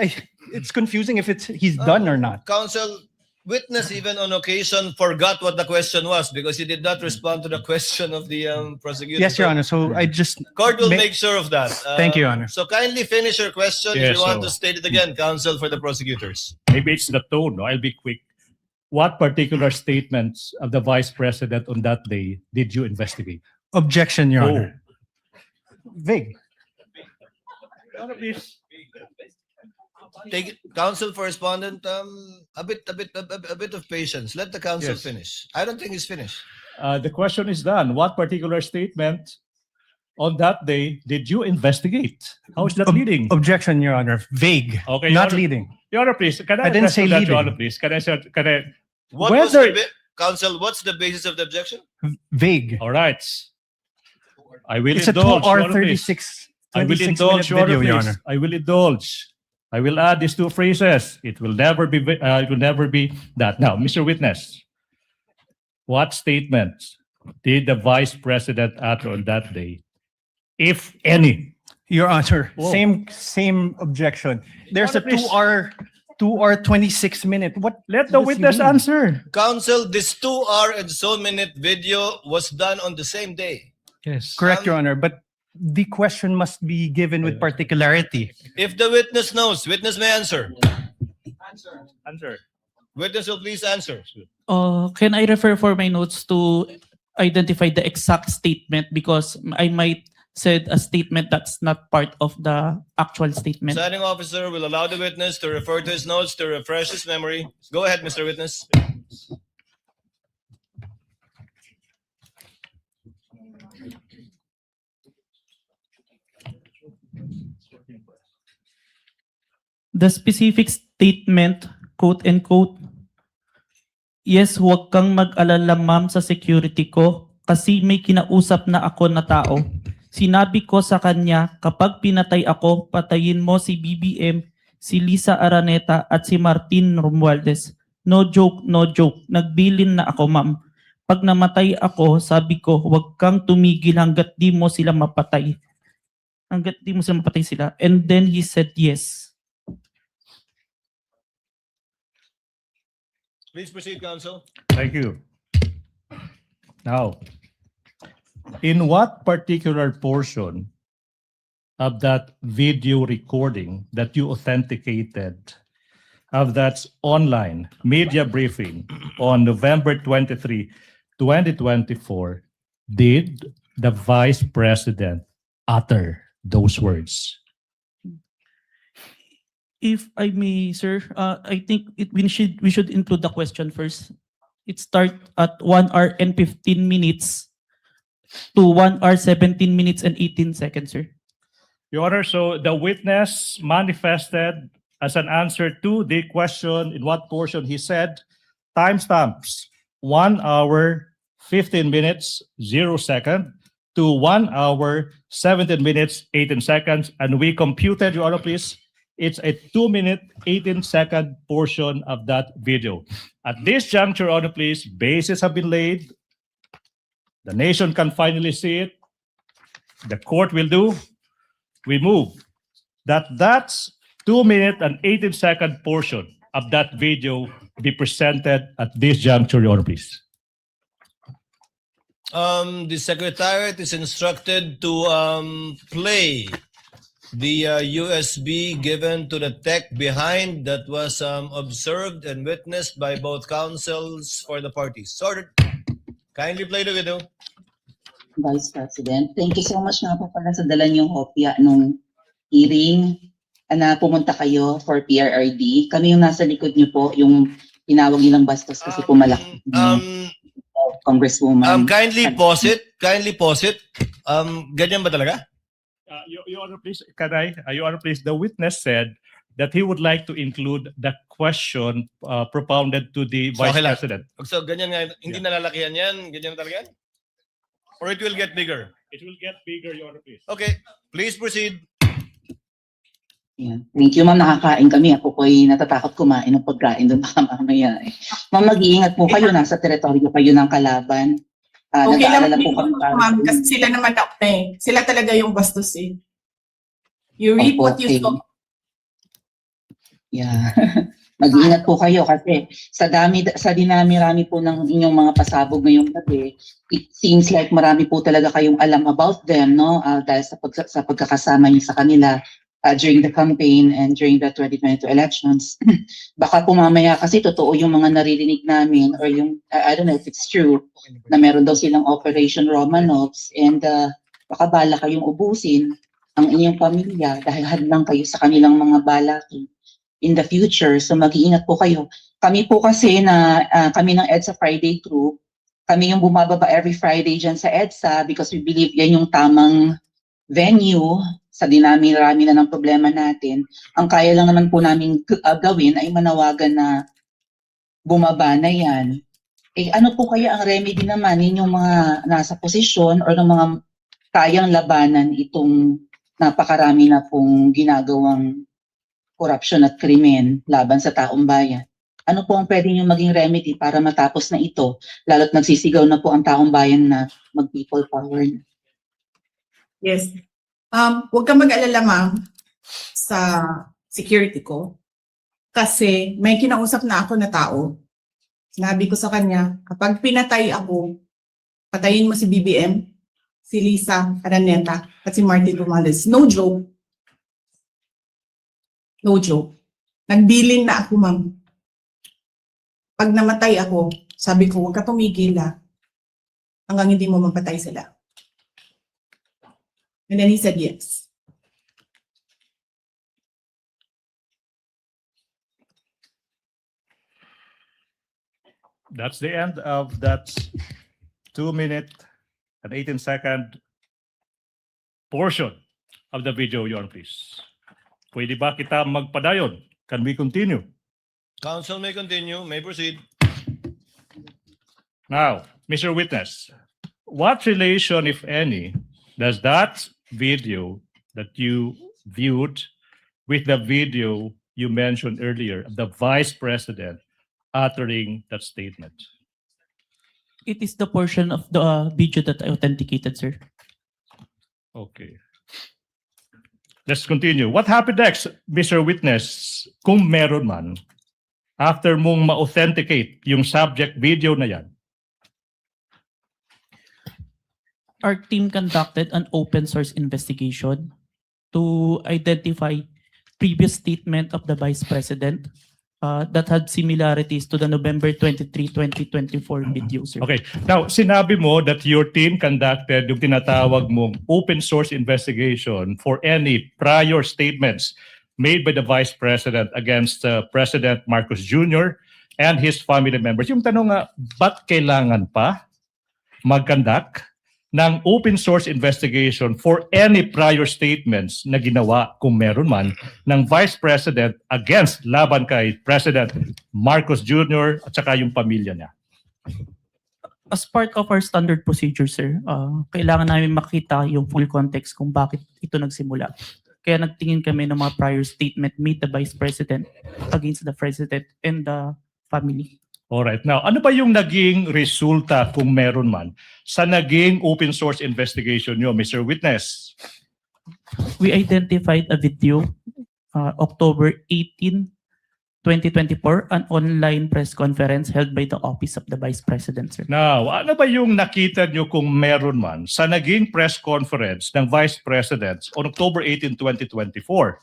it's confusing if he's done or not. Counsel, witness even on occasion forgot what the question was because he did not respond to the question of the prosecutor. Yes, Your Honor. So I just Court will may- make sure of that. Thank you, Your Honor. So kindly finish your question if Yes, you want so- to state it again, counsel for the prosecutors. Maybe it's the tone. No? I'll be quick. What particular statements of the Vice President on that day did you investigate? Objection, Your Oh. Honor. Vague. Take it, counsel for respondent. A bit of patience. Let the counsel Yes. finish. I don't think he's finished. The question is done. What particular statement on that day did you investigate? How is that leading? Objection, Your Honor. Vague. Okay, Not Your Honor. leading. Your Honor, please. Can I didn't address say to that, leading. Your Honor, please? Can I? What was the Whether- counsel? What's the basis of the objection? Vague. All right. I will It's a indulge. 2 hour Your Honor, please. 36 I will 26 indulge, minute Your Honor, video, Your please. Honor. I will indulge. I will add these two phrases. It will never be. It will never be that. Now, Mr. Witness, what statement did the Vice President utter on that day, if any? Your Honor, Whoa. same objection. There's a Honor, please. 2 hour 26 minute. What? Let the does he witness mean? answer. Counsel, this 2 hour and so minute video was done on the same day. Yes. Correct, Your Honor, but the question must be given with particularity. If the witness knows, witness may answer. Answer. Witness will please answer. Can I refer for my notes to identify the exact statement because I might said a statement that's not part of the actual statement. Presiding officer will allow the witness to refer to his notes to refresh his memory. Go ahead, Mr. Witness. The specific statement, quote and quote, yes, huwag kang mag-alala ma'am sa security ko kasi may kinausap na ako na tao. Sinabi ko sa kanya, kapag pinatay ako, patayin mo si BBM, si Lisa Araneta at si Martin Romualdez. No joke, no joke. Nagbilin na ako ma'am. Pag namatay ako, sabi ko, huwag kang tumigil hanggat di mo sila mapatay. Hanggat di mo sila mapatay sila. And then he said yes. Please proceed, counsel. Thank you. Now, in what particular portion of that video recording that you authenticated of that online media briefing on November 23, 2024, did the Vice President utter those words? If I may, sir, I think we should include the question first. It start at 1 hour and 15 minutes to 1 hour 17 minutes and 18 seconds, sir. Your Honor, so the witness manifested as an answer to the question in what portion he said, timestamps 1 hour 15 minutes 0 second to 1 hour 17 minutes 18 seconds, and we computed, Your Honor, please, It's a 2-minute, 18-second portion of that video. At this juncture, Honor, please, bases have been laid. The nation can finally see it. The court will do. We move that's 2-minute and 18-second portion of that video be presented at this juncture, Your Honor, please. The Secretariat is instructed to play the USB given to the tech behind that was observed and witnessed by both counsels for the parties. Sorted. Kindly play the video. Vice President, thank you so much nga po pala sa dala niyong hopya nung hearing na pumunta kayo for PRRD. Kami yung nasa likod niyo po, yung tinawag nilang bastos kasi po malaki. Congresswoman. Kindly pause it. Kindly pause it. Ganyan ba talaga? Your Honor, please, Your Honor, please, the witness said that he would like to include the question propounded to the Vice Okay lang. President. So ganyan nga, hindi nalalakihan yan? Ganyan talaga yan? Or it will get bigger? It will get bigger, Your Honor, please. Okay, please proceed. Yeah. Thank you, ma'am. Nakakain kami. Ako po'y natatakot kumain ng pagkain doon baka mamaya. Ma'am, mag-iingat po kayo. Nasa teritoryo kayo ng kalaban. Okay lang Nag-aalala po kami. ma'am, kasi sila naman sila talaga yung bastos eh. You read what you saw. Yeah. Mag-iingat po kayo kasi sa dinami-rami po ng inyong mga pasabog ngayong gabi, it seems like marami po talaga kayong alam about them, no? Dahil sa pagkakasama niyo sa kanila during the campaign and during the 2022 elections. Baka po mamaya kasi totoo yung mga naririnig namin or yung, I don't know if it's true, na meron daw silang Operation Romanovs and baka bala kayong ubusin ang inyong pamilya dahil hadlang kayo sa kanilang mga balaki in the future. So mag-iingat po kayo. Kami po kasi kami ng EDSA Friday crew, kami yung bumababa every Friday dyan sa EDSA because we believe yan yung tamang venue sa dinami-rami na ng problema natin. Ang kaya lang naman po namin gawin ay manawagan na bumaba na yan. Eh ano po kaya ang remedy naman ninyong mga nasa posisyon or ng mga kayang labanan itong napakarami na pong ginagawang korupsyon at krimen laban sa taong bayan? Ano po ang pwede nyo maging remedy para matapos na ito? Lalo't nagsisigaw na po ang taong bayan na mag-people power na. Yes. Huwag kang mag-alala ma'am sa security ko. Kasi may kinausap na ako na tao. Sinabi ko sa kanya, kapag pinatay ako, patayin mo si BBM, si Lisa Araneta, at si Martin Romales. No joke. No joke. Nagbilin na ako, ma'am. Pag namatay ako, sabi ko, huwag ka tumigil hanggang hindi mo mapatay sila. And then he said yes. That's the end of that 2-minute and 18-second portion of the video, Your Honor, please. Pwede ba kita magpadayon? Can we continue? Counsel may continue, may proceed. Now, Mr. Witness, what relation, if any, does that video that you viewed with the video you mentioned earlier of the Vice President uttering that statement? It is the portion of the video that I authenticated, sir. Okay. Let's continue. What happened next, Mr. Witness, kung meron man, after mong ma-authenticate yung subject video na yan? Our team conducted an open source investigation to identify previous statement of the Vice President that had similarities to the November 23, 2024 video, sir. Okay. Now, sinabi mo that your team conducted yung tinatawag mong open source investigation for any prior statements made by the Vice President against President Marcos Jr. and his family members. Yung tanong nga, ba't kailangan pa mag-conduct ng open source investigation for any prior statements na ginawa, kung meron man, ng Vice President against laban kay President Marcos Jr. at saka yung pamilya niya? As part of our standard procedure, sir, kailangan namin makita yung full context kung bakit ito nagsimula. Kaya nagtingin kami ng mga prior statement made the Vice President against the President and the family. Alright, now ano ba yung naging resulta kung meron man sa naging open source investigation nyo, Mr. Witness? We identified a video, October 18, 2024, an online press conference held by the Office of the Vice President, sir. Now, ano ba yung nakita nyo kung meron man sa naging press conference ng Vice President on October 18, 2024?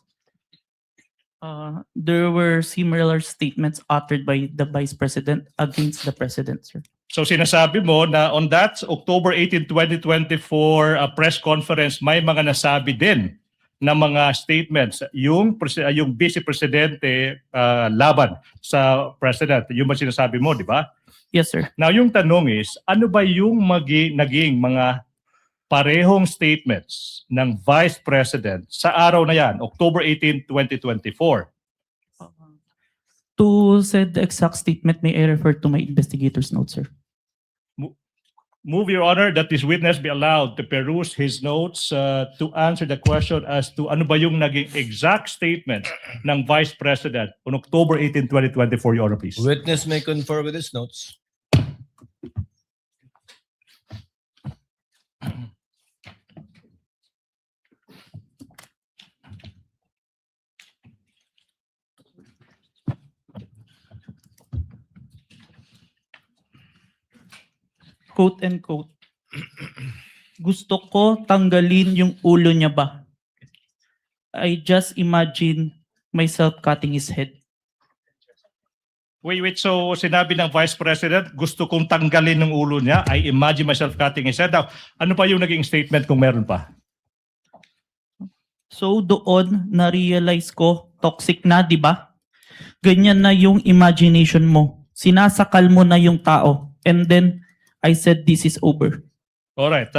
There were similar statements uttered by the Vice President against the President, sir. So sinasabi mo na on that October 18, 2024 press conference, may mga nasabi din na mga statements yung Vice Presidente laban sa President. Yung ba sinasabi mo, di ba? Yes, sir. Now, yung tanong is, ano ba yung naging mga parehong statements ng Vice President sa araw na yan, October 18, 2024? To said the exact statement, may I refer to my investigator's notes, sir? Move, Your Honor, that this witness be allowed to peruse his notes to answer the question as to ano ba yung naging exact statement ng Vice President on October 18, 2024, Your Honor, please. Witness may confer with his notes. Quote and quote. Gusto ko tanggalin yung ulo niya ba? I just imagine myself cutting his head. Wait, so sinabi ng Vice President, gusto kong tanggalin ng ulo niya, I imagine myself cutting his head. Now, ano pa yung naging statement kung meron pa? So doon na-realize ko, toxic na, di ba? Ganyan na yung imagination mo. Sinasakal mo na yung tao. And then, I said, this is over. Alright,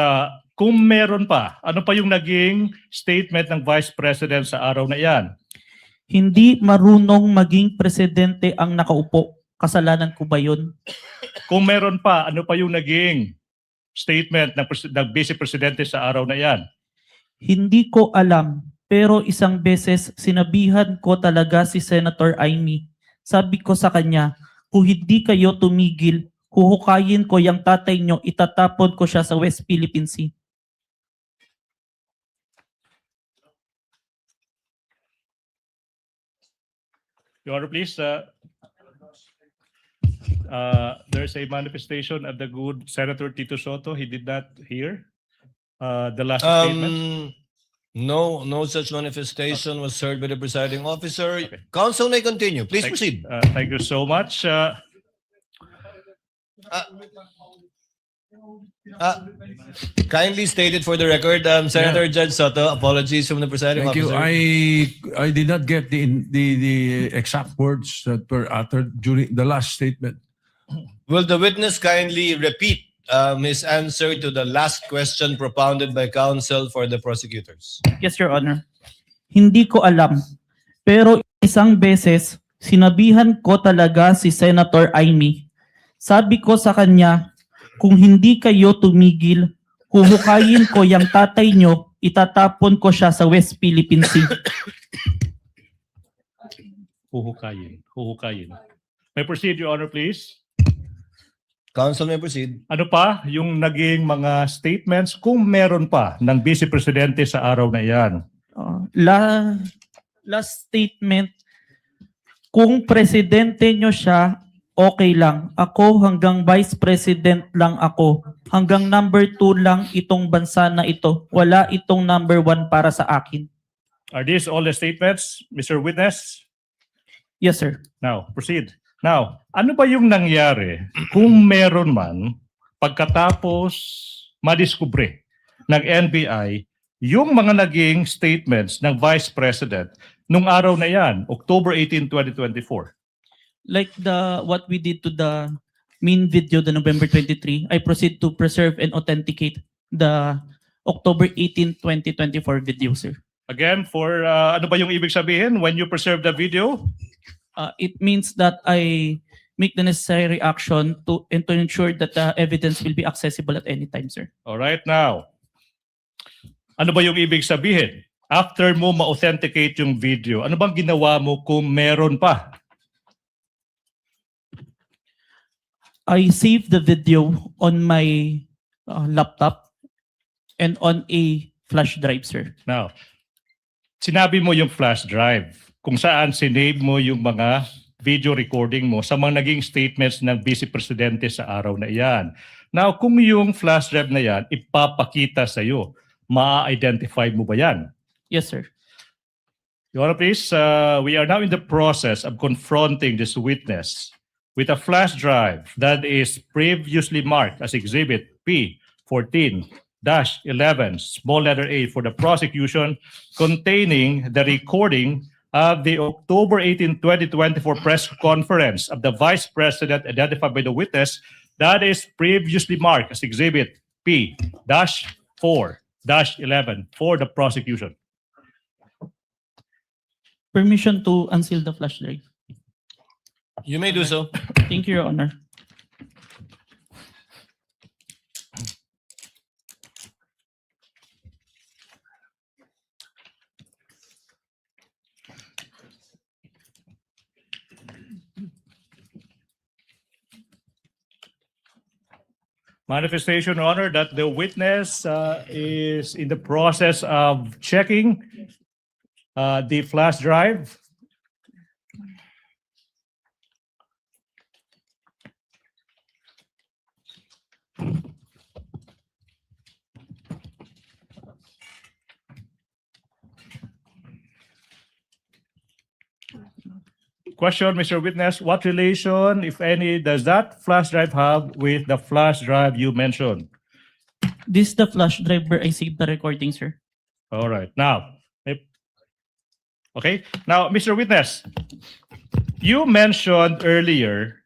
kung meron pa, ano pa yung naging statement ng Vice President sa araw na iyan? Hindi marunong maging presidente ang nakaupo. Kasalanan ko ba yun? Kung meron pa, ano pa yung naging statement ng Vice Presidente sa araw na iyan? Hindi ko alam. Pero isang beses, sinabihan ko talaga si Senator Amy. Sabi ko sa kanya, kung hindi kayo tumigil, huhukayin ko yung tatay nyo, itatapon ko siya sa West Philippine Sea. Your Honor, please. There's a manifestation of the good Senator Tito Soto. He did not hear the last statement. No such manifestation was heard by the presiding officer. Counsel may continue. Please proceed. Thank you so much. Kindly stated for the record, Senator Judge Soto, apologies from the presiding Thank you. officer. I did not get the exact words that were uttered during the last statement. Will the witness kindly repeat his answer to the last question propounded by counsel for the prosecutors? Yes, Your Honor. Hindi ko alam. Pero isang beses, sinabihan ko talaga si Senator Amy. Sabi ko sa kanya, kung hindi kayo tumigil, huhukayin ko yung tatay nyo, itatapon ko siya sa West Philippine Sea. Huhukayin. May proceed, Your Honor, please. Counsel may proceed. Ano pa yung naging mga statements kung meron pa ng Vice Presidente sa araw na iyan? Last statement, kung presidente nyo siya, okay lang. Ako hanggang vice president lang ako. Hanggang number 2 lang itong bansa na ito. Wala itong number 1 para sa akin. Are these all the statements, Mr. Witness? Yes, sir. Now, proceed. Now, ano ba yung nangyari kung meron man pagkatapos madiskubre ng NBI yung mga naging statements ng Vice President nung araw na yan, October 18, 2024? Like what we did to the main video, the November 23, I proceed to preserve and authenticate the October 18, 2024 video, sir. Again, for ano ba yung ibig sabihin when you preserve the video? It means that I make the necessary action to ensure that the evidence will be accessible at any time, sir. All right, now. Ano ba yung ibig sabihin? After mo ma-authenticate yung video, ano bang ginawa mo kung meron pa? I saved the video on my laptop and on a flash drive, sir. Now, sinabi mo yung flash drive kung saan sinave mo yung mga video recording mo sa mga naging statements ng Vice Presidente sa araw na iyan. Now, kung yung flash drive na yan ipapakita sa iyo, ma-identify mo ba yan? Yes, sir. Your Honor, please, we are now in the process of confronting this witness with a flash drive that is previously marked as Exhibit P14-11, small letter A for the prosecution, containing the recording of the October 18, 2024 press conference of the Vice President identified by the witness that is previously marked as Exhibit P-4-11 for the prosecution. Permission to unseal the flash drive. You may do so. Thank you, Your Honor. Manifestation, Your Honor, that the witness is in the process of checking the flash drive. Question, Mr. Witness, what relation, if any, does that flash drive have with the flash drive you mentioned? This is the flash drive where I saved the recording, sir. All right. Now, okay. Now, Mr. Witness, you mentioned earlier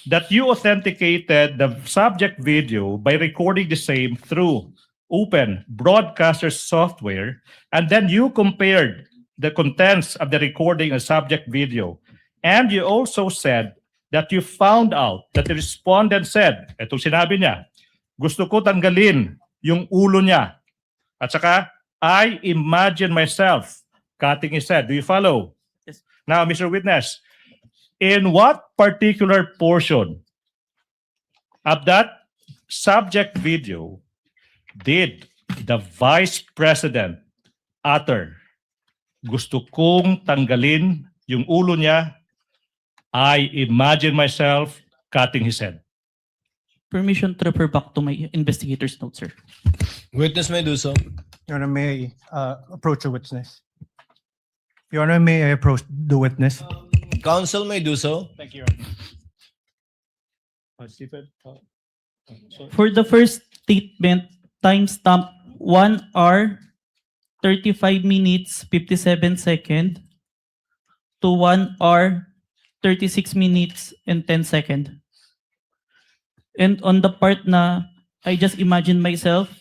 that you authenticated the subject video by recording the same through open broadcaster software, and then you compared the contents of the recording and subject video. And you also said that you found out that the respondent said, etong sinabi niya, gusto ko tanggalin yung ulo niya. At saka, I imagine myself cutting his head. Do you follow? Yes. Now, Mr. Witness, in what particular portion of that subject video did the Vice President utter, gusto kong tanggalin yung ulo niya, I imagine myself cutting his head? Permission to refer back to my investigator's notes, sir. Witness may do so. Your Honor, may I approach the witness? Your Honor, may I approach the witness? Counsel may do so. Thank you, Stephen. For the first statement, timestamp 1 hour, 35 minutes, 57 seconds to 1 hour, 36 minutes, and 10 seconds. And on the part na I just imagine myself,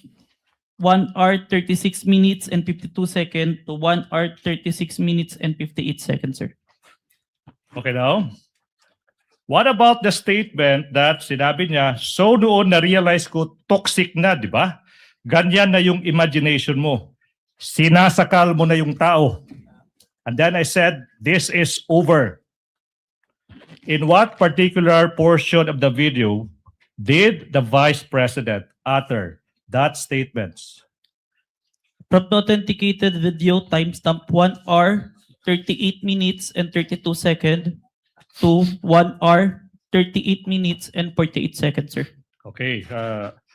1 hour, 36 minutes, and 52 seconds to 1 hour, 36 minutes, and 58 seconds, sir. Okay now, what about the statement that sinabi niya, so noon na-realize ko toxic na, di ba? Ganyan na yung imagination mo. Sinasakal mo na yung tao. And then I said, this is over. In what particular portion of the video did the Vice President utter that statement? From the authenticated video, timestamp 1 hour, 38 minutes, and 32 seconds to 1 hour, 38 minutes, and 48 seconds, sir. Okay.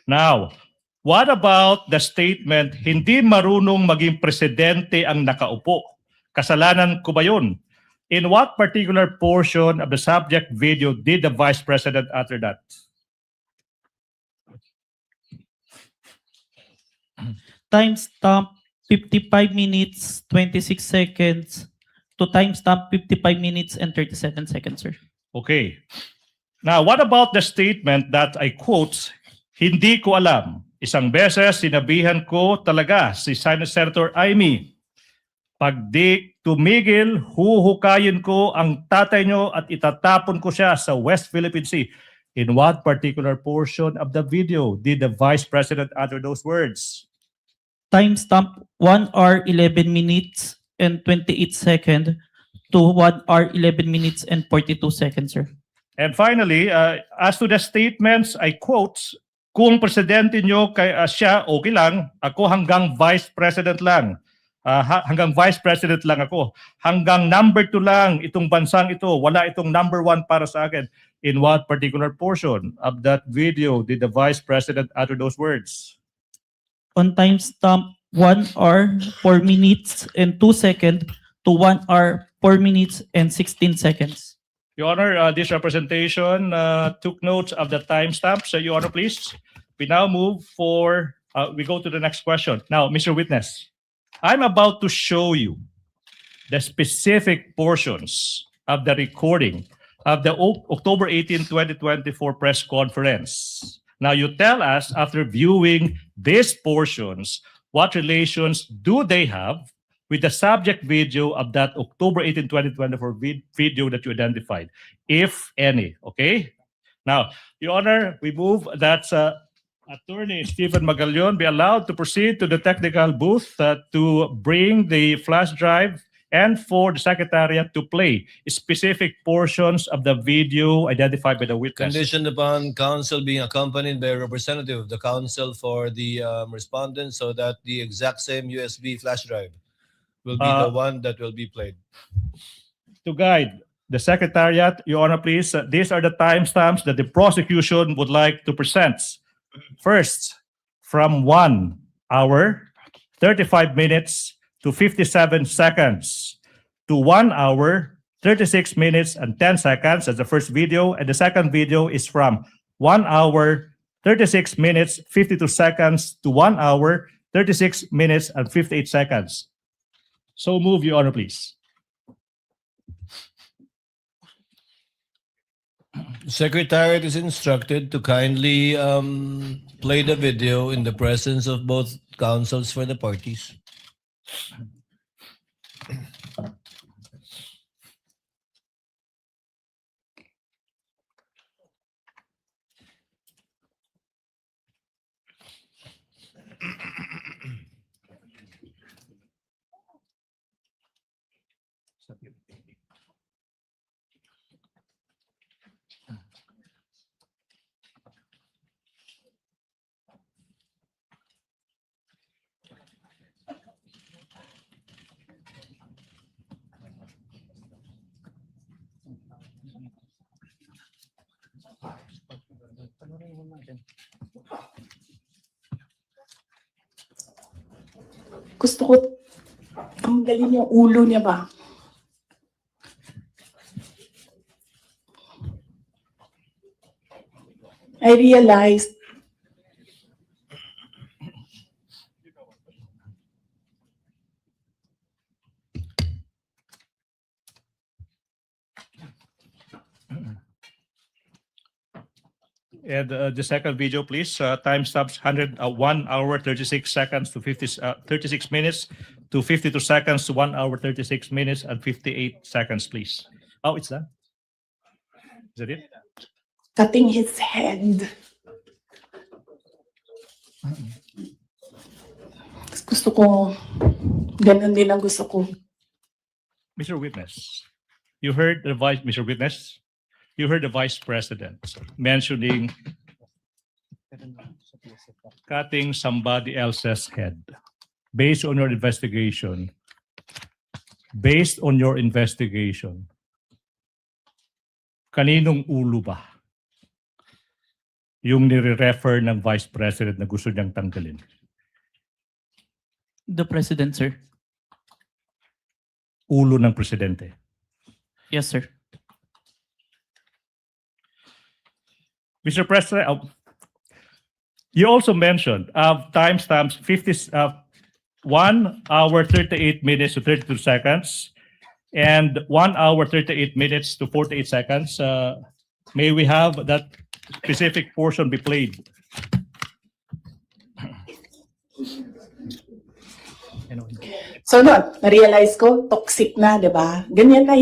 Now, what about the statement, hindi marunong maging presidente ang nakaupo? Kasalanan ko ba yun? In what particular portion of the subject video did the Vice President utter that? Timestamp 55 minutes, 26 seconds to timestamp 55 minutes and 37 seconds, sir. Okay. Now, what about the statement that I quote, hindi ko alam. Isang beses, sinabihan ko talaga si Senator Amy, pag di tumigil, huhukayin ko ang tatay nyo at itatapon ko siya sa West Philippine Sea. In what particular portion of the video did the Vice President utter those words? timestamp 1 hour 11 minutes and 28 seconds to 1 hour 11 minutes and 42 seconds, sir. And finally, as to the statements, I quote, kung presidente nyo siya, okay lang. Ako hanggang vice president lang. Hanggang vice president lang ako. Hanggang number 2 lang itong bansang ito. Wala itong number 1 para sa akin. In what particular portion of that video did the vice president utter those words? On timestamp 1 hour 4 minutes and 2 seconds to 1 hour 4 minutes and 16 seconds. Your Honor, this representation took notes of the timestamps. So, Your Honor, please. We now move for, we go to the next question. Now, Mr. Witness, I'm about to show you the specific portions of the recording of the October 18, 2024 press conference. Now, you tell us, after viewing these portions, what relations do they have with the subject video of that October 18, 2024 video that you identified, if any, okay? Now, Your Honor, we move that Attorney Stephen Magallon be allowed to proceed to the technical booth to bring the flash drive and for the Secretariat to play specific portions of the video identified by the witness. Conditioned upon counsel being accompanied by a representative of the counsel for the respondent so that the exact same USB flash drive will be the one that will be played. To guide the Secretariat, Your Honor, please, these are the timestamps that the prosecution would like to present. First, from 1 hour, 35 minutes to 57 seconds to 1 hour, 36 minutes and 10 seconds. That's the first video. And the second video is from 1 hour, 36 minutes, 52 seconds to 1 hour, 36 minutes and 58 seconds. So move, Your Honor, please. Secretariat is instructed to kindly play the video in the presence of both counsels for the parties. Gusto ko tanggalin yung ulo niya ba? I realized And the second video, please. Timestamps 1 hour 36 seconds to 36 minutes to 52 seconds to 1 hour 36 minutes and 58 seconds, please. Oh, it's done. Is that it? cutting his head. Gusto ko, ganun din ang gusto ko. Mr. Witness, you heard the Mr. Witness, you heard the Vice President mentioning cutting somebody else's head. Based on your investigation, kaninong ulo ba yung nire-refer ng Vice President na gusto niyang tanggalin? The President, sir. Ulo ng Presidente. Yes, sir. Mr. President, you also mentioned timestamps 1 hour 38 minutes to 32 seconds and 1 hour 38 minutes to 48 seconds. May we have that specific portion be played? So na-realize ko, toxic na, di ba? Ganyan na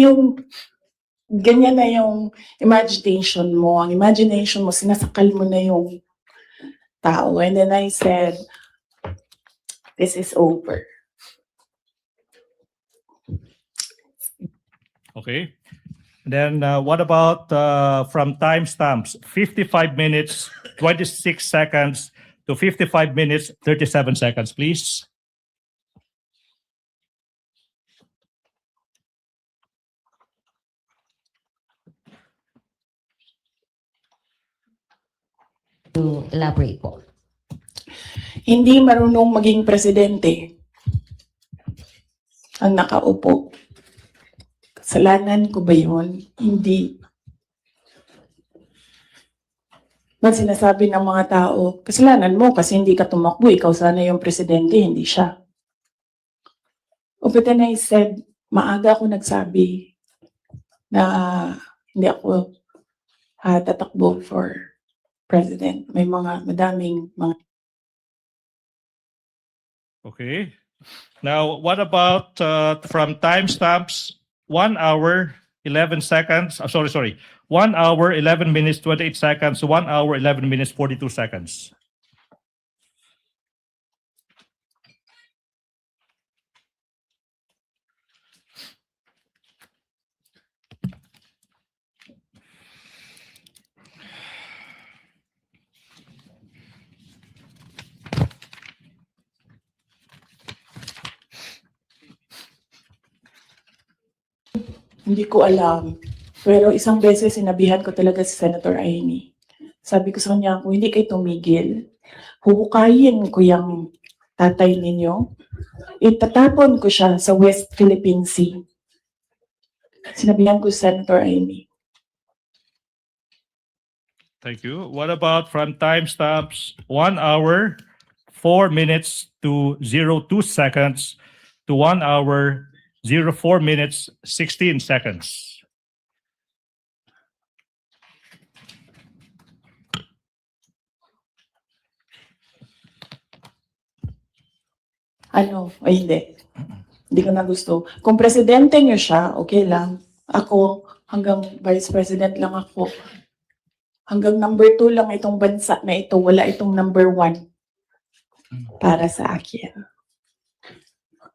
yung imagination mo. Ang imagination mo, sinasakal mo na yung tao. And then I said, this is over. Okay. Then what about from timestamps 55 minutes 26 seconds to 55 minutes 37 seconds, please? To elaborate po. Hindi marunong maging presidente ang nakaupo. Kasalanan ko ba yun? Hindi. Ba't sinasabi ng mga tao, kasalanan mo kasi hindi ka tumakbo, ikaw sana yung presidente, hindi siya. But then I said, maaga ako nagsabi na hindi ako tatakbo for president. May madaming mga. Okay. Now, what about from timestamps 1 hour 11 seconds? 1 hour 11 minutes 28 seconds to 1 hour 11 minutes 42 seconds. Hindi ko alam. Pero isang beses sinabihan ko talaga si Senator Amy. Sabi ko sa kanya, kung hindi kayo tumigil, huhukayin ko yung tatay ninyo. Itatapon ko siya sa West Philippine Sea. Sinabihan ko si Senator Amy. Thank you. What about from timestamps 1 hour 4 minutes to 02 seconds to 1 hour 04 minutes 16 seconds? Ay hindi. Hindi ko na gusto. Kung presidente niyo siya, okay lang. Ako, hanggang vice president lang ako. Hanggang number 2 lang itong bansa na ito. Wala itong number 1 para sa akin.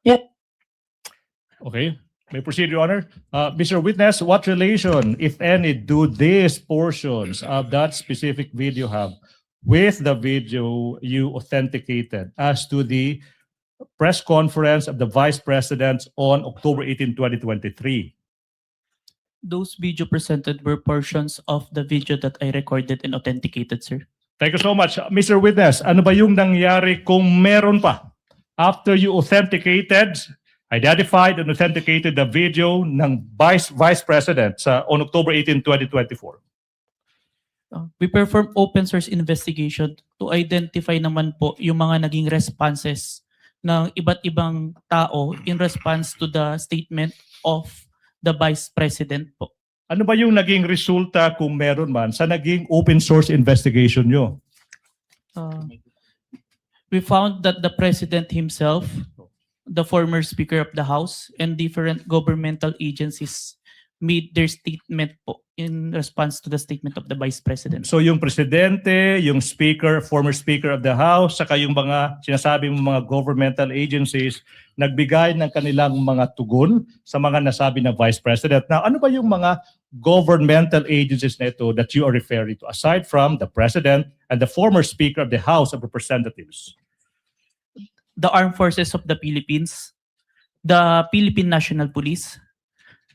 Yan. Okay. May proceed, Your Honor. Mr. Witness, what relation, if any, do these portions of that specific video have with the video you authenticated as to the press conference of the Vice President on October 18, 2023? Those video presented were portions of the video that I recorded and authenticated, sir. Thank you so much. Mr. Witness, ano ba yung nangyari kung meron pa? After you authenticated, identified and authenticated the video ng Vice President on October 18, 2024. We perform open source investigation to identify naman po yung mga naging responses ng iba't ibang tao in response to the statement of the Vice President po. Ano ba yung naging resulta kung meron man sa naging open source investigation nyo? We found that the President himself, the former Speaker of the House, and different governmental agencies made their statement po in response to the statement of the Vice President. So yung Presidente, yung Speaker, former Speaker of the House, saka yung mga sinasabing mga governmental agencies, nagbigay ng kanilang mga tugon sa mga nasabi ng Vice President. Now, ano ba yung mga governmental agencies na ito that you are referring to, aside from the President and the former Speaker of the House of Representatives? The Armed Forces of the Philippines, the Philippine National Police,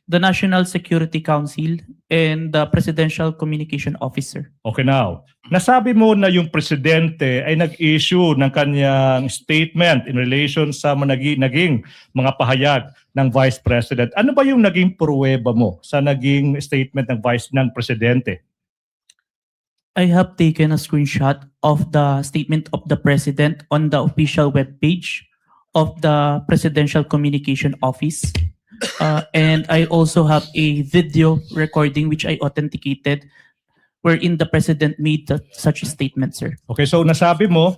the National Security Council, and the Presidential Communication Officer. Okay, now, nasabi mo na yung Presidente ay nag-issue ng kanyang statement in relation sa naging mga pahayag ng Vice President. Ano ba yung naging pruweba mo sa naging statement ng Presidente? I have taken a screenshot of the statement of the President on the official webpage of the Presidential Communication Office. And I also have a video recording which I authenticated wherein the President made such a statement, sir. Okay, so nasabi mo,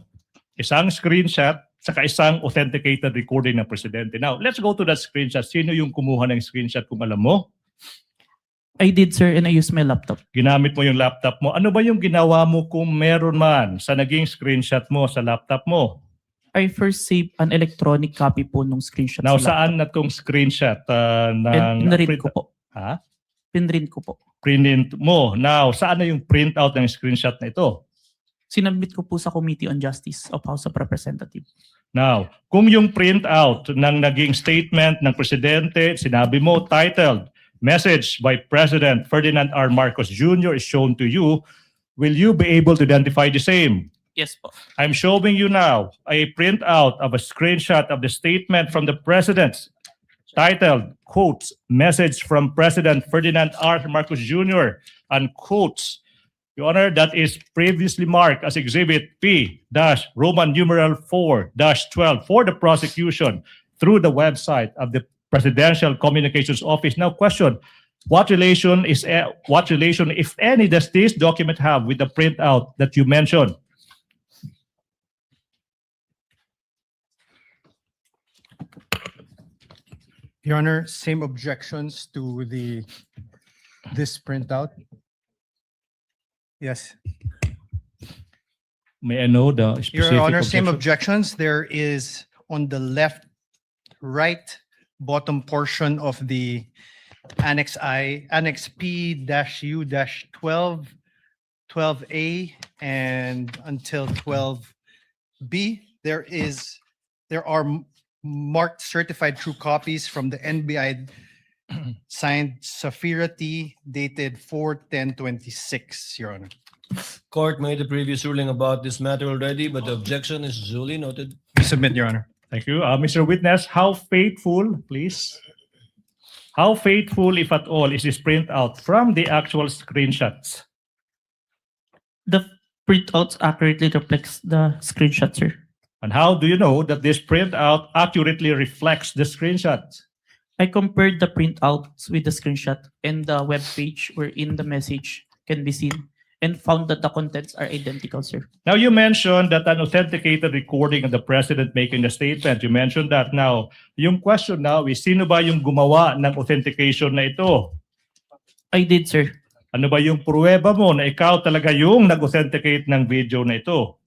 isang screenshot saka isang authenticated recording ng Presidente. Now, let's go to that screenshot. Sino yung kumuha ng screenshot kung alam mo? I did, sir, and I used my laptop. Ginamit mo yung laptop mo. Ano ba yung ginawa mo kung meron man sa naging screenshot mo sa laptop mo? I first saved an electronic copy po nung screenshot Now, sa laptop. saan na tong screenshot And ng pinrint ko po. Ha? Pinrint ko po. Print mo. Now, saan na yung printout ng screenshot na ito? Sinabmit ko po sa Committee on Justice of House of Representatives. Now, kung yung printout ng naging statement ng presidente, sinabi mo, titled, Message by President Ferdinand R. Marcos Jr. is shown to you, will you be able to identify the same? Yes po. I'm showing you now a printout of a screenshot of the statement from the president titled, quotes, Message from President Ferdinand R. Marcos Jr., unquotes. Your Honor, that is previously marked as Exhibit P-Roman numeral 4-12 for the prosecution through the website of the Presidential Communications Office. Now, question: what relation, if any, does this document have with the printout that you mentioned? Your Honor, same objections to this printout. Yes. May I know the specific Your Honor, same objection? objections. There is on the left, right bottom portion of the Annex P-U-12, 12A, and until 12B. There are marked certified true copies from the NBI signed Safira T dated 4/10/26, Your Honor. Court made a previous ruling about this matter already, but the objection is duly noted. We submit, Your Honor. Thank you. Mr. Witness, how faithful, please? How faithful, if at all, is this printout from the actual screenshots? The printouts accurately reflects the screenshot, sir. And how do you know that this printout accurately reflects the screenshots? I compared the printouts with the screenshot and the web page wherein the message can be seen and found that the contents are identical, sir. Now, you mentioned that an authenticated recording of the president making the statement. You mentioned that. Now, yung question now is, sino ba yung gumawa ng authentication na ito? I did, sir. Ano ba yung pruweba mo na ikaw talaga yung nag-authenticate ng video na ito?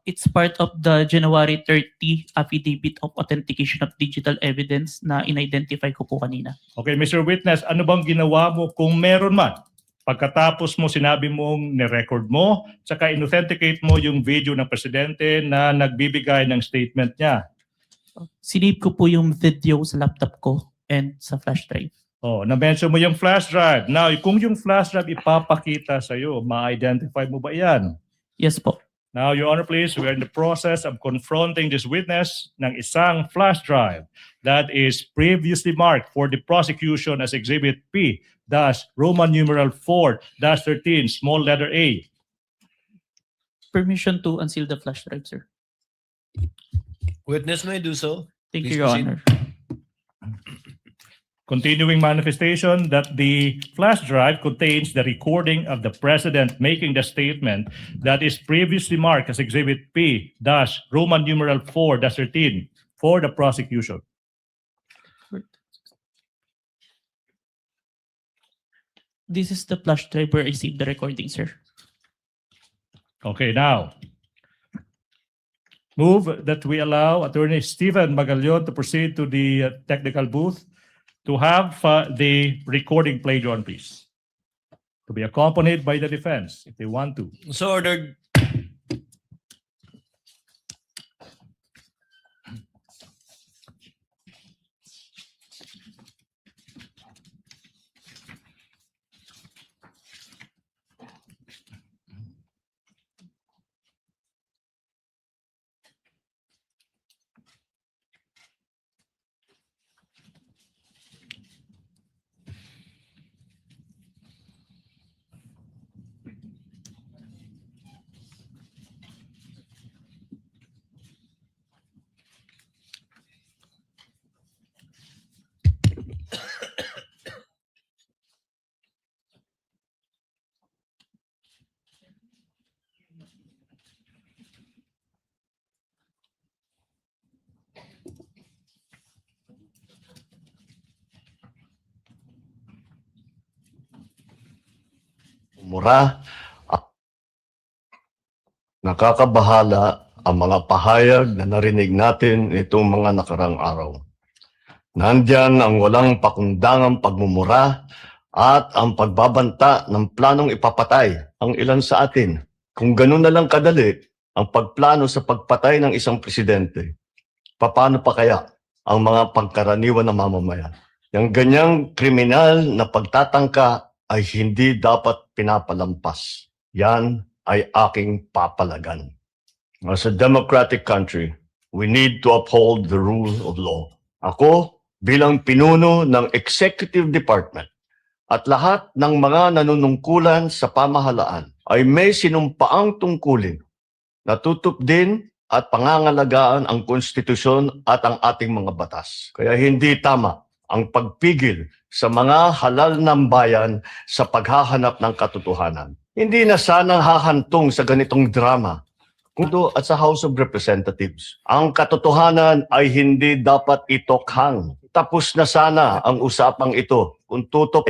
It's part of the January 30 Affidavit of Authentication of Digital Evidence na in-identify ko po kanina. Okay, Mr. Witness, ano bang ginawa mo kung meron man? Pagkatapos mo sinabi mong ni-record mo, saka in-authenticate mo yung video ng presidente na nagbibigay ng statement niya. Sinave ko po yung video sa laptop ko and sa flash drive. Oh, na-mention mo yung flash drive. Now, kung yung flash drive ipapakita sa'yo, ma-identify mo ba yan? Yes po. Now, Your Honor, please, we are in the process of confronting this witness ng isang flash drive that is previously marked for the prosecution as Exhibit P-Roman numeral 4-13, small letter A. Permission to unseal the flash drive, sir. Witness may do so. Thank Please you, Your proceed. Honor. Continuing manifestation that the flash drive contains the recording of the president making the statement that is previously marked as Exhibit P-Roman numeral 4-13 for the prosecution. This is the flash drive where I saved the recording, sir. Okay, now, move that we allow Attorney Stephen Magallon to proceed to the technical booth to have the recording played on, please. To be accompanied by the defense, if they want to. So ordered. Mura, nakakabahala ang mga pahayag na narinig natin itong mga nakarang araw. Nandyan ang walang pakundangang pagmumura at ang pagbabanta ng planong ipapatay ang ilan sa atin. Kung ganun na lang kadali ang pagplano sa pagpatay ng isang presidente, paano pa kaya ang mga pagkaraniwan na mamamayan? Yung ganyang kriminal na pagtatangka ay hindi dapat pinapalampas. Yan ay aking papalagan. As a democratic country, we need to uphold the rule of law. Ako, bilang pinuno ng Executive Department at lahat ng mga nanunungkulan sa pamahalaan ay may sinumpaang tungkulin na tutupdin at pangangalagaan ang konstitusyon at ang ating mga batas. Kaya hindi tama ang pagpigil sa mga halal ng bayan sa paghahanap ng katotohanan. Hindi na sana hahantong sa ganitong drama at sa House of Representatives. Ang katotohanan ay hindi dapat itokhang. Tapos na sana ang usapang ito kung tutok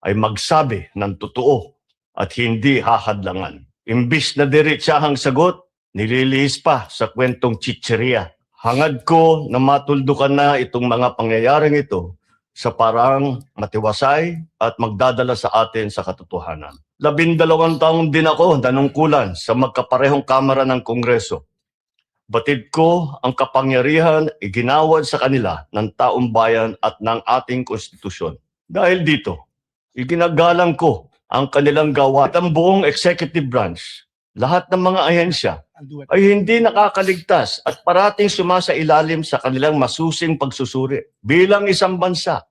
ay magsabi ng totoo at hindi hahadlangan. Imbis na diretsahang sagot, nililihis pa sa kwentong chicheria. Hangad ko na matuldukan na itong mga pangyayaring ito sa parang matiwasay at magdadala sa atin sa katotohanan. 12 taong din ako nanungkulan sa magkaparehong kamara ng Kongreso. Batid ko ang kapangyarihan iginawad sa kanila ng taong bayan at ng ating konstitusyon. Dahil dito, iginagalang ko ang kanilang gawa at ang buong executive branch. Lahat ng mga ahensya ay hindi nakakaligtas at parating sumasailalim sa kanilang masusing pagsusuri. Bilang isang bansa,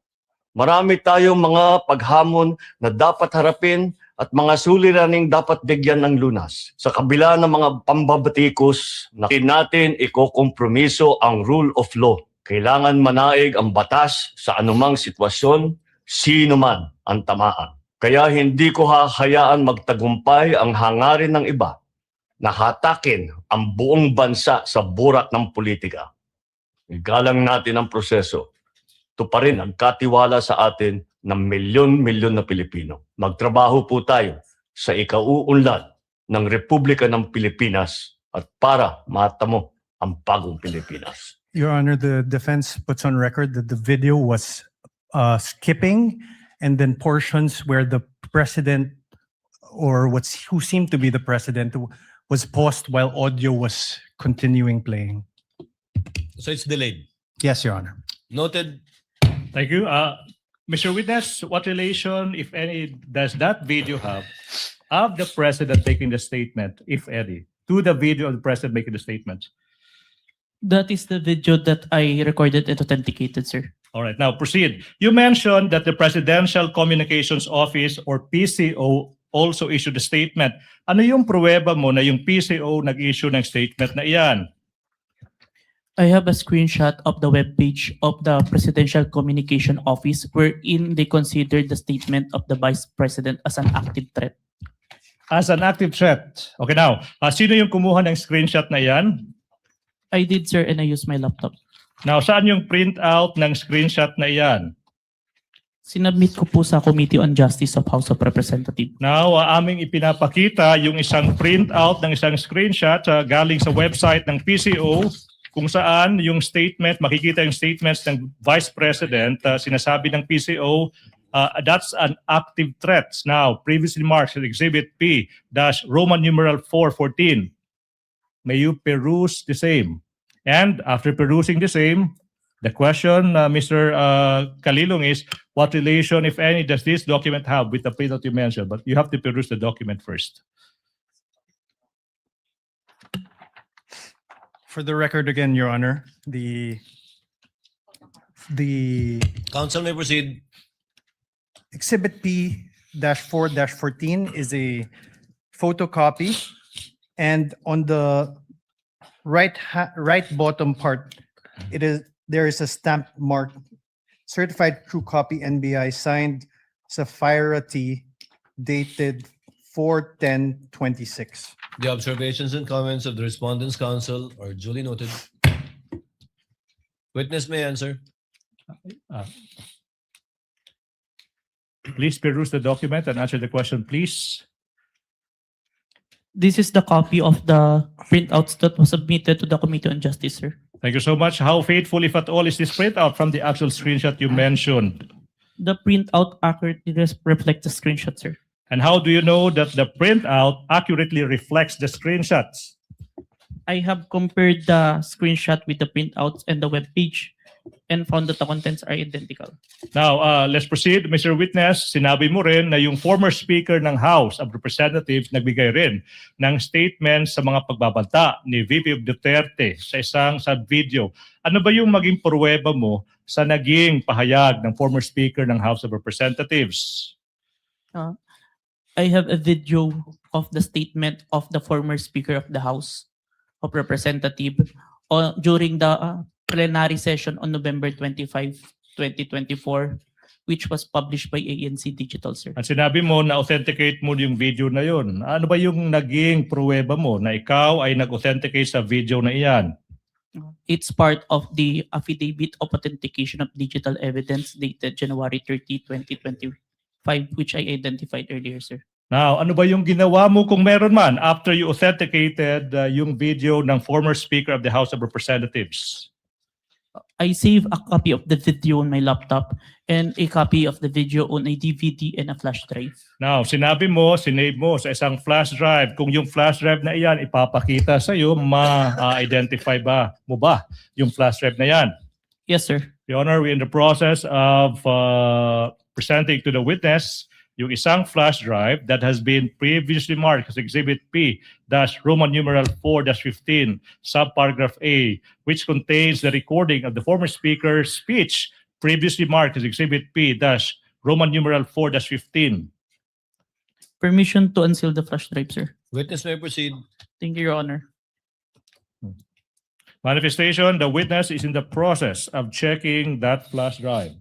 marami tayong mga paghamon na dapat harapin at mga suliraning dapat bigyan ng lunas. Sa kabila ng mga pambabatikos, natin ikokompromiso ang rule of law. Kailangan manaig ang batas sa anumang sitwasyon, sino man ang tamaan. Kaya hindi ko hahayaan magtagumpay ang hangarin ng iba na hatakin ang buong bansa sa burak ng politika. Igalang natin ang proseso. Ito pa rin ang katiwala sa atin ng milyon-milyon na Pilipino. Magtrabaho po tayo sa ikauunlad ng Republika ng Pilipinas at para matamo ang bagong Pilipinas. Your Honor, the defense puts on record that the video was skipping and then portions where the president or who seemed to be the president was paused while audio was continuing playing. So it's delayed. Yes, Your Honor. Noted. Thank you. Mr. Witness, what relation, if any, does that video have of the president making the statement, if any, to the video of the president making the statement? That is the video that I recorded and authenticated, sir. All right, now proceed. You mentioned that the Presidential Communications Office or PCO also issued a statement. Ano yung pruweba mo na yung PCO nag-issue ng statement na iyan? I have a screenshot of the webpage of the Presidential Communication Office wherein they considered the statement of the Vice President as an active threat. As an active threat. Okay, now, sino yung kumuha ng screenshot na iyan? I did, sir, and I used my laptop. Now, saan yung printout ng screenshot na iyan? Sinubmit ko po sa Committee on Justice of House of Representatives. Now, aming ipinapakita yung isang printout ng isang screenshot galing sa website ng PCO kung saan yung statement, makikita yung statements ng Vice President, sinasabi ng PCO, that's an active threat. Now, previously marked as Exhibit P, Roman numeral 414. May you peruse the same. And after perusing the same, the question, Mr. Kalilong, is what relation, if any, does this document have with the printout you mentioned? But you have to peruse the document first. For the record again, Your Honor, the Counsel may proceed. Exhibit P-4-14 is a photocopy, and on the right bottom part, there is a stamp marked certified true copy NBI signed Sapphira T dated 4/10/26. The observations and comments of the Respondents' Counsel are duly noted. Witness may answer. Please peruse the document and answer the question, please. This is the copy of the printouts that was submitted to the Committee on Justice, sir. Thank you so much. How faithful, if at all, is this printout from the actual screenshot you mentioned? The printout accurately reflects the screenshot, sir. And how do you know that the printout accurately reflects the screenshots? I have compared the screenshot with the printouts and the web page and found that the contents are identical. Now, let's proceed. Mr. Witness, sinabi mo rin na yung former Speaker ng House of Representatives nagbigay rin ng statement sa mga pagbabanta ni VP Duterte sa isang video. Ano ba yung maging pruweba mo sa naging pahayag ng former Speaker ng House of Representatives? I have a video of the statement of the former Speaker of the House of Representatives during the plenary session on November 25, 2024, which was published by ANC Digital, sir. At sinabi mo na authenticate mo yung video na yun. Ano ba yung naging pruweba mo na ikaw ay nag-authenticate sa video na iyan? It's part of the affidavit of authentication of digital evidence dated January 30, 2025, which I identified earlier, sir. Now, ano ba yung ginawa mo kung meron man after you authenticated yung video ng former Speaker of the House of Representatives? I save a copy of the video on my laptop and a copy of the video on a DVD and a flash drive. Now, sinabi mo, sinave mo sa isang flash drive. Kung yung flash drive na iyan ipapakita sa iyo, ma-identify ba mo ba yung flash drive na yan? Yes, sir. Your Honor, we're in the process of presenting to the witness yung isang flash drive that has been previously marked as Exhibit P-Roman numeral 4-15, subparagraph A, which contains the recording of the former Speaker's speech previously marked as Exhibit P-Roman numeral 4-15. Permission to unseal the flash drive, sir. Witness may proceed. Thank you, Your Honor. Manifestation, the witness is in the process of checking that flash drive.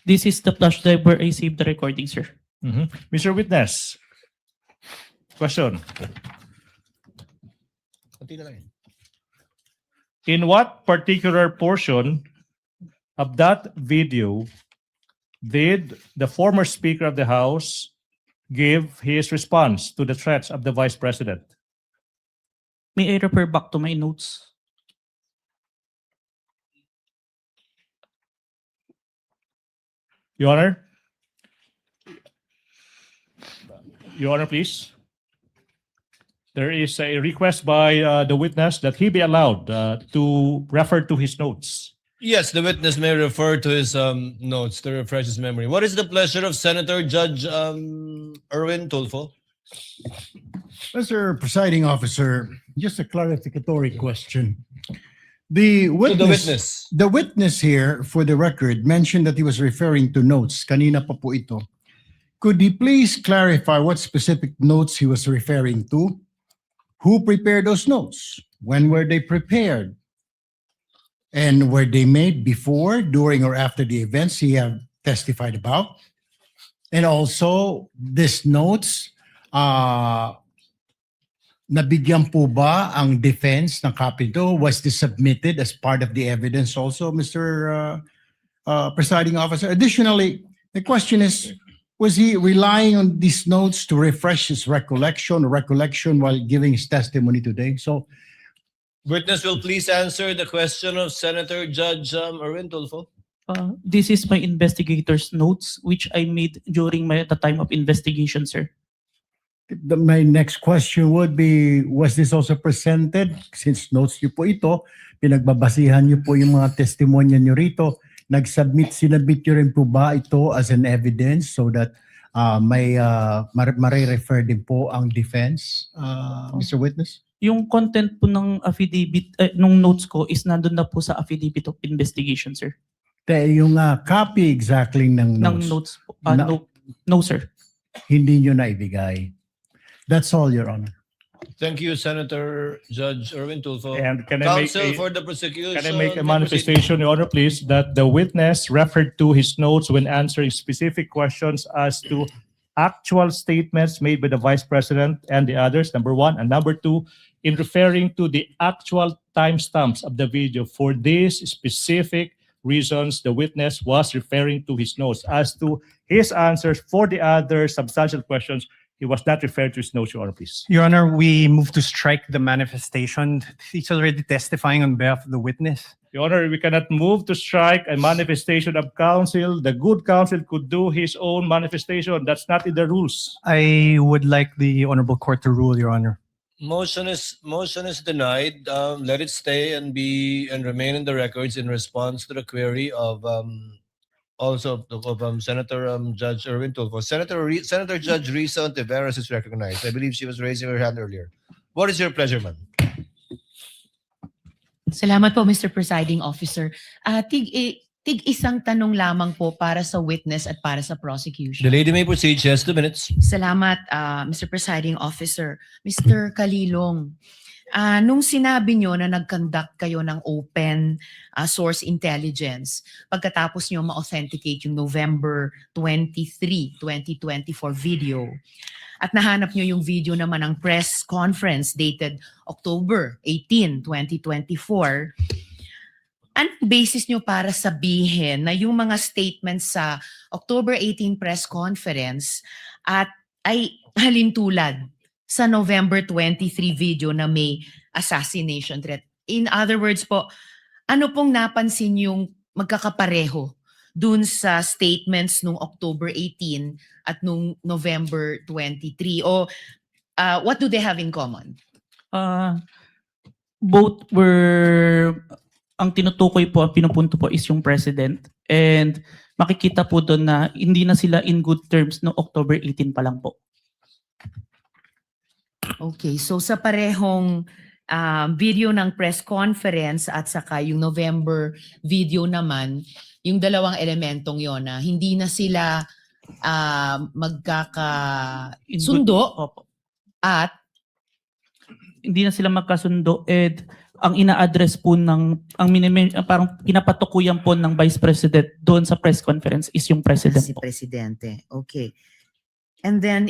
This is the flash drive where I saved the recording, sir. Mr. Witness, question. In what particular portion of that video did the former Speaker of the House give his response to the threats of the Vice President? May I refer back to my notes? Your Honor? Your Honor, please. There is a request by the witness that he be allowed to refer to his notes. Yes, the witness may refer to his notes to refresh his memory. What is the pleasure of Senator Judge Erwin Tulfo? Mr. Presiding Officer, just a clarificatory question. The witness, the witness here, for the record, mentioned that he was referring to notes. Kanina pa po ito. Could he please clarify what specific notes he was referring to? Who prepared those notes? When were they prepared? And were they made before, during, or after the events he have testified about? And also, these notes, nabigyan po ba ang defense ng Capitol? Was this submitted as part of the evidence also, Mr. Presiding Officer? Additionally, the question is, was he relying on these notes to refresh his recollection while giving his testimony today? So, Witness will please answer the question of Senator Judge Erwin Tulfo. This is my investigator's notes, which I made during the time of investigation, sir. my next question would be, was this also presented? Since notes niyo po ito, pinagbabasihan niyo po yung mga testimonya niyo rito, sinabit niyo rin po ba ito as an evidence so that mare-refer din po ang defense, Mr. Witness? Yung content po ng affidavit, nung notes ko is nandun na po sa affidavit of investigation, sir. Yung copy exactly ng notes? Ng notes po. No, sir. Hindi nyo na ibigay. That's all, Your Honor. Thank you, Senator Judge Erwin Tulfo. And can I make Counsel a- for the prosecution. Can I make a can proceed. manifestation, Your Honor, please, that the witness referred to his notes when answering specific questions as to actual statements made by the Vice President and the others, number one, and number two, in referring to the actual timestamps of the video for these specific reasons, the witness was referring to his notes. As to his answers for the other substantial questions, he was not referring to his notes, Your Honor, please. Your Honor, we move to strike the manifestation. He's already testifying on behalf of the witness. Your Honor, we cannot move to strike a manifestation of counsel. The good counsel could do his own manifestation. That's not in the rules. I would like the honorable court to rule, Your Honor. Motion is denied. Let it stay and remain in the records in response to the query of Senator Judge Erwin Tulfo. Senator Judge Risa Ontiveros is recognized. I believe she was raising her hand earlier. What is your pleasure, ma'am? Salamat po, Mr. Presiding Officer. Tig isang tanong lamang po para sa witness at para sa prosecution. The lady may proceed. She has 2 minutes. Salamat, Mr. Presiding Officer. Mr. Kalilong, nung sinabi nyo na nag-conduct kayo ng open source intelligence, pagkatapos nyo ma-authenticate yung November 23, 2024 video, at nahanap nyo yung video naman ng press conference dated October 18, 2024, anong basis nyo para sabihin na yung mga statements sa October 18 press conference ay halintulad sa November 23 video na may assassination threat? In other words po, ano pong napansin yung magkakapareho dun sa statements nung October 18 at nung November 23? O what do they have in common? Both were, ang tinutukoy po, ang pinupunto po is yung president. And makikita po doon na hindi na sila in good terms no October 18 pa lang po. Okay, so sa parehong video ng press conference at saka yung November video naman, yung dalawang elementong yon na hindi na sila magkakasundo at Hindi na sila magkasundo and ang ina-address po ng parang pinapatukuyan po ng Vice President doon sa press conference is yung President si po. Presidente. Okay. And then,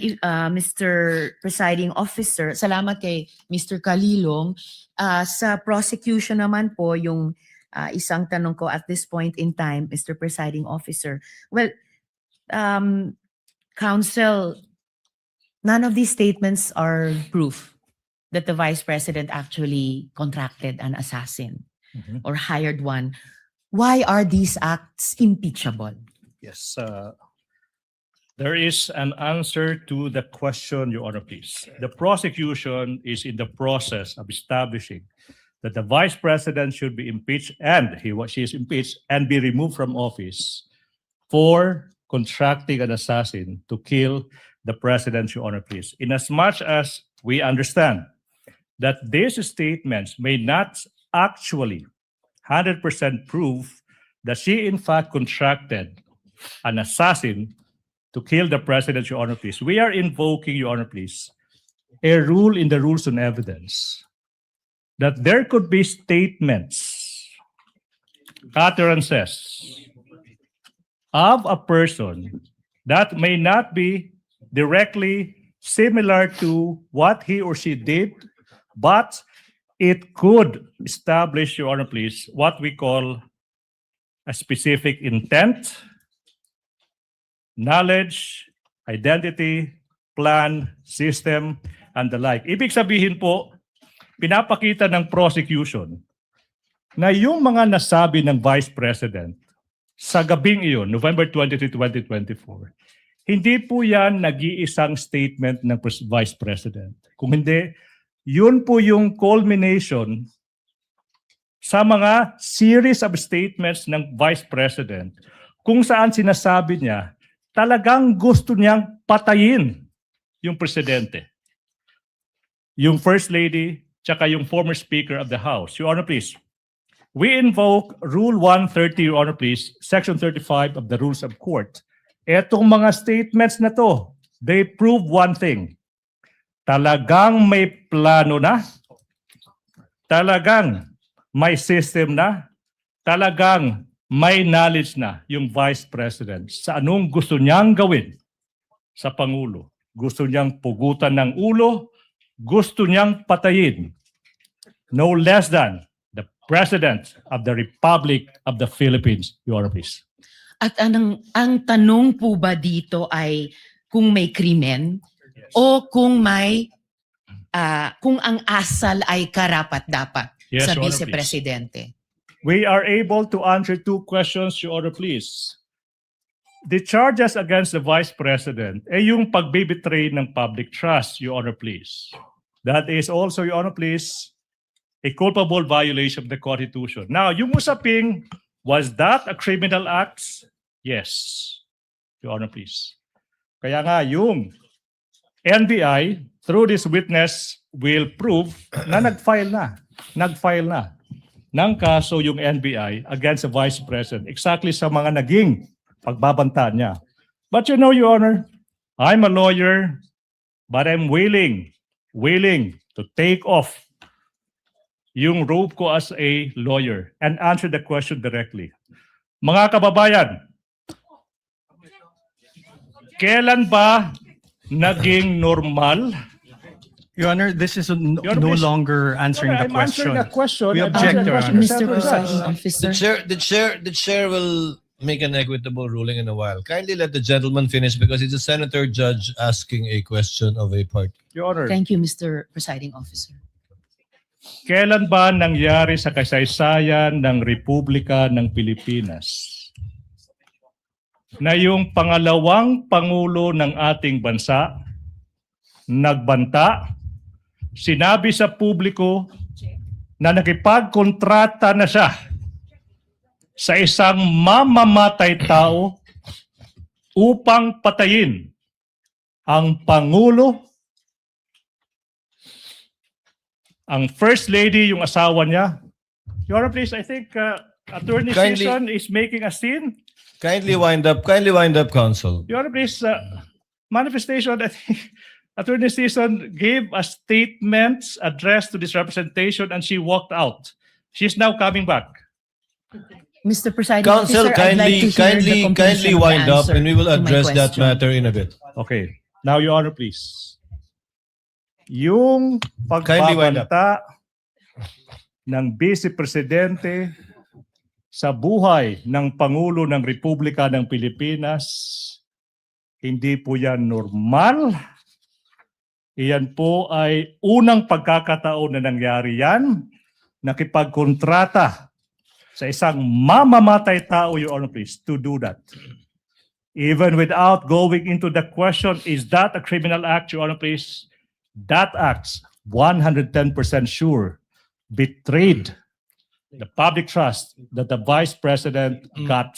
Mr. Presiding Officer, salamat kay Mr. Kalilong. Sa prosecution naman po, yung isang tanong ko at this point in time, Mr. Presiding Officer. Well, Counsel, none of these statements are proof that the Vice President actually contracted an assassin or hired one. Why are these acts impeachable? Yes. There is an answer to the question, Your Honor, please. The prosecution is in the process of establishing that the Vice President should be impeached and she is impeached and be removed from office for contracting an assassin to kill the President, Your Honor, please. Inasmuch as we understand that these statements may not actually 100% prove that she in fact contracted an assassin to kill the President, Your Honor, please. We are invoking, Your Honor, please, a rule in the Rules on Evidence that there could be statements, utterances of a person that may not be directly similar to what he or she did, but it could establish, Your Honor, please, what we call a specific intent, knowledge, identity, plan, system, and the like. Ibig sabihin po, pinapakita ng prosecution na yung mga nasabi ng Vice President sa gabing iyon, November 23, 2024, hindi po yan nag-iisang statement ng Vice President. Kung hindi, yun po yung culmination sa mga series of statements ng Vice President kung saan sinasabi niya talagang gusto niyang patayin yung presidente, yung First Lady, tsaka yung former Speaker of the House. Your Honor, please. We invoke Rule 130, Your Honor, please, Section 35 of the Rules of Court. Etong mga statements na to, they prove one thing, Talagang may plano na, talagang may system na, talagang may knowledge na yung Vice President sa anong gusto niyang gawin sa Pangulo. Gusto niyang pugutan ng ulo, gusto niyang patayin. No less than the President of the Republic of the Philippines, Your Honor, please. At ang tanong po ba dito ay kung may krimen o kung may kung ang asal ay karapat-dapat Yes, sa Your Honor, Vice please. Presidente? We are able to answer two questions, Your Honor, please. The charges against the Vice President ay yung pagbibitray ng public trust, Your Honor, please. That is also, Your Honor, please, a culpable violation of the Constitution. Now, yung usaping, was that a criminal act? Yes, Your Honor, please. Kaya nga, yung NBI, through this witness, will prove na nag-file na ng kaso yung NBI against the Vice President exactly sa mga naging pagbabanta niya. But you know, Your Honor, I'm a lawyer, but I'm willing to take off yung robe ko as a lawyer and answer the question directly. Mga kababayan, kailan ba naging normal? Your Honor, this is no Your Honor, please. longer answering the I'm question. answering a question. We I'm object, answering the Your question. Honor. Mr. Several Presiding times. Officer. The chair will make an equitable ruling in a while. Kindly let the gentleman finish because it's a senator judge asking a question of a party. Your Honor, Thank you, Mr. Presiding Officer. kailan ba nangyari sa kasaysayan ng Republika ng Pilipinas na yung pangalawang pangulo ng ating bansa nagbanta, sinabi sa publiko na nakipagkontrata na siya sa isang mamamatay tao upang patayin ang Pangulo, ang First Lady, yung asawa niya. Your Honor, please, I think Attorney Kindly- Season is making a scene. Kindly wind up, counsel. Your Honor, please, manifestation, I think Attorney Season gave a statement addressed to this representation and she walked out. She's now coming back. Mr. Presiding Counsel, Officer, I'd like to hear the completion kindly of the wind up answer and we will to my address that question. matter in a bit. Okay. Now, Your Honor, please. Yung Kindly wind up. pagbabanta ng Vice Presidente sa buhay ng Pangulo ng Republika ng Pilipinas, hindi po yan normal. Iyan po ay unang pagkakataon na nangyari yan, nakipagkontrata sa isang mamamatay tao, Your Honor, please, to do that. Even without going into the question, is that a criminal act, Your Honor, please? That act, 110% sure, betrayed the public trust that the Vice President got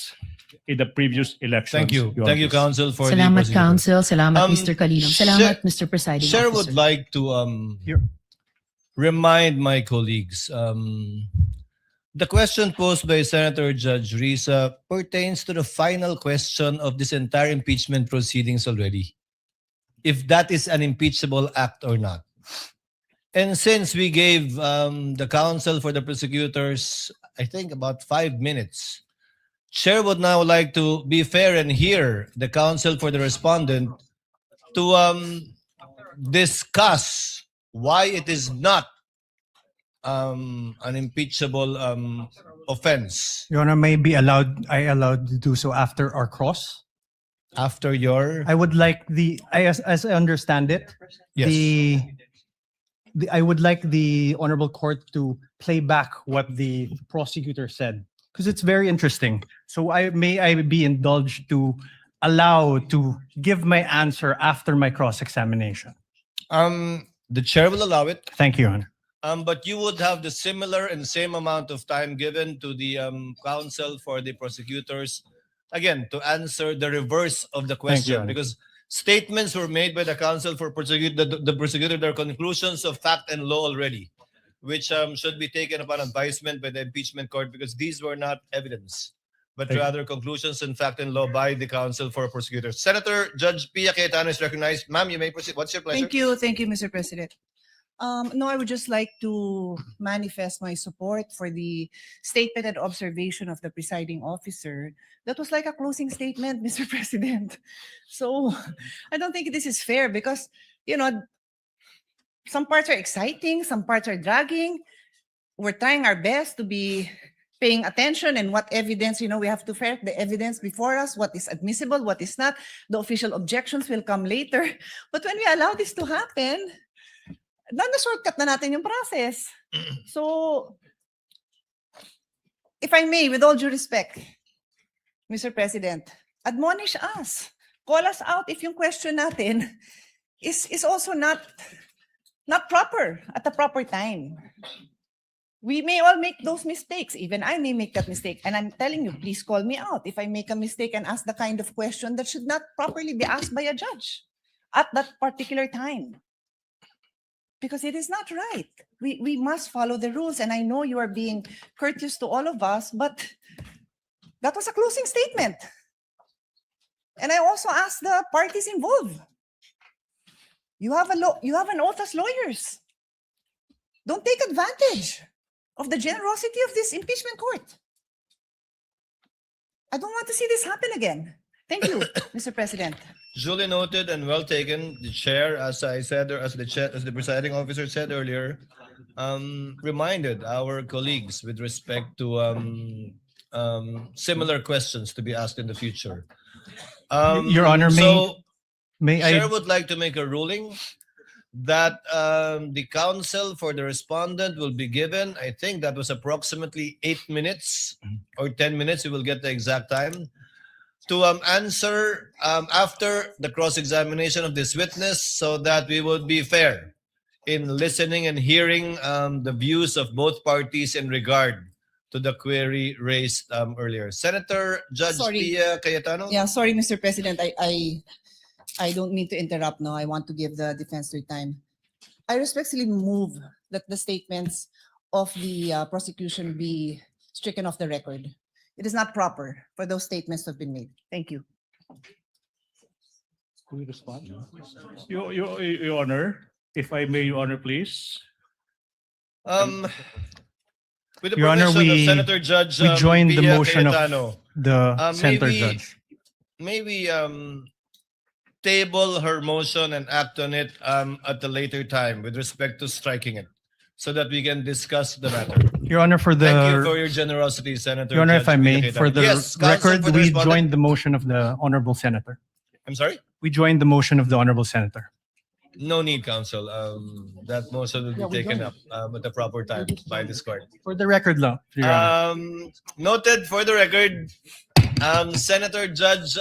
in the previous elections. Thank you. Your Honor, Thank you, please. counsel, for the Salamat, procedure. Counsel. Salamat, Mr. Calino. Salamat, Chair- Mr. Presiding Chair Officer. would like to remind my colleagues, the question posed by Senator Judge Risa pertains to the final question of this entire impeachment proceedings already. If that is an impeachable act or not. And since we gave the counsel for the prosecutors, I think about 5 minutes, Chair would now like to be fair and hear the counsel for the respondent to discuss why it is not an impeachable offense. Your Honor, may be allowed to do so after our cross. After your I would like as I understand it, Yes. I would like the honorable court to play back what the prosecutor said because it's very interesting. So may I be indulged to allow to give my answer after my cross-examination. the chair will allow it. Thank you, Your Honor. But you would have the similar and same amount of time given to the counsel for the prosecutors, again, to answer the reverse of the Thank you, question, Your Honor. because statements were made by the counsel for the prosecutor, their conclusions of fact and law already, which should be taken upon advisement by the impeachment court because these were not evidence. but Thank you. rather conclusions in fact and law by the counsel for prosecutors. Senator Judge Pia Cayetano is recognized. Ma'am, you may proceed. What's your pleasure? Thank you, Mr. President. No, I would just like to manifest my support for the statement and observation of the presiding officer. That was like a closing statement, Mr. President. So I don't think this is fair because, you know, some parts are exciting, some parts are dragging. We're trying our best to be paying attention and what evidence, we have to ferret the evidence before us, what is admissible, what is not. The official objections will come later. But when we allow this to happen, na-shortcut na natin yung process. So, if I may, with all due respect, Mr. President, admonish us. Call us out if yung question natin is also not proper at the proper time. We may all make those mistakes. Even I may make that mistake. And I'm telling you, please call me out if I make a mistake and ask the kind of question that should not properly be asked by a judge at that particular time. Because it is not right. We must follow the rules. And I know you are being courteous to all of us, but that was a closing statement. And I also asked the parties involved. You have an oath as lawyers. Don't take advantage of the generosity of this impeachment court. I don't want to see this happen again. Thank you, Mr. President. Duly noted and well taken. The chair, as I said, or as the presiding officer said earlier, reminded our colleagues with respect to similar questions to be asked in the future. Your Honor, may Chair I? would like to make a ruling that the counsel for the respondent will be given, I think that was approximately 8 minutes or 10 minutes, we will get the exact time, to answer after the cross-examination of this witness so that we would be fair in listening and hearing the views of both parties in regard to the query raised earlier. Senator Judge Pia Cayetano? Yeah, sorry, Mr. President. I don't mean to interrupt now. I want to give the defense their time. I respectfully move that the statements of the prosecution be stricken off the record. It is not proper for those statements to have been made. Thank you. Can we respond? Your Honor, if I may, Your Honor, please. With the Your Honor, permission of we- Senator Judge we joined the Pia motion of Cayetano, the Senator Judge. May we table her motion and act on it at a later time with respect to striking it so that we can discuss the matter. Your Honor, for Thank you for the, your generosity, Senator. Your Honor, Judge if I Pia may, Cayetano. for the Yes, counsel record, for the we respondent. joined the motion of the Honorable Senator. I'm sorry? We joined the motion of the Honorable Senator. No need, counsel. That motion will be taken up at the proper time by this court. For the record lang, Your Honor. Noted for the record, Senator Judge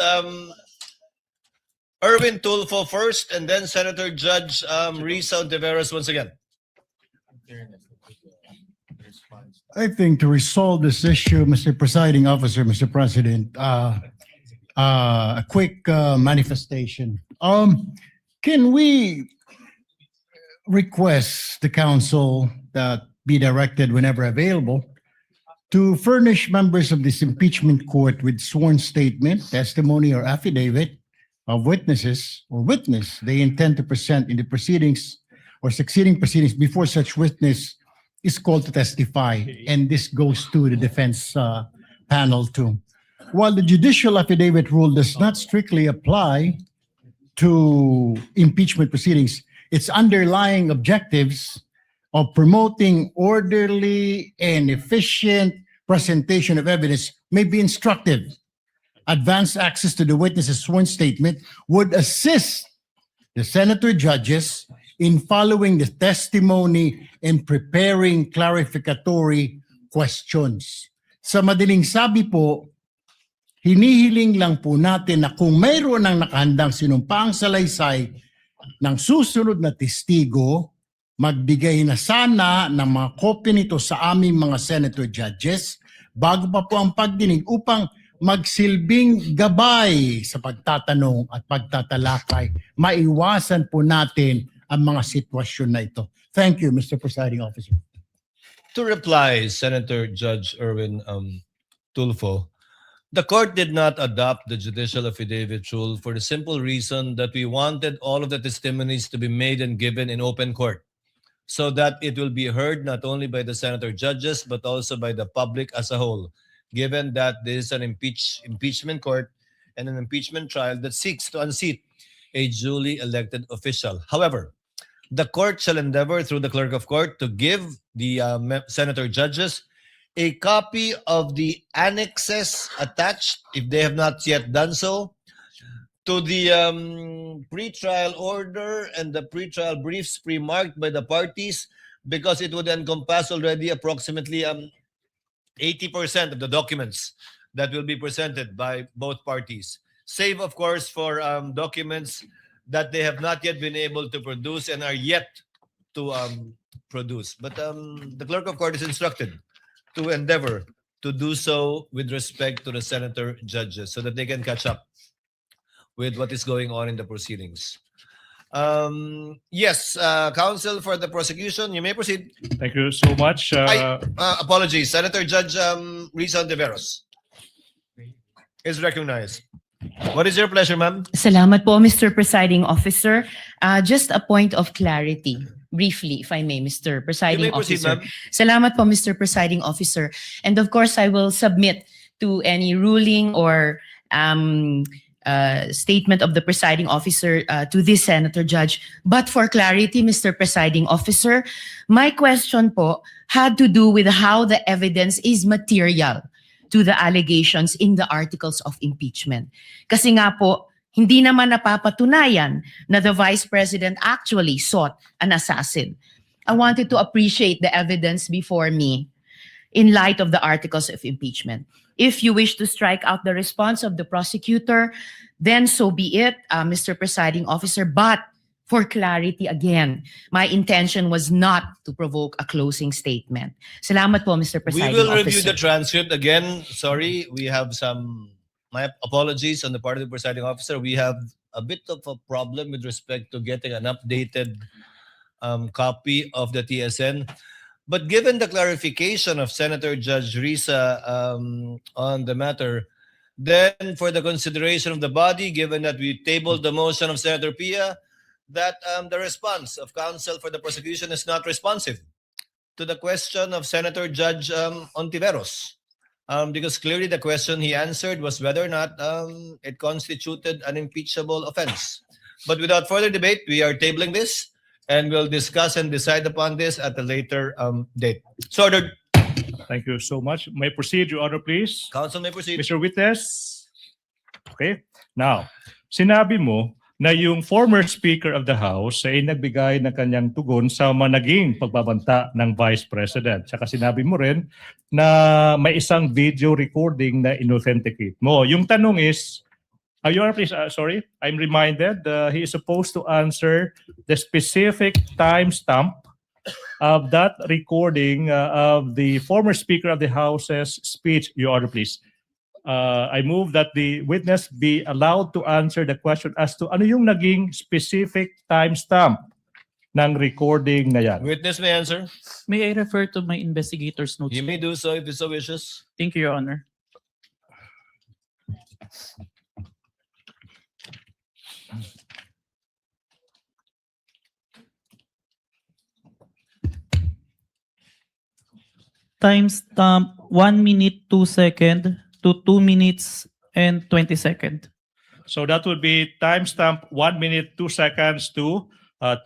Erwin Tulfo first, and then Senator Judge Risa Ontiveros once again. I think to resolve this issue, Mr. Presiding Officer, Mr. President, a quick manifestation. Can we request the council that be directed whenever available to furnish members of this impeachment court with sworn statement, testimony, or affidavit of witnesses or witness they intend to present in the proceedings or succeeding proceedings before such witness is called to testify. And this goes to the defense panel too. While the judicial affidavit rule does not strictly apply to impeachment proceedings, its underlying objectives of promoting orderly and efficient presentation of evidence may be instructive. Advanced access to the witness's sworn statement would assist the senator judges in following the testimony and preparing clarificatory questions. Sa madaling sabi po, hinihiling lang po natin na kung mayroon ng nakahandang sinumpaang salaysay ng susunod na testigo, magbigay na sana ng mga kopya nito sa aming mga senator judges bago pa po ang pagdinig upang magsilbing gabay sa pagtatanong at pagtatalakay. Maiwasan po natin ang mga sitwasyon na ito. Thank you, Mr. Presiding Officer. To reply, Senator Judge Erwin Tulfo, The court did not adopt the judicial affidavit rule for the simple reason that we wanted all of the testimonies to be made and given in open court, so that it will be heard not only by the senator judges but also by the public as a whole, given that this is an impeachment court and an impeachment trial that seeks to unseat a duly elected official. However, the court shall endeavor through the clerk of court to give the senator judges a copy of the annexes attached, if they have not yet done so, to the pre-trial order and the pre-trial briefs pre-marked by the parties, because it would encompass already approximately 80% of the documents that will be presented by both parties, save, of course, for documents that they have not yet been able to produce and are yet to produce. But the clerk of court is instructed to endeavor to do so with respect to the senator judges so that they can catch up with what is going on in the proceedings. Yes, counsel for the prosecution, you may proceed. Thank you so much. Apologies, Senator Judge Risa Ontiveros is recognized. What is your pleasure, ma'am? Salamat po, Mr. Presiding Officer. Just a point of clarity, briefly, if I may, Mr. You Presiding may proceed, Officer. ma'am. Salamat po, Mr. Presiding Officer. And of course, I will submit to any ruling or statement of the presiding officer to this senator judge. But for clarity, Mr. Presiding Officer, my question po had to do with how the evidence is material to the allegations in the articles of impeachment. Kasi nga po, hindi naman napapatunayan na the Vice President actually sought an assassin. I wanted to appreciate the evidence before me in light of the articles of impeachment. If you wish to strike out the response of the prosecutor, then so be it, Mr. Presiding Officer. But for clarity again, my intention was not to provoke a closing statement. Salamat po, Mr. We Presiding will Officer. review the transcript again. Sorry, we have my apologies on the part of the presiding officer. We have a bit of a problem with respect to getting an updated copy of the TSN. But given the clarification of Senator Judge Risa on the matter, then for the consideration of the body, given that we tabled the motion of Senator Pia, that the response of counsel for the prosecution is not responsive to the question of Senator Judge Ontiveros. Because clearly the question he answered was whether or not it constituted an impeachable offense. But without further debate, we are tabling this and we'll discuss and decide upon this at a later date. So ordered. Thank you so much. May I proceed, Your Honor, please? Counsel may proceed. Mr. Witness. Okay. Now, sinabi mo na yung former Speaker of the House ay nagbigay ng kanyang tugon sa naging pagbabanta ng Vice President. Tsaka sinabi mo rin na may isang video recording na inauthenticate mo. Yung tanong is, Your Honor, please, sorry, I'm reminded he is supposed to answer the specific timestamp of that recording of the former Speaker of the House's speech. Your Honor, please. I move that the witness be allowed to answer the question as to ano yung naging specific timestamp ng recording na yan. Witness may answer. May I refer to my investigator's notes? You may do so if you so wishes. Thank you, Your Honor. Timestamp 1 minute 2 second to 2 minutes and 20 second. So that would be timestamp 1 minute 2 seconds to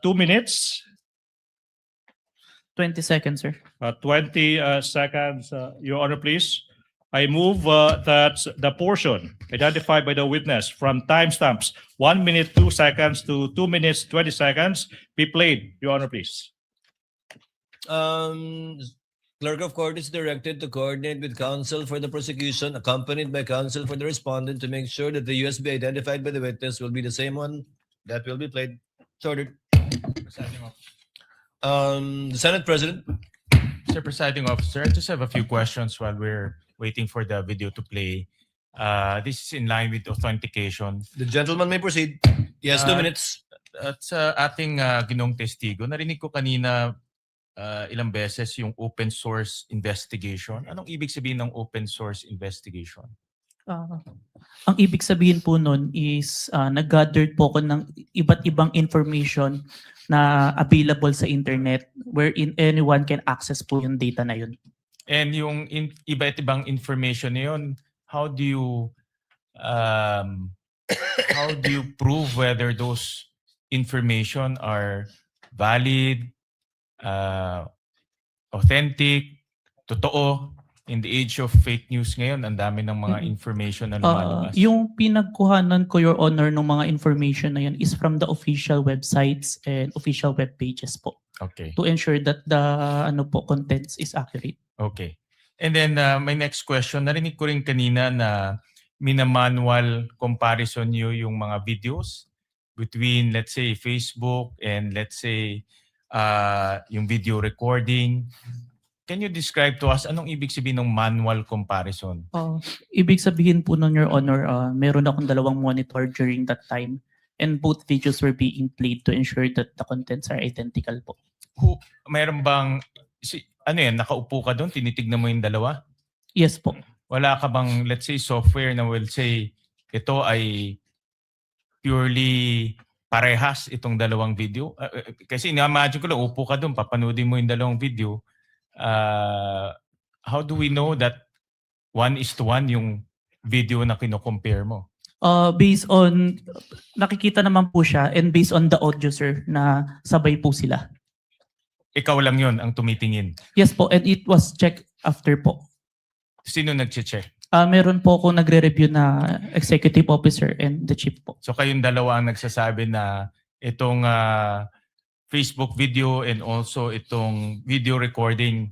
2 minutes. 20 seconds, sir. 20 seconds, Your Honor, please. I move that the portion identified by the witness from timestamps 1 minute 2 seconds to 2 minutes 20 seconds be played. Your Honor, please. Clerk of Court is directed to coordinate with counsel for the prosecution, accompanied by counsel for the respondent, to make sure that the USB identified by the witness will be the same one that will be played. So ordered. The Senate President. Mr. Presiding Officer, I just have a few questions while we're waiting for the video to play. This is in line with authentication. The gentleman may proceed. Yes, 2 minutes. At sa ating ginong testigo, narinig ko kanina ilang beses yung open source investigation. Anong ibig sabihin ng open source investigation? Ang ibig sabihin po nun is nag-gathered po ko ng iba't ibang information na available sa internet wherein anyone can access po yung data na yun. And yung iba't ibang information na yun, how do you prove whether those information are valid, authentic, totoo? In the age of fake news ngayon, ang dami ng mga information na lumalabas. Yung pinagkuhanan ko, Your Honor, ng mga information na yun is from the official websites and official web pages po. Okay. To ensure that the contents is accurate. Okay. And then my next question, narinig ko rin kanina na minamanual comparison nyo yung mga videos between, let's say, Facebook and let's say, yung video recording. Can you describe to us anong ibig sabihin ng manual comparison? Ibig sabihin po nun, Your Honor, meron akong 2 monitor during that time and both videos were being played to ensure that the contents are identical po. Meron bang, nakaupo ka doon, tinitignan mo yung dalawa? Yes po. Wala ka bang, let's say, software na will say, ito ay purely parehas itong dalawang video? Kasi ina-imagine ko lang, upo ka doon, papanoodin mo yung dalawang video. How do we know that 1:1 yung video na kino-compare mo? Based on, nakikita naman po siya and based on the audio, sir, na sabay po sila. Ikaw lang yon ang tumitingin? Yes po, and it was checked after po. Sino nag-check? Meron po ako nagre-review na executive officer and the chief po. So kayong dalawa ang nagsasabi na itong Facebook video and also itong video recording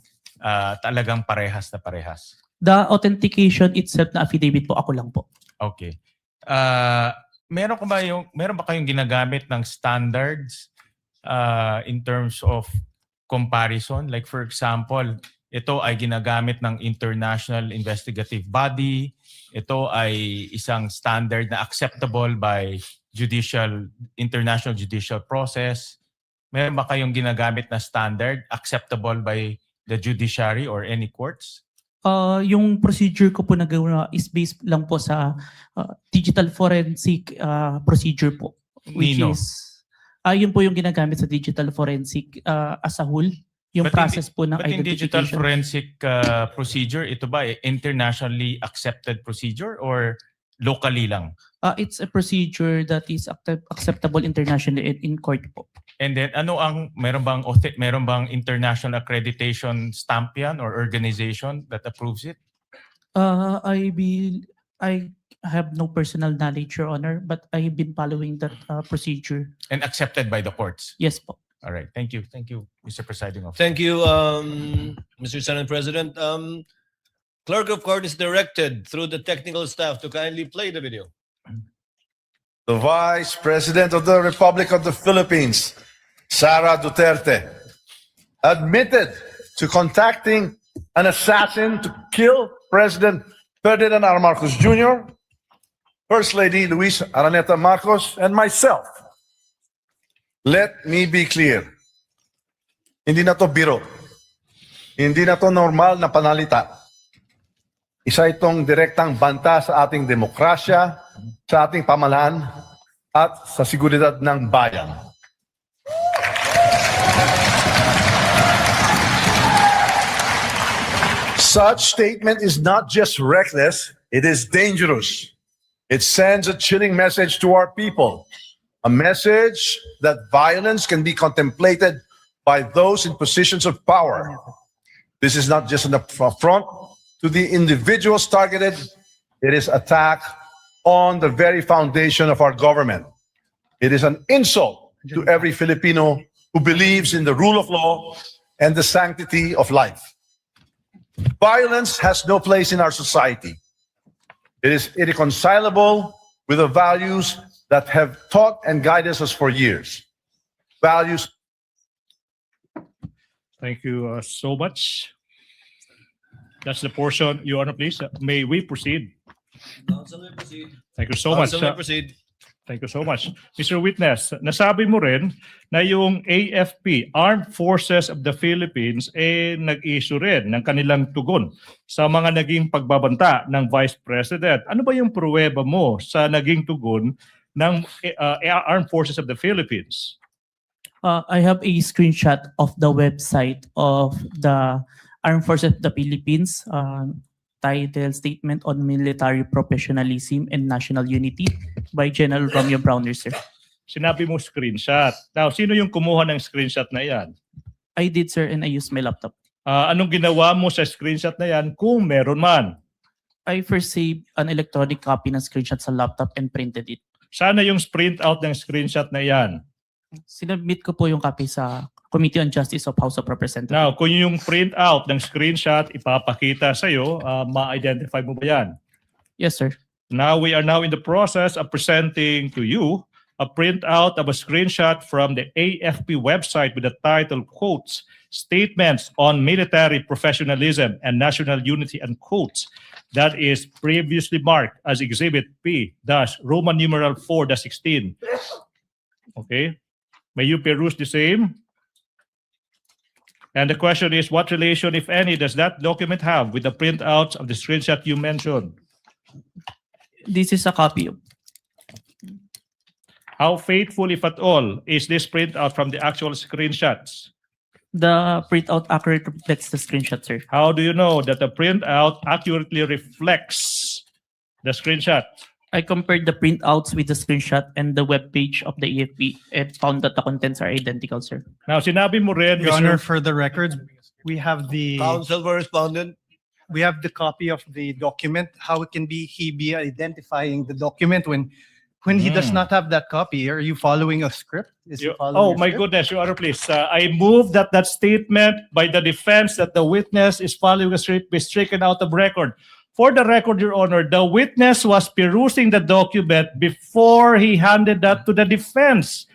talagang parehas na parehas? The authentication itself na affidavit po, ako lang po. Okay. Meron ba kayong ginagamit ng standards in terms of comparison? Like for example, ito ay ginagamit ng international investigative body. Ito ay isang standard na acceptable by international judicial process. Meron ba kayong ginagamit na standard acceptable by the judiciary or any courts? Yung procedure ko po nagawa is based lang po sa digital forensic procedure po. Which Nino? is, yun po yung ginagamit sa digital forensic as a whole. Yung process po ng But in digital identification. forensic procedure, ito ba internationally accepted procedure or locally lang? It's a procedure that is acceptable internationally and in court po. And then meron bang international accreditation stamp yan or organization that approves it? I have no personal knowledge, Your Honor, but I've been following that procedure. And accepted by the courts? Yes po. All right. Thank you. Thank you, Mr. Presiding Officer. Thank you, Mr. Senate President. Clerk of Court is directed through the technical staff to kindly play the video. The Vice President of the Republic of the Philippines, Sara Duterte, admitted to contacting an assassin to kill President Ferdinand R. Marcos Jr., First Lady Luis Araneta Marcos, and myself. Let me be clear. Hindi na to biro. Hindi na to normal na panalita. Isa itong direktang banta sa ating demokrasya, sa ating pamahalaan, at sa seguridad ng bayan. Such statement is not just reckless, it is dangerous. It sends a chilling message to our people. A message that violence can be contemplated by those in positions of power. This is not just an affront to the individuals targeted, it is attack on the very foundation of our government. It is an insult to every Filipino who believes in the rule of law and the sanctity of life. Violence has no place in our society. It is irreconcilable with the values that have taught and guided us for years. Values. Thank you so much. That's the portion. Your Honor, please. May we proceed? Council may proceed. Thank you so much. Council may proceed. Thank you so much. Mr. Witness, nasabi mo rin na yung AFP, Armed Forces of the Philippines, nag-issue rin ng kanilang tugon sa mga naging pagbabanta ng Vice President. Ano ba yung pruweba mo sa naging tugon ng Armed Forces of the Philippines? I have a screenshot of the website of the Armed Forces of the Philippines, titled Statement on Military Professionalism and National Unity by General Romeo Browner, sir. Sinabi mo screenshot. Now, sino yung kumuha ng screenshot na yan? I did, sir, and I used my laptop. Anong ginawa mo sa screenshot na yan kung meron man? I first saved an electronic copy ng screenshot sa laptop and printed it. Sana yung print out ng screenshot na yan. Sinubmit ko po yung copy sa Committee on Justice of House of Representatives. Now, kung yung print out ng screenshot ipapakita sa'yo, ma-identify mo ba yan? Yes, sir. Now, we are now in the process of presenting to you a printout of a screenshot from the AFP website with the title, quotes, Statements on Military Professionalism and National Unity, and quotes. That is previously marked as Exhibit P, Roman numeral 4-16. Okay? May you peruse the same? And the question is, what relation, if any, does that document have with the printouts of the screenshot you mentioned? This is a copy of. How faithful, if at all, is this printout from the actual screenshots? The printout accurately reflects the screenshot, sir. How do you know that the printout accurately reflects the screenshot? I compared the printouts with the screenshot and the web page of the AFP and found that the contents are identical, sir. Now, sinabi mo rin, Your Mr. Honor, for the records, we have the Counsel for respondent. we have the copy of the document. How can he be identifying the document when he does not have that copy? Are you following a script? Is he following a My script? goodness, Your Honor, please. I move that statement by the defense that the witness is following a script be stricken out of record. For the record, Your Honor, the witness was perusing the document before he handed that to the defense.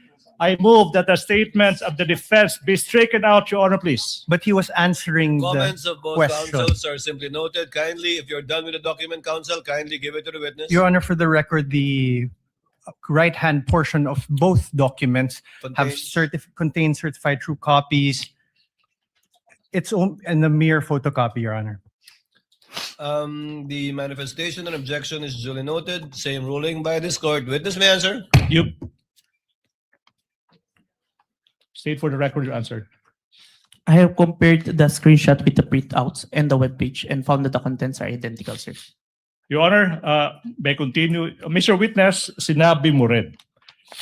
I move that the statements of the defense be stricken out, Your Honor, please. But he was answering Comments the of both question. counsels are simply noted. Kindly, if you're done with the document, counsel, kindly give it to the witness. Your Honor, for the record, the right-hand portion of both documents have contain certified true copies. It's in a mere photocopy, Your Honor. The manifestation and objection is duly noted. Same ruling by this court. Witness may answer. You state for the record your answer. I have compared the screenshot with the printouts and the web page and found that the contents are identical, sir. Your Honor, may continue. Mr. Witness, sinabi mo rin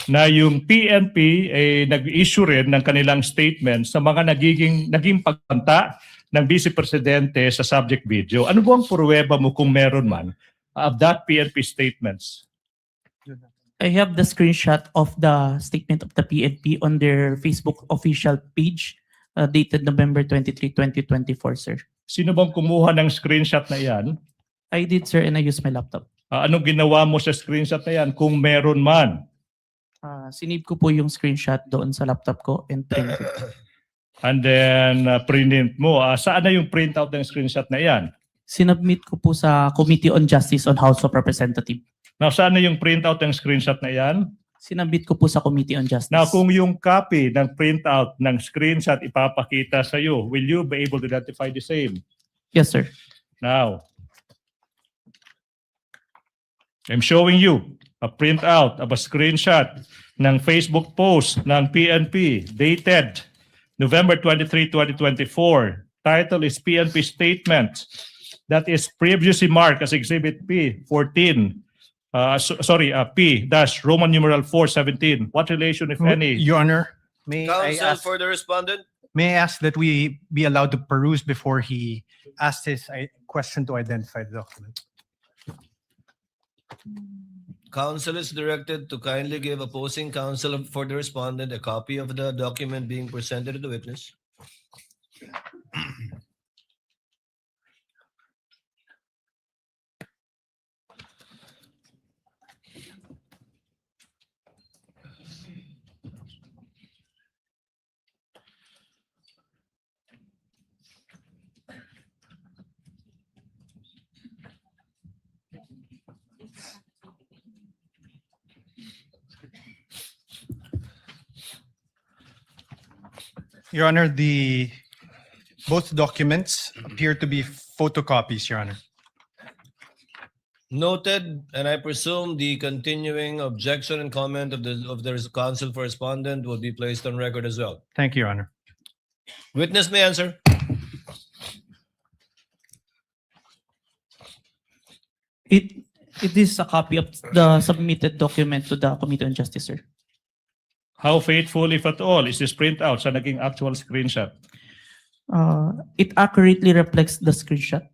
na yung PNP nag-issue rin ng kanilang statement sa mga naging pagbanta ng Vice Presidente sa subject video. Ano bang pruweba mo kung meron man of that PNP statements? I have the screenshot of the statement of the PNP on their Facebook official page dated November 23, 2024, sir. Sino bang kumuha ng screenshot na yan? I did, sir, and I used my laptop. Anong ginawa mo sa screenshot na yan kung meron man? Sinave ko po yung screenshot doon sa laptop ko and printed. And then print mo. Saan na yung printout ng screenshot na yan? Sinubmit ko po sa Committee on Justice on House of Representatives. Now, saan na yung printout ng screenshot na yan? Sinabit ko po sa Committee on Justice. Now, kung yung copy ng printout ng screenshot ipapakita sa iyo, will you be able to identify the same? Yes, sir. Now, I'm showing you a printout of a screenshot ng Facebook post ng PNP dated November 23, 2024. Title is PNP Statement that is previously marked as Exhibit P14. P-Roman numeral 417. What relation, if any? Your Honor, may I Counsel ask, for the respondent. may I ask that we be allowed to peruse before he asks his question to identify the document? Counsel is directed to kindly give opposing counsel for the respondent a copy of the document being presented to the witness. Your Honor, both documents appear to be photocopies, Your Honor. Noted, and I presume the continuing objection and comment of the counsel for respondent will be placed on record as well. Thank you, Your Honor. Witness may answer. It is a copy of the submitted document to the Committee on Justice, sir. How faithful, if at all, is this printout sa naging actual screenshot? It accurately reflects the screenshot.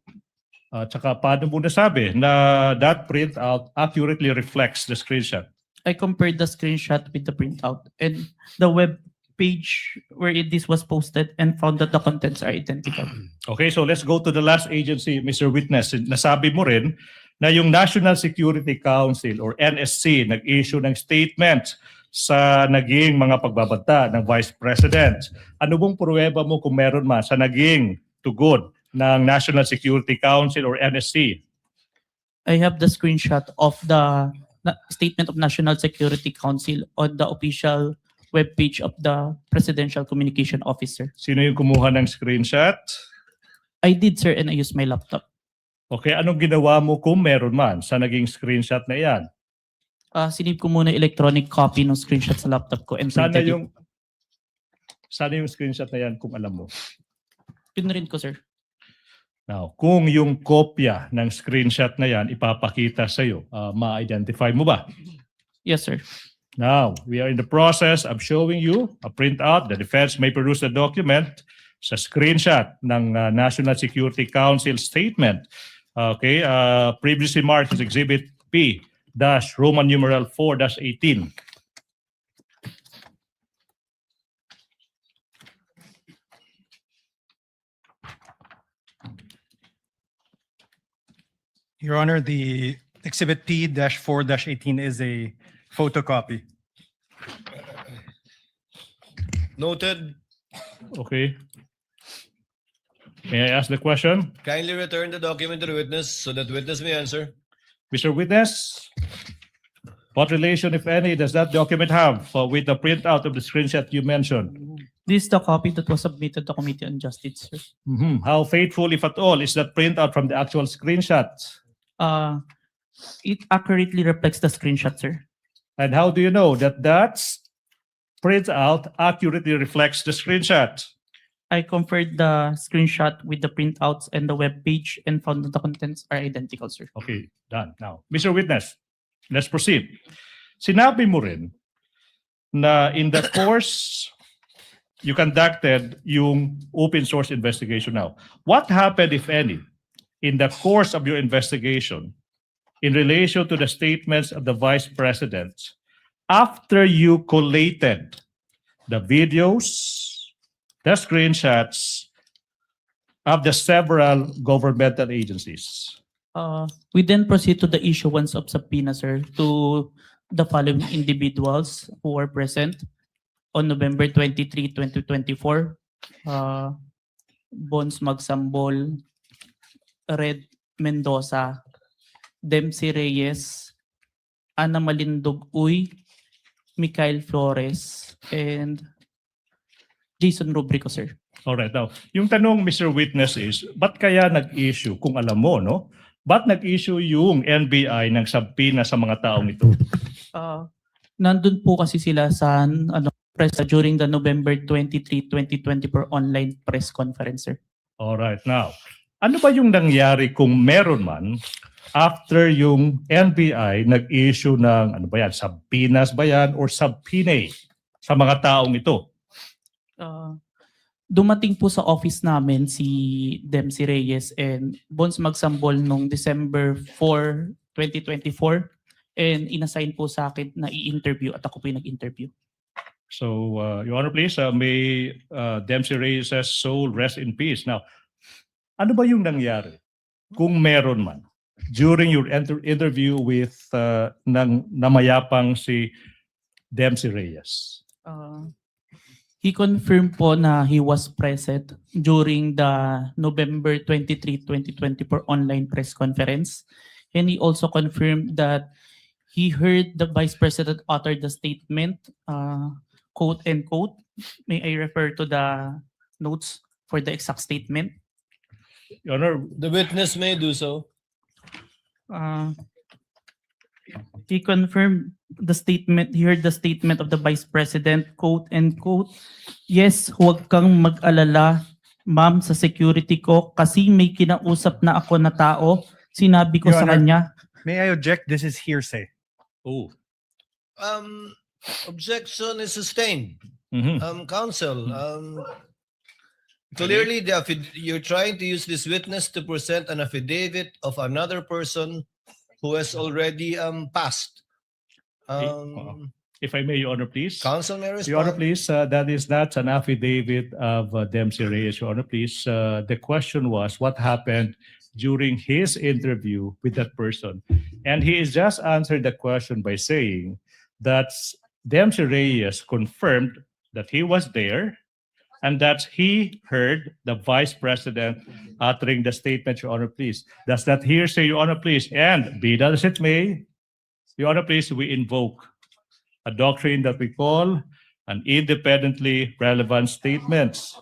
At saka paano mo nasabi na that printout accurately reflects the screenshot? I compared the screenshot with the printout and the web page where this was posted and found that the contents are identical. Okay, so let's go to the last agency, Mr. Witness. Nasabi mo rin na yung National Security Council or NSC nag-issue ng statement sa naging mga pagbabanta ng Vice President. Ano bang pruweba mo kung meron man sa naging tugon ng National Security Council or NSC? I have the screenshot of the statement of National Security Council on the official webpage of the Presidential Communication Officer. Sino yung kumuha ng screenshot? I did, sir, and I used my laptop. Okay, anong ginawa mo kung meron man sa naging screenshot na yan? Sinave ko muna electronic copy ng screenshot sa laptop ko and printed it. Sana yung screenshot na yan kung alam mo. Yun rin ko, sir. Now, kung yung kopya ng screenshot na yan ipapakita sa iyo, ma-identify mo ba? Yes, sir. Now, we are in the process of showing you a printout. The defense may produce the document sa screenshot ng National Security Council statement. Okay, previously marked as Exhibit P Roman numeral 4-18. Your Honor, the Exhibit P-4-18 is a photocopy. Noted. Okay. May I ask the question? Kindly return the document to the witness so that witness may answer. Mr. Witness, what relation, if any, does that document have with the printout of the screenshot you mentioned? This is the copy that was submitted to Committee on Justice, sir. How faithful, if at all, is that printout from the actual screenshot? It accurately reflects the screenshot, sir. And how do you know that that printout accurately reflects the screenshot? I compared the screenshot with the printouts and the web page and found that the contents are identical, sir. Okay, done. Now, Mr. Witness, let's proceed. Sinabi mo rin na in the course you conducted yung open source investigation now. What happened, if any, in the course of your investigation in relation to the statements of the Vice President after you collated the videos, the screenshots of the several governmental agencies? We then proceed to the issuance of subpoena, sir, to the following individuals who are present on November 23, 2024. Bons Magsambol, Red Mendoza, Dempsey Reyes, Ana Malindog Uy, Mikhail Flores, and Jason Rubrico, sir. Alright, now, yung tanong, Mr. Witness, is, ba't kaya nag-issue, kung alam mo, no? Ba't nag-issue yung NBI ng subpoena sa mga taong ito? Nandun po kasi sila sa press during the November 23, 2024 online press conference, sir. Alright, now, ano ba yung nangyari kung meron man after yung NBI nag-issue ng, ano ba yan, subpoenas ba yan or subpoena sa mga taong ito? Dumating po sa office namin si Dempsey Reyes and Bons Magsambol noong December 4, 2024 and inassign po sa akin na i-interview at ako po yung nag-interview. So, Your Honor, please, may Dempsey Reyes' soul rest in peace. Now, ano ba yung nangyari kung meron man during your interview with namayapang si Dempsey Reyes? He confirmed po na he was present during the November 23, 2024 online press conference. And he also confirmed that he heard the Vice President utter the statement quote and quote. May I refer to the notes for the exact statement? Your Honor, The witness may do so. He confirmed the statement, he heard the statement of the Vice President, quote and quote, yes, huwag kang mag-alala, ma'am, sa security ko kasi may kinausap na ako na tao, sinabi ko Your sa Honor. kanya. May I object? This is hearsay. oh. Objection is sustained. Mhm. Counsel, clearly you're trying to use this witness to present an affidavit of another person who has already passed. If I may, Your Honor, please. Counsel may Your Honor, respond. please, that is not an affidavit of Dempsey Reyes, Your Honor, please. The question was what happened during his interview with that person. And he has just answered the question by saying that Dempsey Reyes confirmed that he was there and that he heard the Vice President uttering the statement, Your Honor, please. Does that hearsay, Your Honor, please? And be that as it may, Your Honor, please, we invoke a doctrine that we call an independently relevant statements.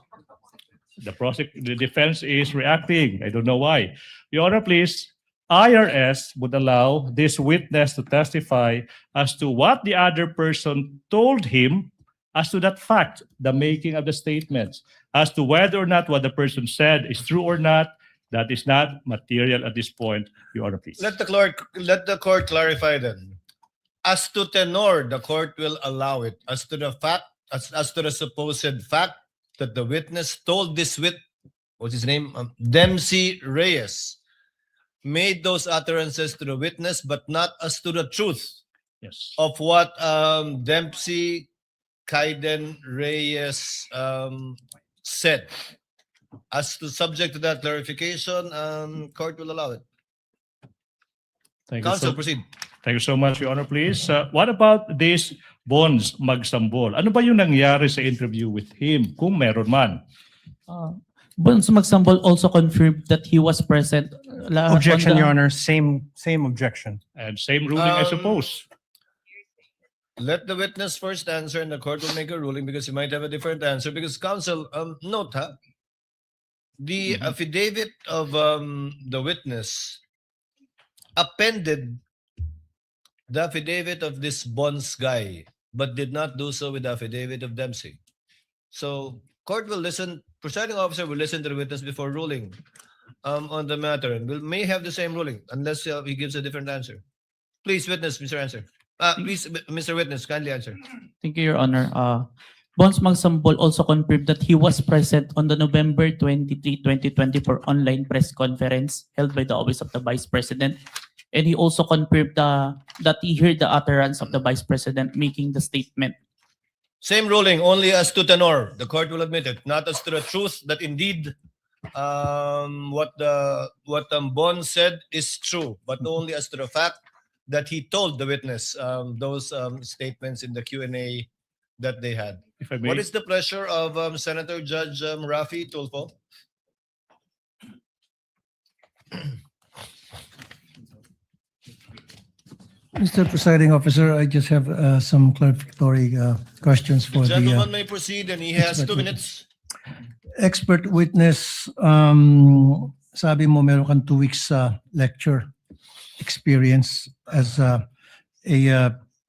The defense is reacting. I don't know why. Your Honor, please, IRS would allow this witness to testify as to what the other person told him as to that fact, the making of the statements, as to whether or not what the person said is true or not. That is not material at this point, Your Honor, please. Let the court clarify then. As to tenor, the court will allow it. As to the fact, as to the supposed fact that the witness told this what's his name? Dempsey Reyes made those utterances to the witness, but not as to the truth Yes. of what Dempsey Kaiden Reyes said. As to subject to that clarification, court will allow it. Thank you Counsel, so- proceed. Thank you so much, Your Honor, please. What about this Bonds Magsambol? Ano ba yung nangyari sa interview with him, kung meron man? Bonds Magsambol also confirmed that he was present. Objection, Your Honor. Same objection. And same ruling, I suppose. Let the witness first answer and the court will make a ruling because he might have a different answer. Because counsel, note, the affidavit of the witness appended the affidavit of this Bonds guy, but did not do so with the affidavit of Dempsey. So court will listen, presiding officer will listen to the witness before ruling on the matter, and may have the same ruling unless he gives a different answer. Please, witness, Mr. Answer. Please, Mr. Witness, kindly answer. Thank you, Your Honor. Bonds Magsambol also confirmed that he was present on the November 23, 2024 online press conference held by the Office of the Vice President. And he also confirmed that he heard the utterance of the Vice President making the statement. Same ruling, only as to tenor. The court will admit it, not as to the truth that indeed what Bonds said is true, but only as to the fact that he told the witness those statements in the Q&A that they had. If I may. What is the pleasure of Senator Judge Rafi Tulfo? Mr. Presiding Officer, I just have some clarificatory questions for The the gentleman may proceed and he has 2 minutes. expert witness. Sabi mo meron kang 2 weeks lecture experience as a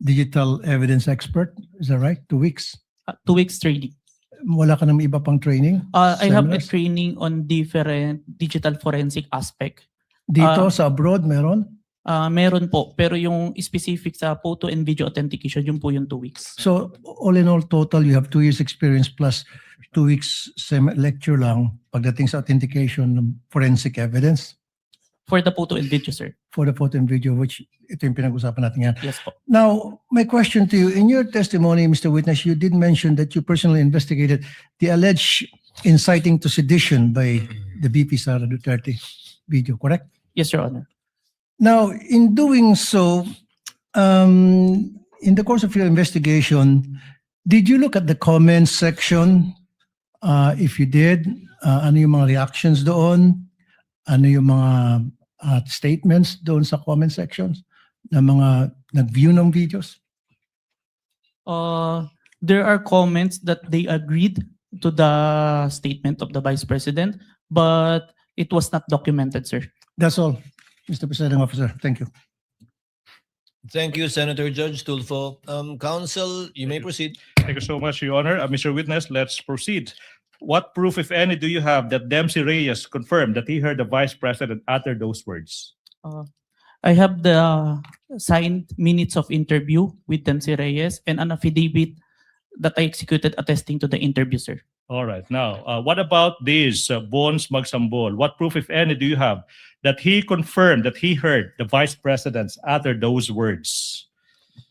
digital evidence expert. Is that right? 2 weeks? 2 weeks training. Wala ka ng iba pang training? I have a Seminars? training on different digital forensic aspect. Dito sa abroad meron? Meron po, pero yung specific sa photo and video authentication, yun po yung 2 weeks. So all in all total, you have 2 years experience plus 2 weeks lecture lang pagdating sa authentication ng forensic evidence For the photo and video, sir. for the photo and video, which ito yung pinag-usapan natin yan. Yes po. Now, my question to you, in your testimony, Mr. Witness, you did mention that you personally investigated the alleged inciting to sedition by the VP Sara Duterte video, correct? Yes, Your Honor. Now, in doing so, in the course of your investigation, did you look at the comments section? If you did, ano yung mga reactions doon? Ano yung mga statements doon sa comment sections ng mga nag-view ng videos? There are comments that they agreed to the statement of the Vice President, but it was not documented, sir. That's all, Mr. Presiding Officer. Thank you. Thank you, Senator Judge Tulfo. Counsel, you may proceed. Thank you so much, Your Honor. Mr. Witness, let's proceed. What proof, if any, do you have that Dempsey Reyes confirmed that he heard the Vice President utter those words? I have the signed minutes of interview with Dempsey Reyes and an affidavit that I executed attesting to the interview, sir. All right. Now, what about this Bones Magsambol? What proof, if any, do you have that he confirmed that he heard the Vice President utter those words?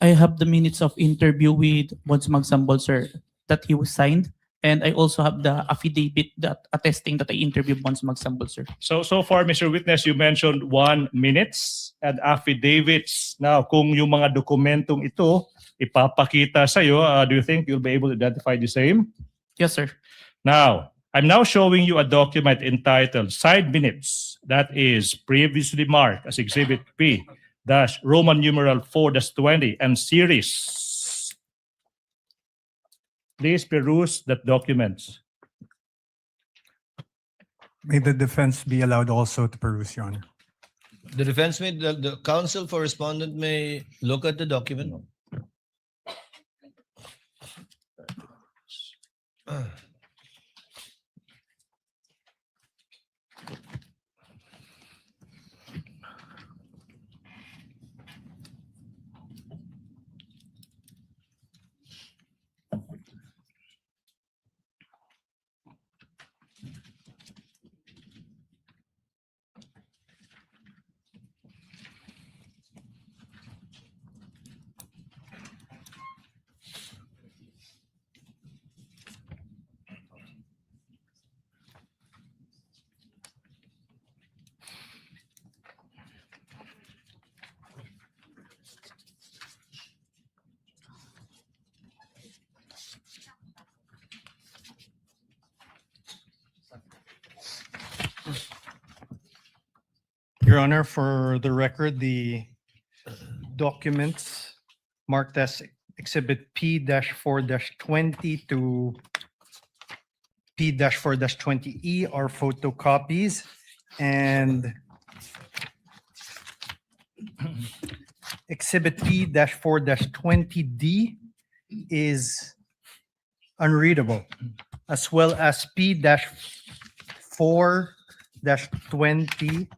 I have the minutes of interview with Bons Magsambol, sir, that he was signed. And I also have the affidavit that attesting that I interviewed Bons Magsambol, sir. So far, Mr. Witness, you mentioned 1 minutes and affidavits. Now, kung yung mga dokumentong ito ipapakita sa'yo, do you think you'll be able to identify the same? Yes, sir. Now, I'm now showing you a document entitled Side Minutes that is previously marked as Exhibit P Roman numeral 4-20 and series. Please peruse that document. May the defense be allowed also to peruse, Your Honor. The defense may, the counsel for respondent may look at the document. Your Honor, for the record, the documents marked as Exhibit P-4-20 to P-4-20E are photocopies, and Exhibit P-4-20D is unreadable, as well as P-4-20E,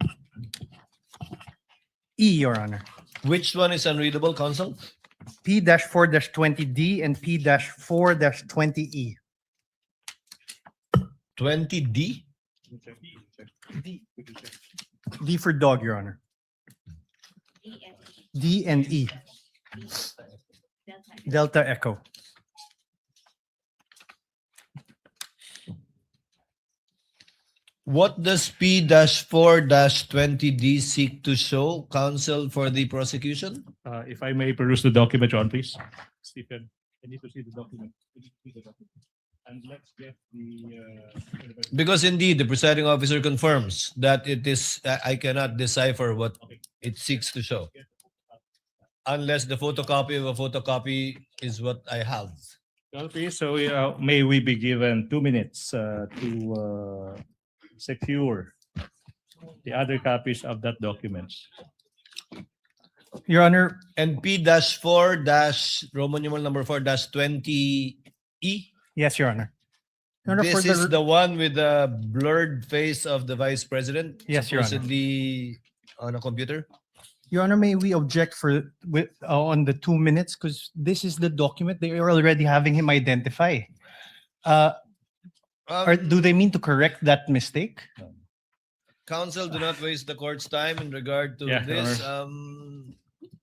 Your Honor. Which one is unreadable, counsel? P-4-20D and P-4-20E. 20D? D for dog, Your Honor. D and E. Delta Echo. What does P-4-20D seek to show, counsel for the prosecution? If I may peruse the document, John, please. Stephen, I need to see the document. And let's get the... Because indeed, the presiding officer confirms that it is, I cannot decipher what it seeks to show. Unless the photocopy of a photocopy is what I have. Well, please, so may we be given 2 minutes to secure the other copies of that document. Your Honor. And P-4- Roman numeral 4-20E? Yes, Your Honor. Your Honor, This is the one with the blurred face of the Vice President? Yes, Your Honor. Supposedly on a computer? Your Honor, may we object on the 2 minutes, because this is the document they are already having him identify. Or do they mean to correct that mistake? Counsel, do not waste the court's time in regard to Yeah, this.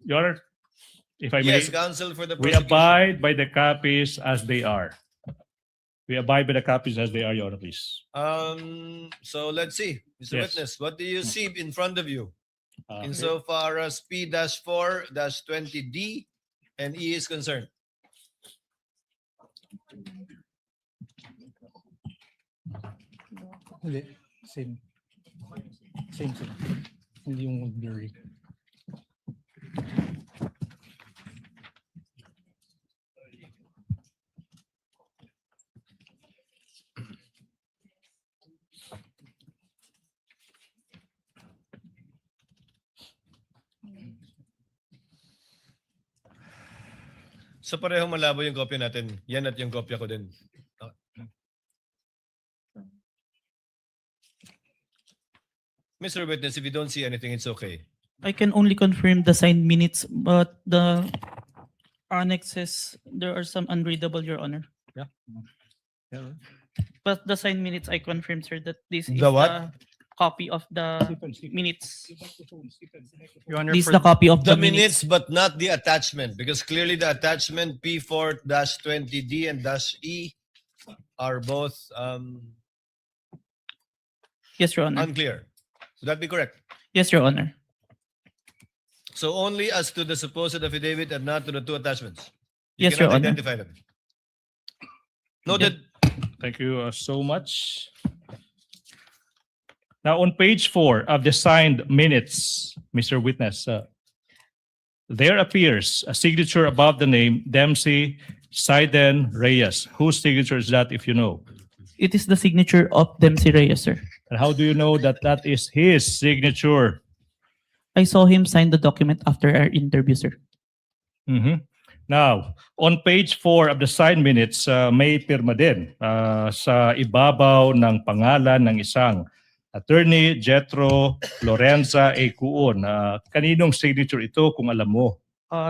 Your Honor, if I may. Yes, counsel for the We prosecution. abide by the copies as they are. We abide by the copies as they are, Your Honor, please. So let's see, Mr. Yes. Witness, what do you see in front of you? Okay. Insofar as P-4-20D and E is concerned. Hindi. Same. Same. Hindi yung blurry. So pareho malabo yung kopya natin. Yan at yung kopya ko din. Mr. Witness, if you don't see anything, it's okay. I can only confirm the signed minutes, but the annexes, there are some unreadable, Your Honor. Yeah. But the signed minutes, I confirm, sir, that this is The what? the copy of the minutes. Your Honor, This is for the copy of The minutes, but not the attachment, because clearly the attachment P4-20D and -E are both Yes, Your Honor. unclear. Would that be correct? Yes, Your Honor. So only as to the supposed affidavit and not to the two attachments? You Yes, Your cannot Honor. identify them. Noted. Thank you so much. Now, on page 4 of the signed minutes, Mr. Witness, there appears a signature above the name Dempsey Saiden Reyes. Whose signature is that, if you know? It is the signature of Dempsey Reyes, sir. And how do you know that that is his signature? I saw him sign the document after our interview, sir. Mhm. Now, on page 4 of the signed minutes, may pirma din sa ibabaw ng pangalan ng isang Attorney Jetro Lorenza A. Cuon. Kaninong signature ito kung alam mo?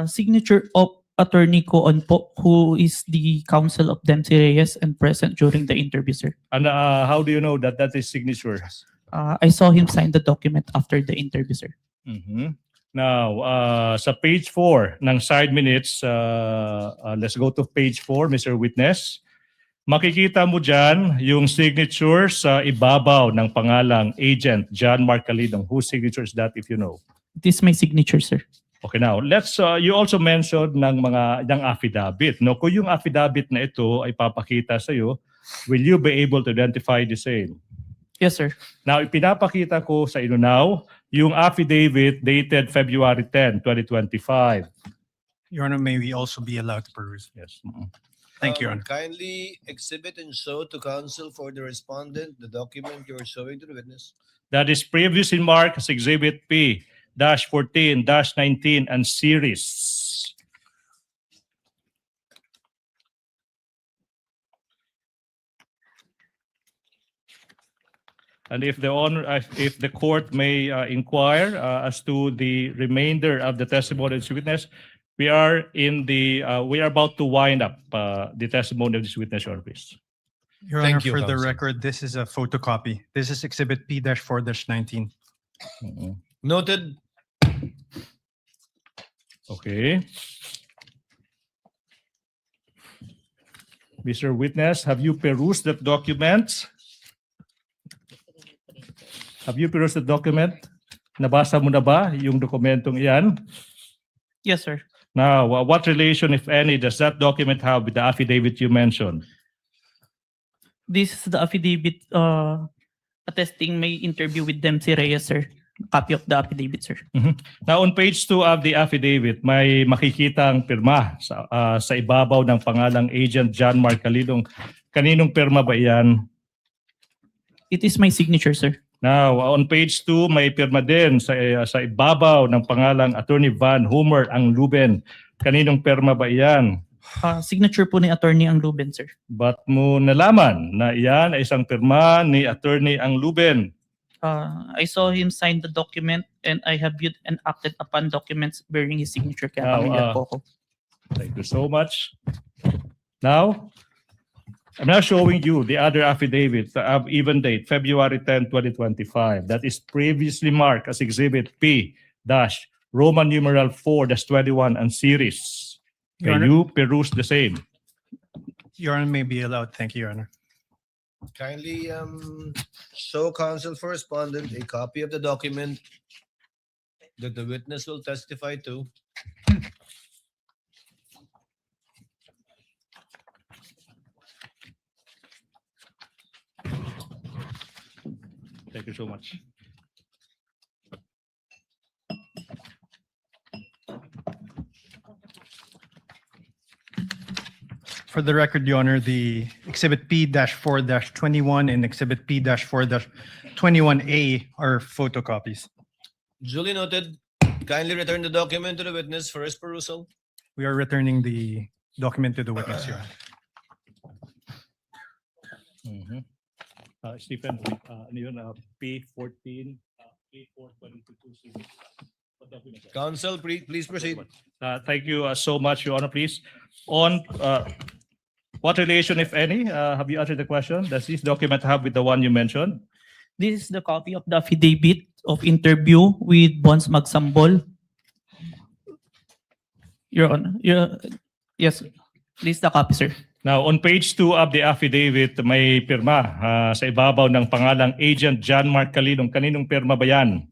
Signature of Attorney Coon po, who is the counsel of Dempsey Reyes and present during the interview, sir. And how do you know that that is signature? I saw him sign the document after the interview, sir. Mhm. Now, sa page 4 ng side minutes, let's go to page 4, Mr. Witness. Makikita mo dyan yung signature sa ibabaw ng pangalang Agent John Mark Calidong. Whose signature is that, if you know? It is my signature, sir. Okay, now, let's, you also mentioned ng affidavit. No? Kung yung affidavit na ito ay papakita sa'yo, will you be able to identify the same? Yes, sir. Now, ipinapakita ko sa inyo now yung affidavit dated February 10, 2025. Your Honor, may we also be allowed to peruse? Yes. Thank you, Your Honor. Kindly exhibit and show to counsel for the respondent the document you are showing to the witness. That is previously marked as Exhibit P-14, -19, and series. And if the court may inquire as to the remainder of the testimony of this witness, we are about to wind up the testimony of this witness, Your Honor, please. Your Thank Honor, you, for the Counsel. record, this is a photocopy. This is Exhibit P-4-19. Noted. Okay. Mr. Witness, have you perused that document? Have you perused the document? Nabasa mo na ba yung dokumentong iyan? Yes, sir. Now, what relation, if any, does that document have with the affidavit you mentioned? This is the affidavit attesting my interview with Dempsey Reyes, sir. Copy of the affidavit, sir. Now, on page 2 of the affidavit, may makikitang pirma sa ibabaw ng pangalang Agent John Mark Calidong. Kaninong pirma ba iyan? It is my signature, sir. Now, on page 2, may pirma din sa ibabaw ng pangalang Attorney Van Homer ang Luben. Kaninong pirma ba iyan? Signature po ni Attorney ang Luben, sir. Ba't mo nalaman na iyan ay isang pirma ni Attorney ang Luben? I saw him sign the document and I have viewed and acted upon documents bearing his signature. Kaya familiar po ako. Thank you so much. Now, I'm now showing you the other affidavit of even date, February 10, 2025. That is previously marked as Exhibit P-Roman numeral 4-21 and series. Your Can Honor. you peruse the same? Your Honor, may be allowed. Thank you, Your Honor. Kindly show counsel for respondent a copy of the document that the witness will testify to. Thank you so much. For the record, Your Honor, the Exhibit P-4-21 and Exhibit P-4-21A are photocopies. Duly noted. Kindly return the document to the witness for his perusal. We are returning the document to the witness, Your Honor. Mhm. Stephen, ano yun, P14, P422. Counsel, please proceed. Thank you so much, Your Honor. Please, on what relation, if any, have you answered the question? Does this document have with the one you mentioned? This is the copy of the affidavit of interview with Bons Magsambol. Your Honor, yes, please the copy, sir. Now, on page 2 of the affidavit, may pirma sa ibabaw ng pangalang Agent John Mark Calilong. Kaninong pirma ba yan?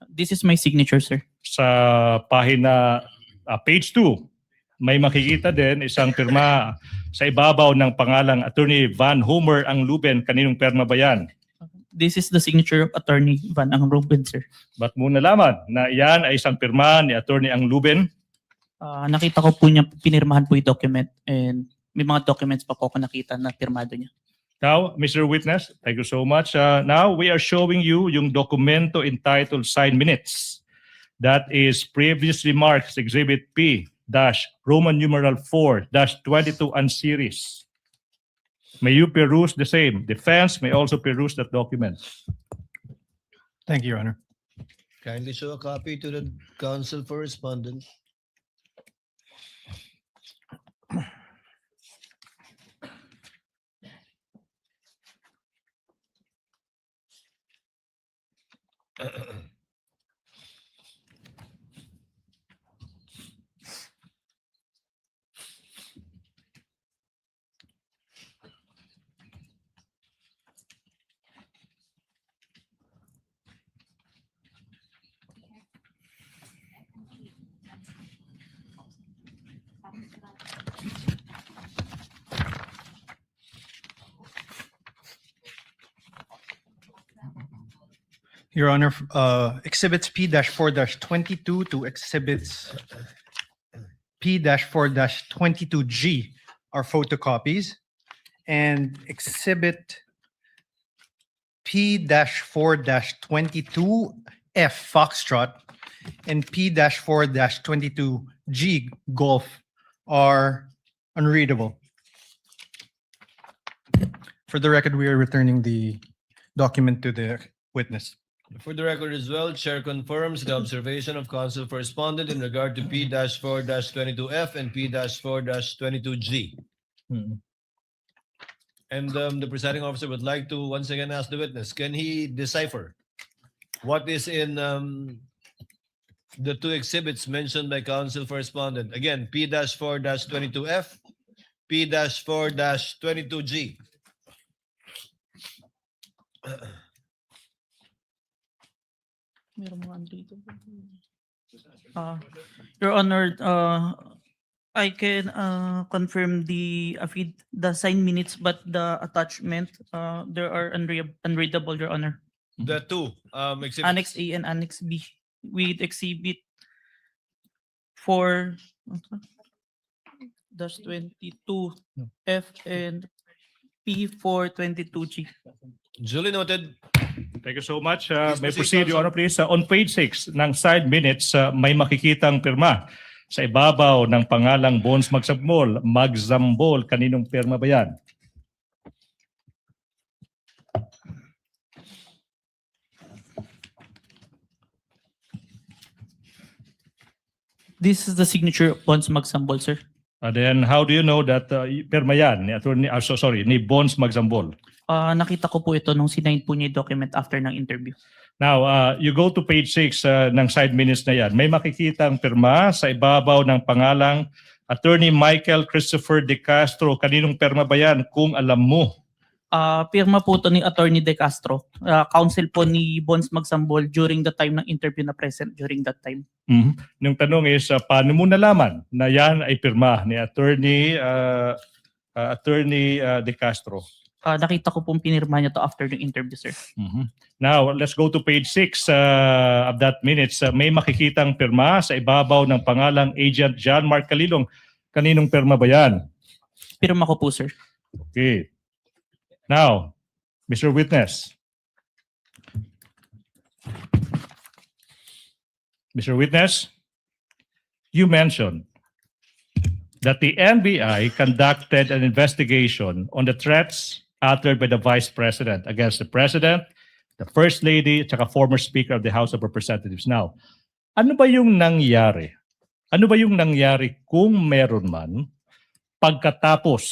This is my signature, sir. Sa pahina, page 2, may makikita din isang pirma sa ibabaw ng pangalang Attorney Van Homer ang Luben. Kaninong pirma ba yan? This is the signature of Attorney Van Ang Ruben, sir. Ba't mo nalaman na yan ay isang pirma ni Attorney ang Luben? Nakita ko po niya, pinirmahan po yung document and may mga documents pa po ako nakita na pirmado niya. Now, Mr. Witness, thank you so much. Now, we are showing you yung dokumento entitled Signed Minutes. That is previously marked Exhibit P-Roman numeral 4-22 and series. May you peruse the same. Defense may also peruse that document. Thank you, Your Honor. Kindly show a copy to the counsel for respondent. Your Honor, exhibits P-4-22 to exhibits P-4-22G are photocopies, and exhibit P-4-22F Foxtrot and P-4-22G Golf are unreadable. For the record, we are returning the document to the witness. For the record as well, Chair confirms the observation of counsel for respondent in regard to P-4-22F and P-4-22G. And the presiding officer would like to once again ask the witness, can he decipher what is in the two exhibits mentioned by counsel for respondent? Again, P-4-22F, P-4-22G. Your Honor, I can confirm the signed minutes, but the attachment, there are unreadable, Your Honor. The two exhibits. Annex A and Annex B with exhibit 4-22F and P-4-22G. Duly noted. Thank you so much. May proceed, Your Honor, please. On page 6 ng side minutes, may makikitang pirma sa ibabaw ng pangalang Bons Magsambol. Kaninong pirma ba yan? This is the signature of Bons Magsambol, sir. And then, how do you know that pirma yan ni Bons Magsambol? Nakita ko po ito nung sinign po niya yung document after ng interview. Now, you go to page 6 ng side minutes na yan. May makikitang pirma sa ibabaw ng pangalang Attorney Michael Christopher De Castro. Kaninong pirma ba yan kung alam mo? Pirma po ito ni Attorney De Castro. Counsel po ni Bons Magsambol during the time ng interview na present during that time. Yung tanong is, paano mo nalaman na yan ay pirma ni Attorney De Castro? Nakita ko pong pinirma niya to after the interview, sir. Now, let's go to page 6 of that minutes. May makikitang pirma sa ibabaw ng pangalang Agent John Mark Calilong. Kaninong pirma ba yan? Pirma ko po, sir. Okay. Now, Mr. Witness. Mr. Witness, you mentioned that the NBI conducted an investigation on the threats uttered by the Vice President against the President, the First Lady, at saka former Speaker of the House of Representatives. Now, ano ba yung nangyari? Ano ba yung nangyari kung meron man pagkatapos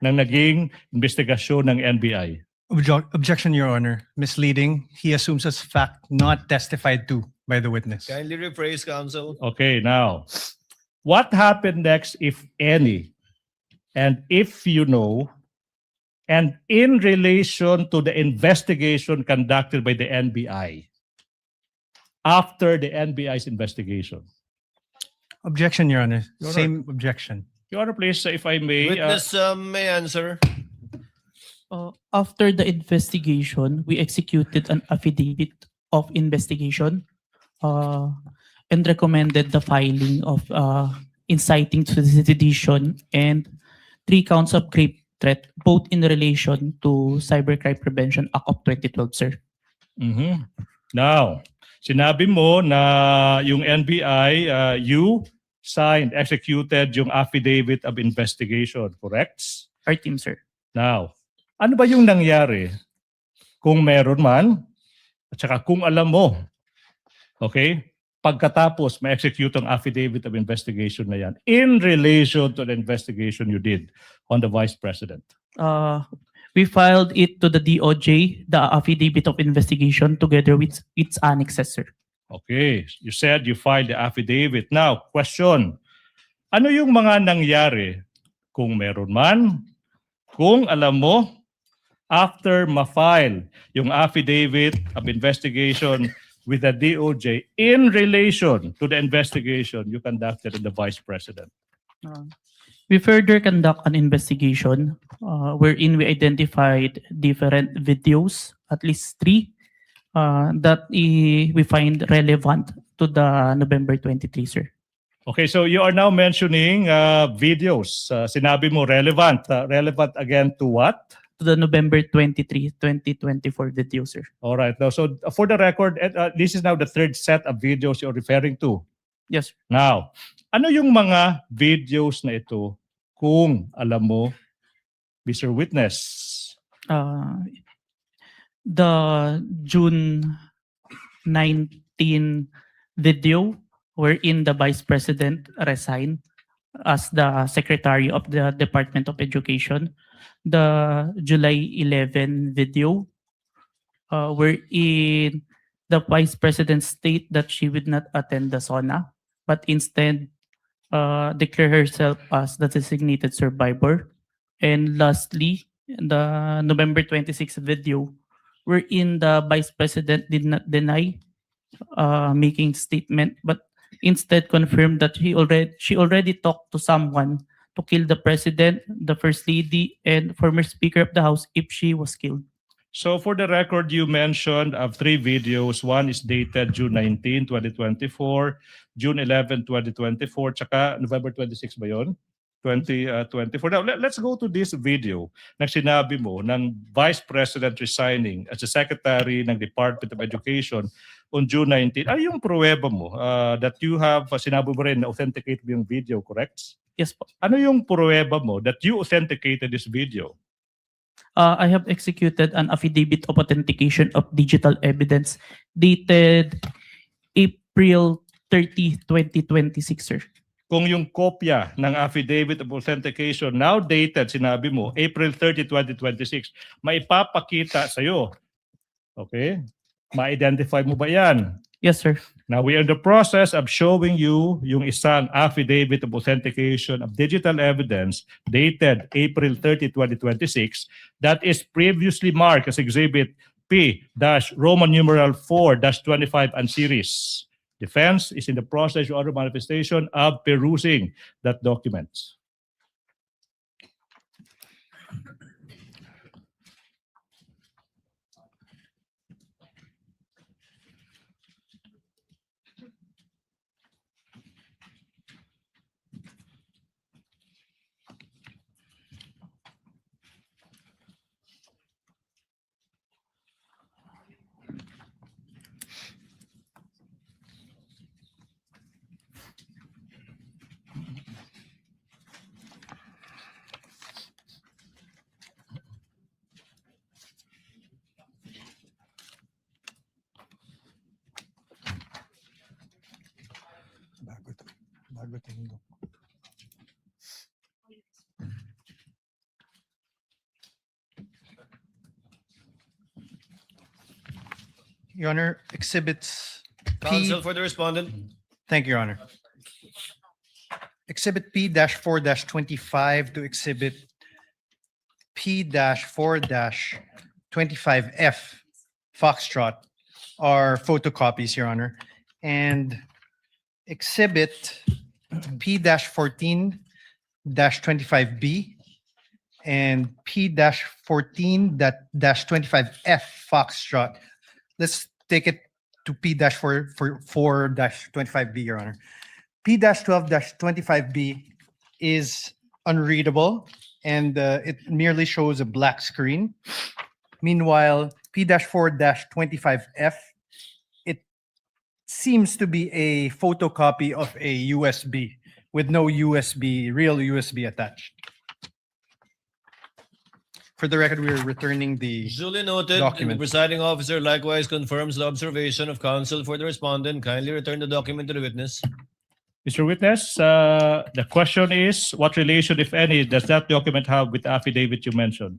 ng naging investigasyon ng NBI? Objection, Your Honor. Misleading. He assumes as fact not testified to by the witness. Kindly rephrase, counsel. Okay, now, what happened next, if any, and if you know, and in relation to the investigation conducted by the NBI, after the NBI's investigation? Objection, Your Honor. Your Honor. Same objection. Your Honor, please, if I may. Witness may answer. After the investigation, we executed an affidavit of investigation and recommended the filing of inciting to sedition and 3 counts of grave threat, both in relation to Cybercrime Prevention Act of 2012, sir. Now, sinabi mo na yung NBI, you signed, executed yung affidavit of investigation, correct? Our team, sir. Now, ano ba yung nangyari kung meron man at saka kung alam mo, okay, pagkatapos ma-execute ang affidavit of investigation na yan in relation to the investigation you did on the Vice President? We filed it to the DOJ, the affidavit of investigation, together with its annexes, sir. Okay, you said you filed the affidavit. Now, question, ano yung mga nangyari kung meron man, kung alam mo, after ma-file yung affidavit of investigation with the DOJ in relation to the investigation you conducted in the Vice President? We further conduct an investigation wherein we identified different videos, at least 3, that we find relevant to the November 23, sir. Okay, so you are now mentioning videos. Sinabi mo relevant. Relevant again to what? To the November 23, 2024 video, sir. All right. Now, so for the record, this is now the 3rd set of videos you're referring to. Yes, sir. Now, ano yung mga videos na ito kung alam mo, Mr. Witness? The June 19 video wherein the Vice President resigned as the Secretary of the Department of Education. The July 11 video wherein the Vice President state that she would not attend the SONA, but instead declare herself as the designated survivor. And lastly, the November 26 video wherein the Vice President did not deny making statement, but instead confirmed that she already talked to someone to kill the President, the First Lady, and former Speaker of the House if she was killed. So for the record, you mentioned of 3 videos. One is dated June 19, 2024, June 11, 2024, tsaka November 26 ba yun? 2024. Now, let's go to this video na sinabi mo ng Vice President resigning as the Secretary ng Department of Education on June 19. Ano yung pruweba mo that you have, sinabi mo rin na authenticate mo yung video, correct? Yes po. Ano yung pruweba mo that you authenticated this video? I have executed an affidavit of authentication of digital evidence dated April 30, 2026, sir. Kung yung kopya ng affidavit of authentication now dated, sinabi mo, April 30, 2026, maipapakita sa'yo. Okay? Ma-identify mo ba yan? Yes, sir. Now, we are in the process of showing you yung isang affidavit of authentication of digital evidence dated April 30, 2026 that is previously marked as Exhibit P-Roman numeral 4-25 and series. Defense is in the process or manifestation of perusing that document. Your Honor, exhibits P. Counsel for the respondent. Thank you, Your Honor. Exhibit P-4-25 to Exhibit P-4-25F Foxtrot are photocopies, Your Honor. And Exhibit P-14-25B and P-14-25F Foxtrot. Let's take it to P-4-25B, Your Honor. P-12-25B is unreadable and it merely shows a black screen. Meanwhile, P-4-25F, it seems to be a photocopy of a USB with no real USB attached. For the record, we are returning the Duly noted. document. The presiding officer likewise confirms the observation of counsel for the respondent. Kindly return the document to the witness. Mr. Witness, the question is, what relation, if any, does that document have with the affidavit you mentioned?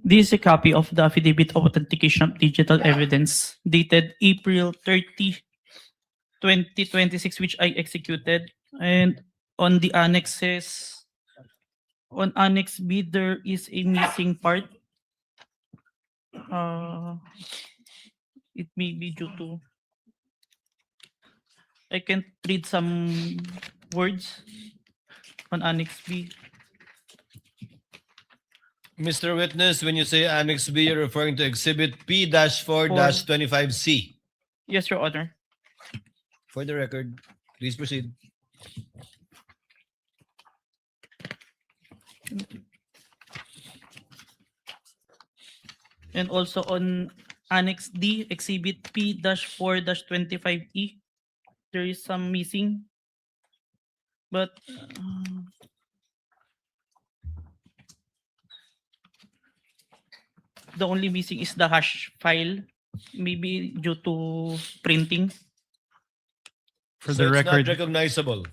This is a copy of the Affidavit of Authentication of Digital Evidence dated April 30, 2026, which I executed. And on the annexes, on Annex B, there is a missing part. It may be due to... I can read some words on Annex B. Mr. Witness, when you say Annex B, you're referring to Exhibit P-4-25C. Yes, Your Honor. For the record, please proceed. And also on Annex D, Exhibit P-4-25E, there is some missing. But the only missing is the hash file, maybe due to printing. For So the it's record, not recognizable.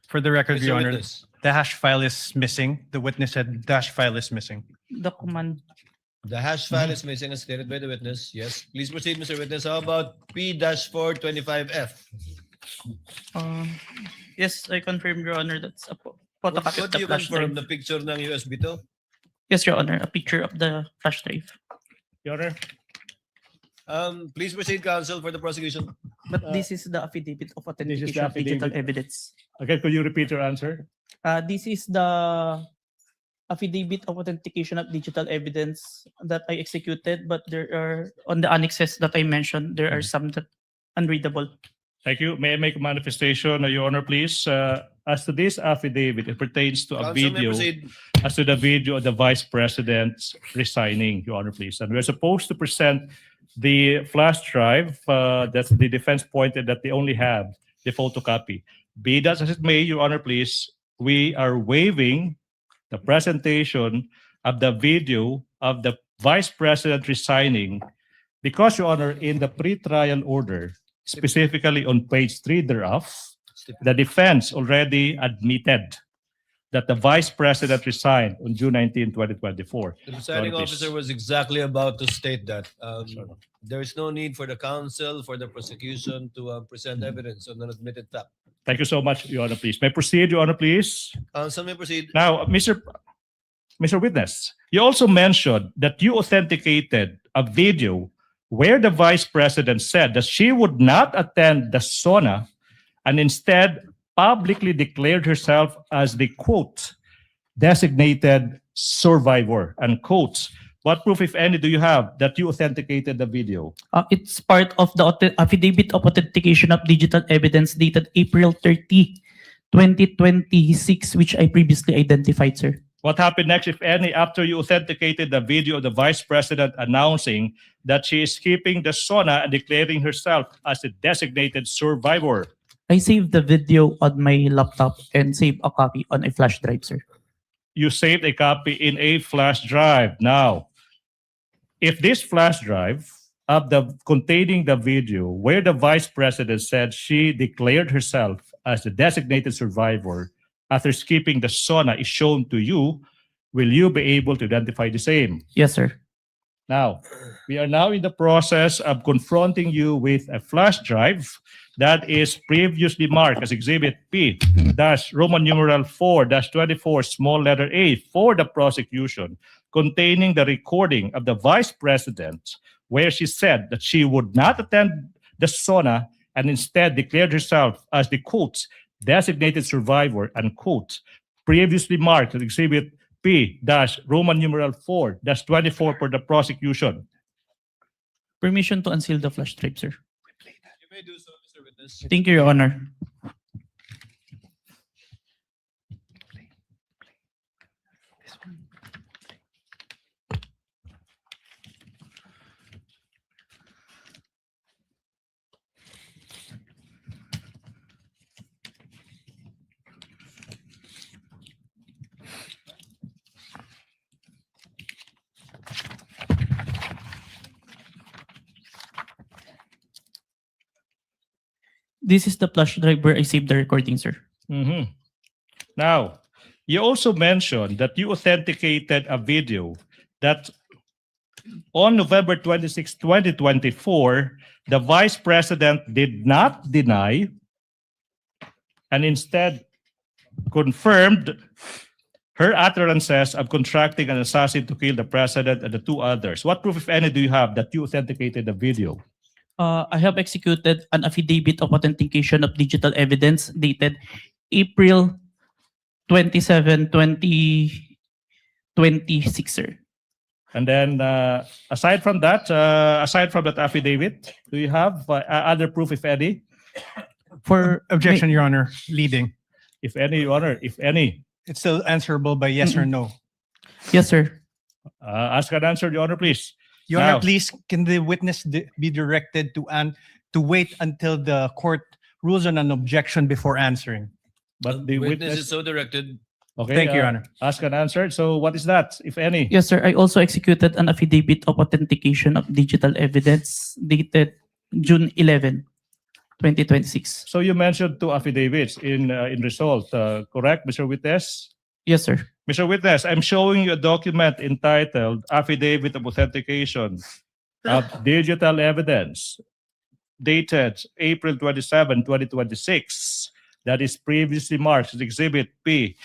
for the record, Mr. Your Honor, Witness. the hash file is missing. The witness said dash file is missing. The command. The hash file is missing as stated by the witness. Yes. Please proceed, Mr. Witness. How about P-4-25F? Yes, I confirm, Your Honor, that's a What photocopy of do the you flash confirm? drive. The picture ng USB to? Yes, Your Honor, a picture of the flash drive. Your Honor. Please proceed, counsel, for the prosecution. But this is the affidavit of authentication of digital affidavit. evidence. Again, could you repeat your answer? This is the affidavit of authentication of digital evidence that I executed, but there are, on the annexes that I mentioned, there are some that unreadable. Thank you. May I make a manifestation, Your Honor, please? As to this affidavit, it pertains to a Counsel may video, proceed. as to the video of the Vice President resigning, Your Honor, please. And we're supposed to present the flash drive that the defense pointed that they only have the photocopy. Be that as it may, Your Honor, please, we are waiving the presentation of the video of the Vice President resigning because, Your Honor, in the pre-trial order, specifically on page 3 thereof, the defense already admitted that the Vice President resigned on June 19, 2024. The presiding Your Honor, please. officer was exactly about to state that. There is no need for the counsel, for the prosecution to present evidence on an admitted fact. Thank you so much, Your Honor, please. May I proceed, Your Honor, please? Counsel may proceed. Now, Mr. Witness, you also mentioned that you authenticated a video where the Vice President said that she would not attend the SONA and instead publicly declared herself as the quote, designated survivor, unquote. What proof, if any, do you have that you authenticated the video? It's part of the affidavit of authentication of digital evidence dated April 30, 2026, which I previously identified, sir. What happened next, if any, after you authenticated the video of the Vice President announcing that she is skipping the SONA and declaring herself as a designated survivor? I saved the video on my laptop and saved a copy on a flash drive, sir. You saved a copy in a flash drive. Now, if this flash drive containing the video where the Vice President said she declared herself as the designated survivor after skipping the SONA is shown to you, will you be able to identify the same? Yes, sir. Now, we are now in the process of confronting you with a flash drive that is previously marked as Exhibit P Roman numeral 4-24 small letter A for the prosecution, containing the recording of the Vice President where she said that she would not attend the SONA and instead declared herself as the quote, designated survivor, unquote, previously marked as Exhibit P Roman numeral 4-24 for the prosecution. Permission to unseal the flash drive, sir. You may do so, Mr. Witness. Thank you, Your Honor. This is the flash drive where I saved the recording, sir. Mhm. Now, you also mentioned that you authenticated a video that on November 26, 2024, the Vice President did not deny and instead confirmed her utterances of contracting an assassin to kill the President and the two others. What proof, if any, do you have that you authenticated the video? I have executed an affidavit of authentication of digital evidence dated April 27, 2026, sir. And then, aside from that affidavit, do you have other proof, if any? For objection, Your Honor, leading. If any, Your Honor, if any. It's still answerable by yes or no. Yes, sir. Ask an answer, Your Honor, please. Your Now, Honor, please, can the witness be directed to wait until the court rules on an objection before answering? But the Witness witness is so directed. Okay, Thank you, Your Honor. Ask and answer. So what is that, if any? Yes, sir. I also executed an affidavit of authentication of digital evidence dated June 11, 2026. So you mentioned two affidavits in result, correct, Mr. Witness? Yes, sir. Mr. Witness, I'm showing you a document entitled Affidavit of Authentication of Digital Evidence dated April 27, 2026. That is previously marked as Exhibit P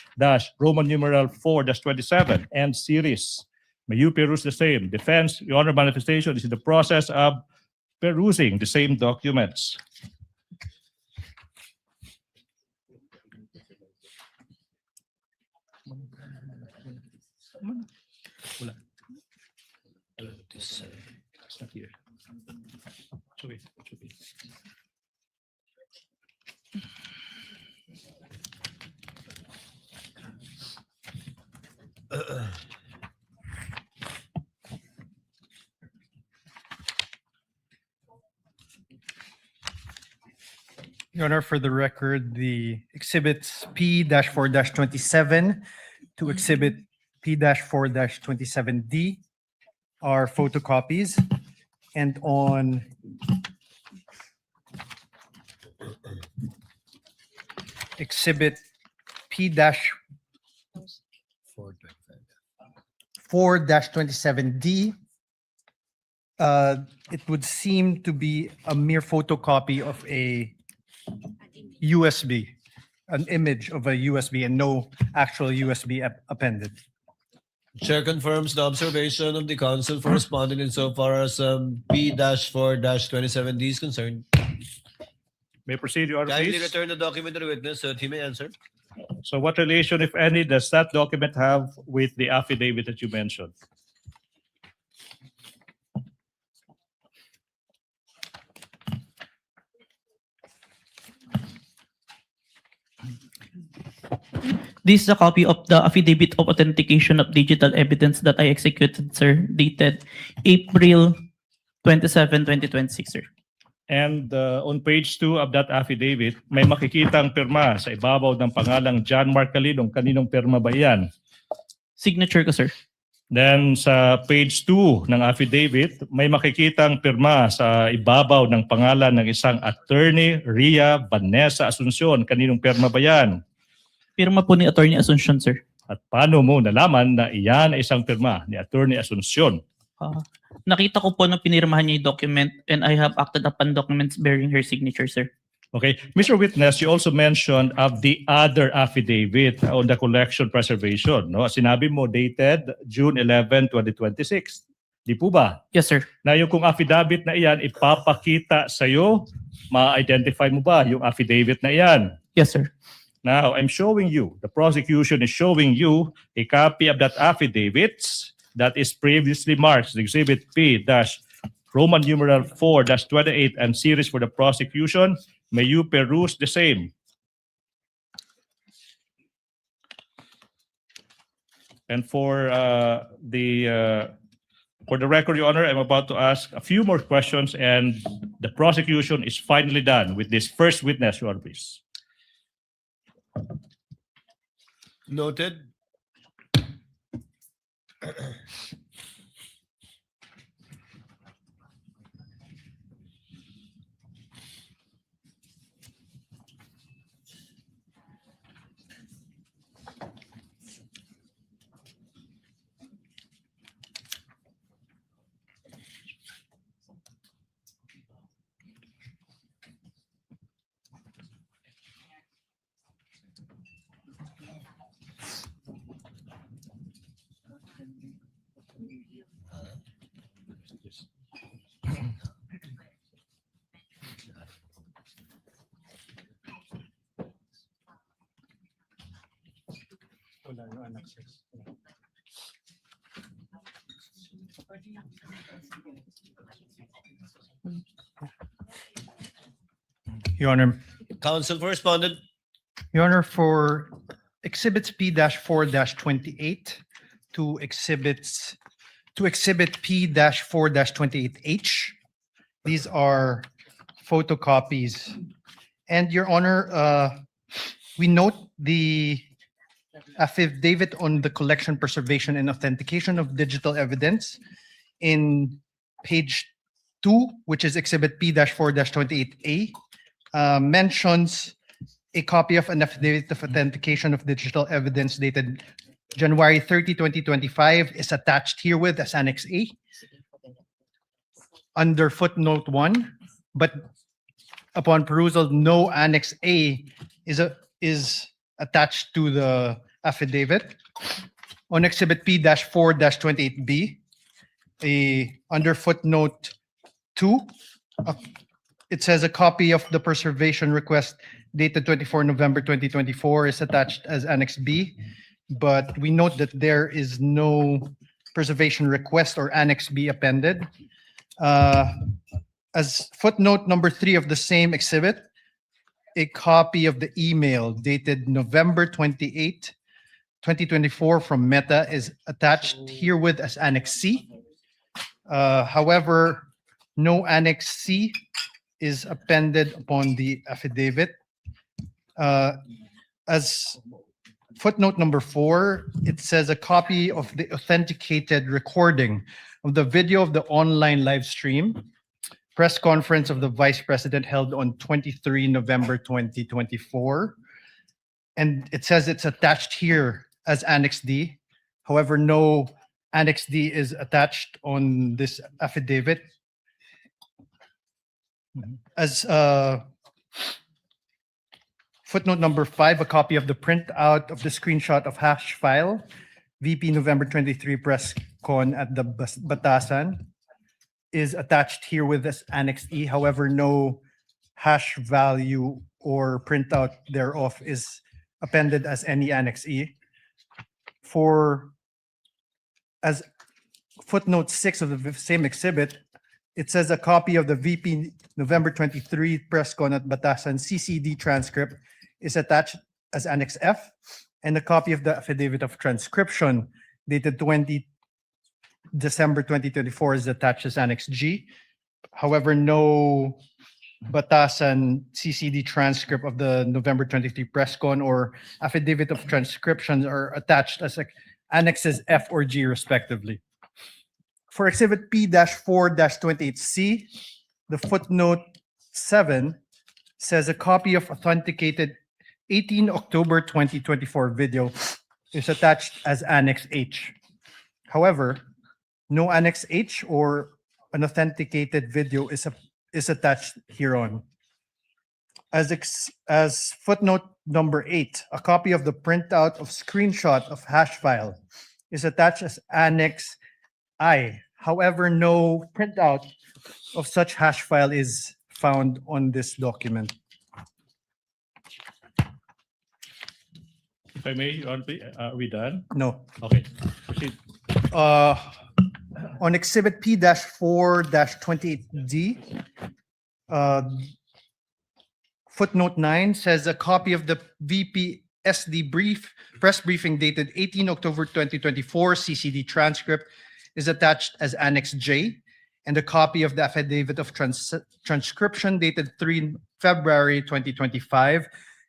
Roman numeral 4-27 and series. May you peruse the same. Defense, Your Honor, manifestation is in the process of perusing the same documents. It's not here. Show it. Your Honor, for the record, the exhibits P-4-27 to exhibit P-4-27D are photocopies. And on exhibit P-4-27D, it would seem to be a mere photocopy of a USB, an image of a USB and no actual USB appended. Chair confirms the observation of the council for responding insofar as P-4-27D is concerned. May proceed, Your Honor, Kindly please. return the document to the witness so that he may answer. So what relation, if any, does that document have with the affidavit that you mentioned? This is a copy of the affidavit of authentication of digital evidence that I executed, sir, dated April 27, 2026, sir. And on page 2 of that affidavit, may makikita ang pirma sa ibabaw ng pangalang John Mark Calilong. Kaninong pirma ba yan? Signature ko, sir. Then sa page 2 ng affidavit, may makikita ang pirma sa ibabaw ng pangalan ng isang attorney, Ria Vanessa Asuncion. Kaninong pirma ba yan? Pirma po ni Attorney Asuncion, sir. At paano mo nalaman na iyan ay isang pirma ni Attorney Asuncion? Nakita ko po na pinirmahan niya yung document and I have acted upon documents bearing her signature, sir. Okay. Mr. Witness, you also mentioned of the other affidavit on the collection preservation. No? Sinabi mo dated June 11, 2026. Di po ba? Yes, sir. Na yung kung affidavit na iyan, ipapakita sa'yo, ma-identify mo ba yung affidavit na iyan? Yes, sir. Now, I'm showing you, the prosecution is showing you a copy of that affidavit that is previously marked Exhibit P-Roman numeral 4-28 and series for the prosecution. May you peruse the same. And for the record, Your Honor, I'm about to ask a few more questions and the prosecution is finally done with this first witness, Your Honor, please. Noted. Your Honor, Counsel for respondent. Your Honor, for exhibits P-4-28 to exhibit P-4-28H, these are photocopies. And Your Honor, we note the affidavit on the collection, preservation, and authentication of digital evidence in page 2, which is exhibit P-4-28A, mentions a copy of an affidavit of authentication of digital evidence dated January 30, 2025 is attached herewith as Annex A under footnote 1, but upon perusal, no Annex A is attached to the affidavit. On exhibit P-4-28B, under footnote 2, it says a copy of the preservation request dated 24 November 2024 is attached as Annex B, but we note that there is no preservation request or Annex B appended. As footnote number 3 of the same exhibit, a copy of the email dated November 28, 2024 from Meta is attached herewith as Annex C. However, no Annex C is appended upon the affidavit. As footnote number 4, it says a copy of the authenticated recording of the video of the online live stream press conference of the Vice President held on 23 November 2024. And it says it's attached here as Annex D. However, no Annex D is attached on this affidavit. As footnote number 5, a copy of the printout of the screenshot of hash file VP November 23 press con at the Batasan is attached here with this Annex E. However, no hash value or printout thereof is appended as any Annex E. As footnote 6 of the same exhibit, it says a copy of the VP November 23 press con at Batasan CCD transcript is attached as Annex F, and a copy of the affidavit of transcription dated December 2024 is attached as Annex G. However, no Batasan CCD transcript of the November 23 press con or affidavit of transcription are attached as Annexes F or G respectively. For Exhibit P-4-28C, the footnote 7 says a copy of authenticated 18 October 2024 video is attached as Annex H. However, no Annex H or an authenticated video is attached hereon. As footnote number 8, a copy of the printout of screenshot of hash file is attached as Annex I. However, no printout of such hash file is found on this document. If I may, Your Honor, please, are we done? No. Okay. Proceed. On Exhibit P-4-28D, footnote 9 says a copy of the VP SD press briefing dated 18 October 2024 CCD transcript is attached as Annex J, and a copy of the affidavit of transcription dated 3 February 2025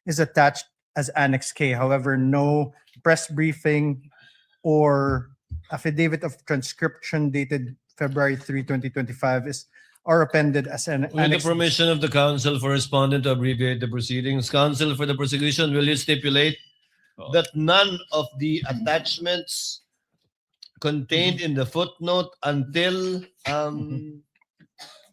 is attached as Annex K. However, no press briefing or affidavit of transcription dated February 3, 2025 are appended as an With the Annex. permission of the counsel for respondent to abbreviate the proceedings, counsel for the prosecution, will you stipulate that none of the attachments contained in the footnote until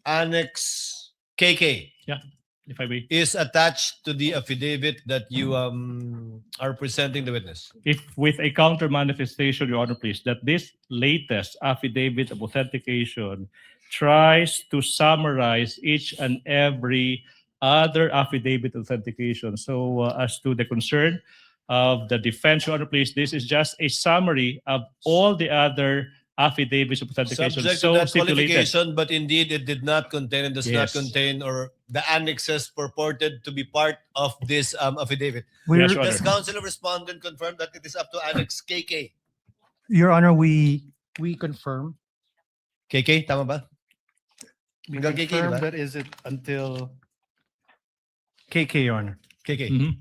Annex KK Yeah, if I may. is attached to the affidavit that you are presenting the witness? If with a counter manifestation, Your Honor, please, that this latest affidavit of authentication tries to summarize each and every other affidavit authentication. So as to the concern of the defense, Your Honor, please, this is just a summary of all the other affidavits of authentication. Subject So to that stipulated. qualification, but indeed it did not contain and does not Yes. contain or the annexes purported to be part of this affidavit. Yes, Your Does Honor. counsel or respondent confirm that it is up to Annex KK? Your Honor, we confirm. KK, tama ba? We Hanggang KK, confirm diba? that is it until KK, Your Honor. KK. Mhm.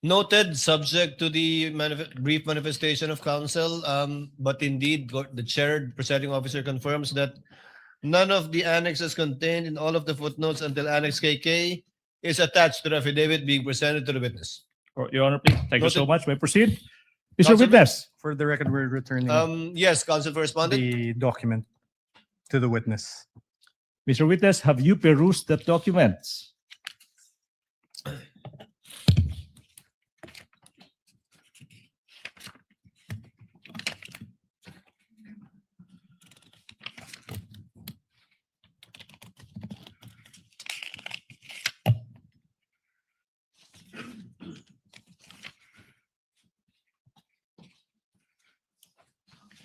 Noted, subject to the brief manifestation of counsel, but indeed the chair presiding officer confirms that none of the annexes contained in all of the footnotes until Annex KK is attached to the affidavit being presented to the witness. Your Honor, please. Thank you so Noted. much. May I proceed? Mr. Counsel, Witness. For the record, we're returning Yes, counsel for respondent. the document to the witness. Mr. Witness, have you perused the documents?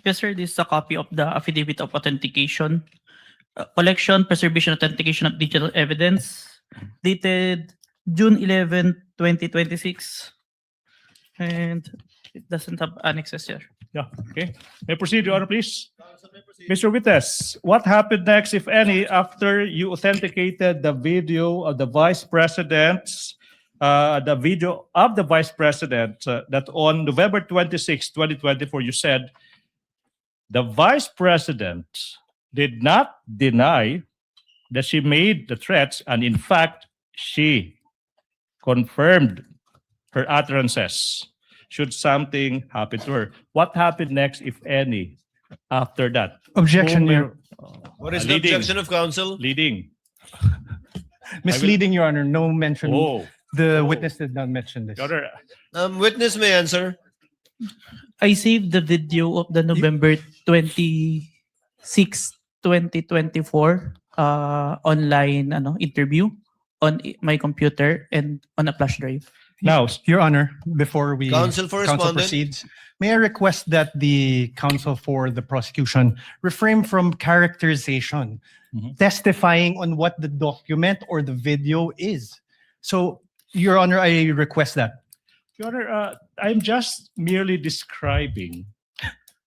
Yes, sir. This is a copy of the affidavit of authentication, collection, preservation, authentication of digital evidence, dated June 11, 2026, and it doesn't have annexes here. Yeah, okay. May I proceed, Your Honor, please? Mr. Witness, what happened next, if any, after you authenticated the video of the Vice President's, the video of the Vice President that on November 26, 2024, you said the Vice President did not deny that she made the threats, and in fact, she confirmed her utterances should something happen to her. What happened next, if any, after that? Objection, Whom Your What is the leading. objection of counsel? Leading. Misleading, Your Honor. No mention. Oh, The witness did not mention this. Your Honor, Witness may answer. I saved the video of the November 26, 2024 online interview on my computer and on a flash drive. Now, Your Honor, before we Counsel for counsel respondent. proceeds, may I request that the counsel for the prosecution refrain from characterization, testifying on what the document or the video is. So, Your Honor, I request that. Your Honor, I'm just merely describing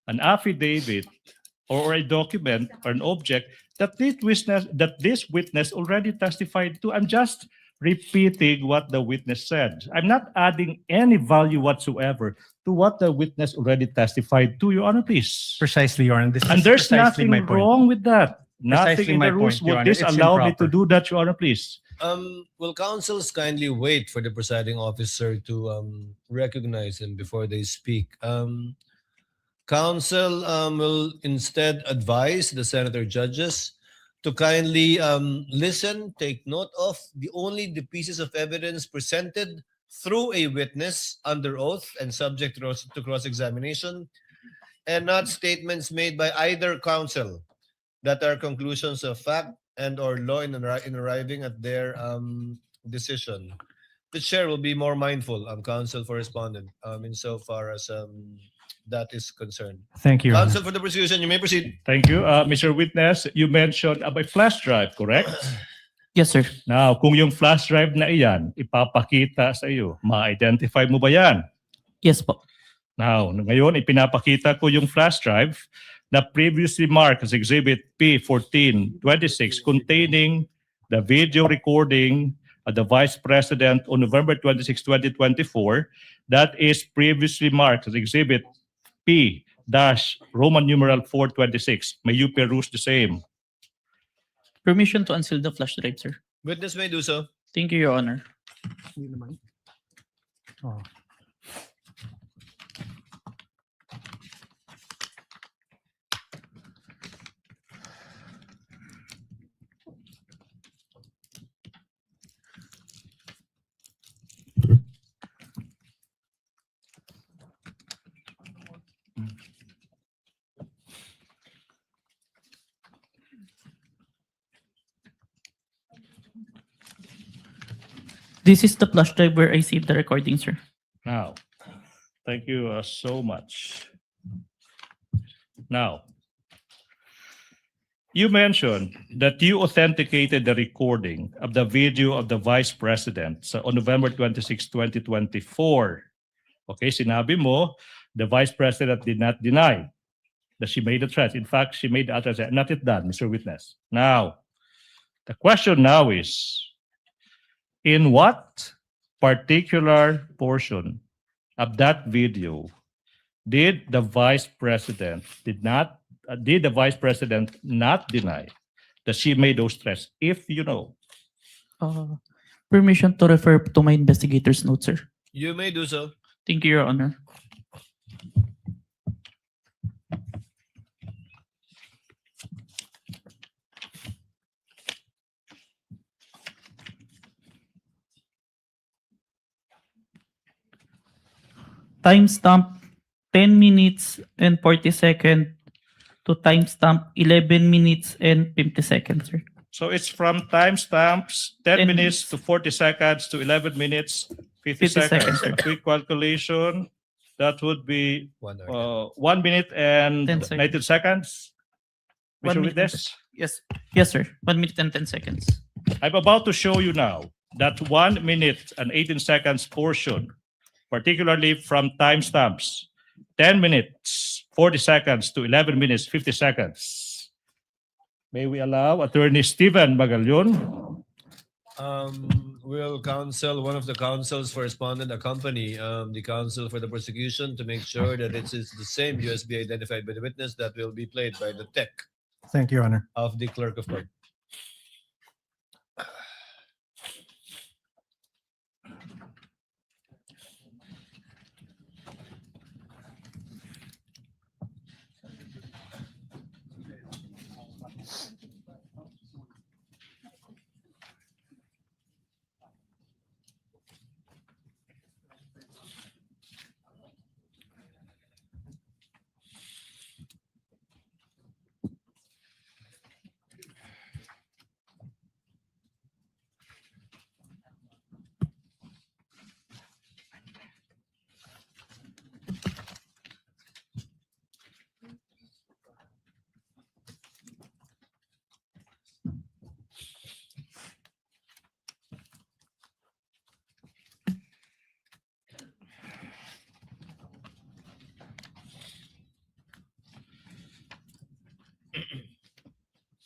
an affidavit or a document or an object that this witness already testified to. I'm just repeating what the witness said. I'm not adding any value whatsoever to what the witness already testified to, Your Honor, please. Precisely, Your Honor. This And is there's precisely nothing my point. wrong with that. Precisely Nothing in my the rules point, Your would Honor. It's disallow me to improper. do that, Your Honor, please. Will counsels kindly wait for the presiding officer to recognize him before they speak? Counsel will instead advise the senator judges to kindly listen, take note of only the pieces of evidence presented through a witness under oath and subject to cross-examination, and not statements made by either counsel that are conclusions of fact and or law in arriving at their decision. The chair will be more mindful of counsel for respondent insofar as that is concerned. Thank you, Your Honor. Counsel for the prosecution, you may proceed. Thank you. Mr. Witness, you mentioned a flash drive, correct? Yes, sir. Now, kung yung flash drive na iyan, ipapakita sa iyo, ma-identify mo ba yan? Yes po. Now, ngayon, ipinapakita ko yung flash drive na previously marked as Exhibit P1426 containing the video recording of the Vice President on November 26, 2024 that is previously marked as Exhibit P-Roman numeral 426. May you peruse the same. Permission to unseal the flash drive, sir. Witness may do so. Thank you, Your Honor. Oh. This is the flash drive where I saved the recording, sir. Now, thank you so much. Now, you mentioned that you authenticated the recording of the video of the Vice President on November 26, 2024. Okay, sinabi mo, the Vice President did not deny that she made the threat. In fact, she made the utterance. Not it done, Mr. Witness. Now, the question now is, in what particular portion of that video did the Vice President not deny that she made those threats, if you know? Permission to refer to my investigator's notes, sir. You may do so. Thank you, Your Honor. Timestamp 10 minutes and 40 seconds to timestamp 11 minutes and 50 seconds, sir. So it's from timestamps 10 minutes to 40 seconds to 11 minutes, 50 seconds. A quick calculation, that would be 1 minute and 19 seconds. Mr. Witness? Yes, sir. 1 minute and 10 seconds. I'm about to show you now that 1 minute and 18 seconds portion, particularly from timestamps 10 minutes, 40 seconds to 11 minutes, 50 seconds. May we allow Attorney Steven Magallon? Will one of the counsels for respondent accompany the counsel for the prosecution to make sure that it is the same USB identified by the witness that will be played by the tech Thank you, Your Honor. of the clerk of court?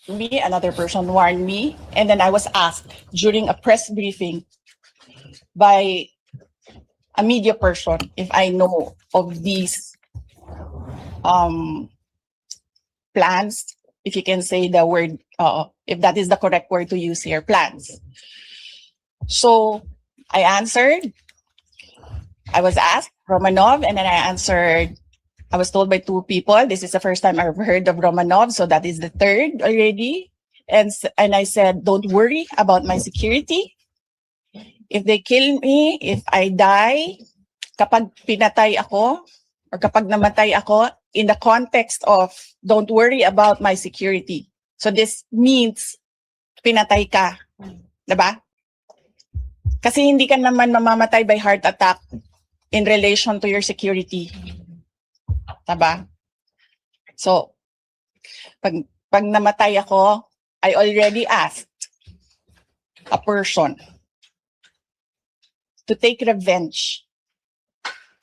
me, another person warned me, and then I was asked during a press briefing by a media person if I know of these plans, if you can say the word, if that is the correct word to use here, plans. So I answered, I was asked Romanov, and then I answered, I was told by two people, this is the first time I've heard of Romanov, so that is the third already. And I said, don't worry about my security. If they kill me, if I die, kapag pinatay ako, or kapag namatay ako, in the context of don't worry about my security. So this means pinatay ka. Diba? Kasi hindi ka naman mamamatay by heart attack in relation to your security. Diba? So, pag namatay ako, I already asked a person to take revenge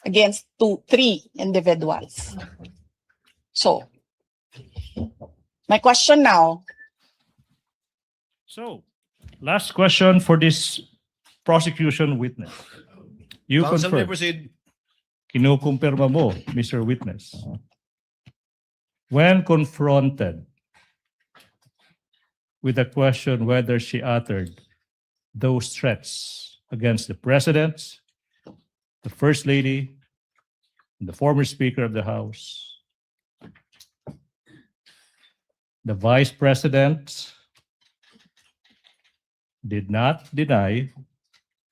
against three individuals. So, my question now. So, last question for this prosecution witness. You Counsel may confirm. proceed. Kinukumpirma mo, Mr. Witness. When confronted with the question whether she uttered those threats against the President, the First Lady, and the former Speaker of the House, the Vice President did not deny,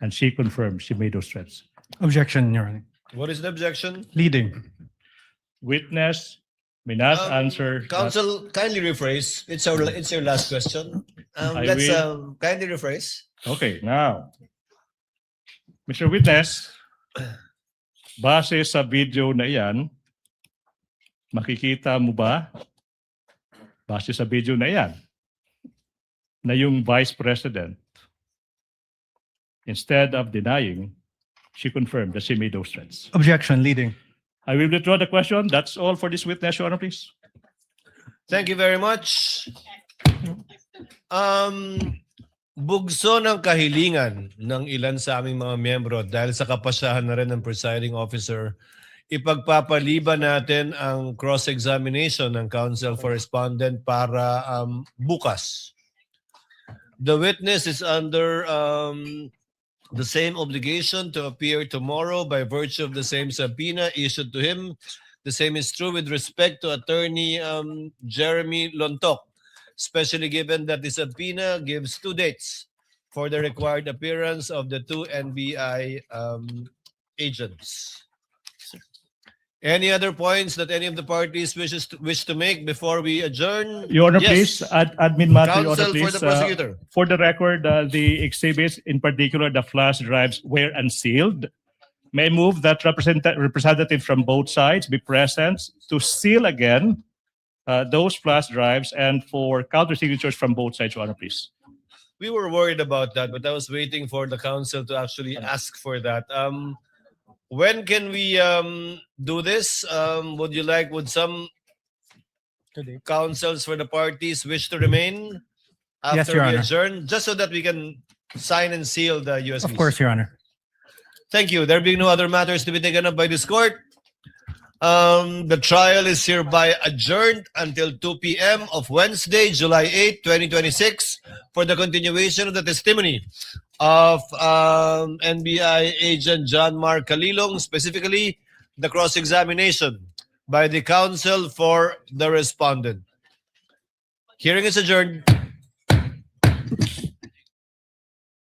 and she confirmed she made those threats. Objection, Your Honor. What is the objection? Leading. Witness may not answer. Counsel, kindly rephrase. It's your last question. I Let's will. kindly rephrase. Okay, now, Mr. Witness, base sa video na iyan, makikita mo ba, base sa video na iyan, na yung Vice President, instead of denying, she confirmed that she made those threats. Objection, leading. I will withdraw the question. That's all for this witness, Your Honor, please. Thank you very much. Bugso ng kahilingan ng ilan sa aming mga miyembro dahil sa kapasyahan na rin ng presiding officer, ipagpapaliban natin ang cross-examination ng counsel for respondent para bukas. The witness is under the same obligation to appear tomorrow by virtue of the same subpoena issued to him. The same is true with respect to Attorney Jeremy Lontok, especially given that the subpoena gives 2 dates for the required appearance of the 2 NBI agents. Any other points that any of the parties wish to make before we adjourn? Your Honor, Yes. please, admin matter, Your Honor, Counsel please. for the prosecutor. For the record, the exhibits, in particular the flash drives, were unsealed. May I move that representative from both sides be present to seal again those flash drives and for counter signatures from both sides, Your Honor, please. We were worried about that, but I was waiting for the council to actually ask for that. When can we do this? Would some councils for the parties wish to remain Yes, after Your we Honor. adjourn, just so that we can sign and seal the USBs? Of course, Your Honor. Thank you. There being no other matters to be taken up by this court, the trial is hereby adjourned until 2 p.m. of Wednesday, July 8, 2026, for the continuation of the testimony of NBI agent John Mark Calilong, specifically the cross-examination by the counsel for the respondent. Hearing is adjourned.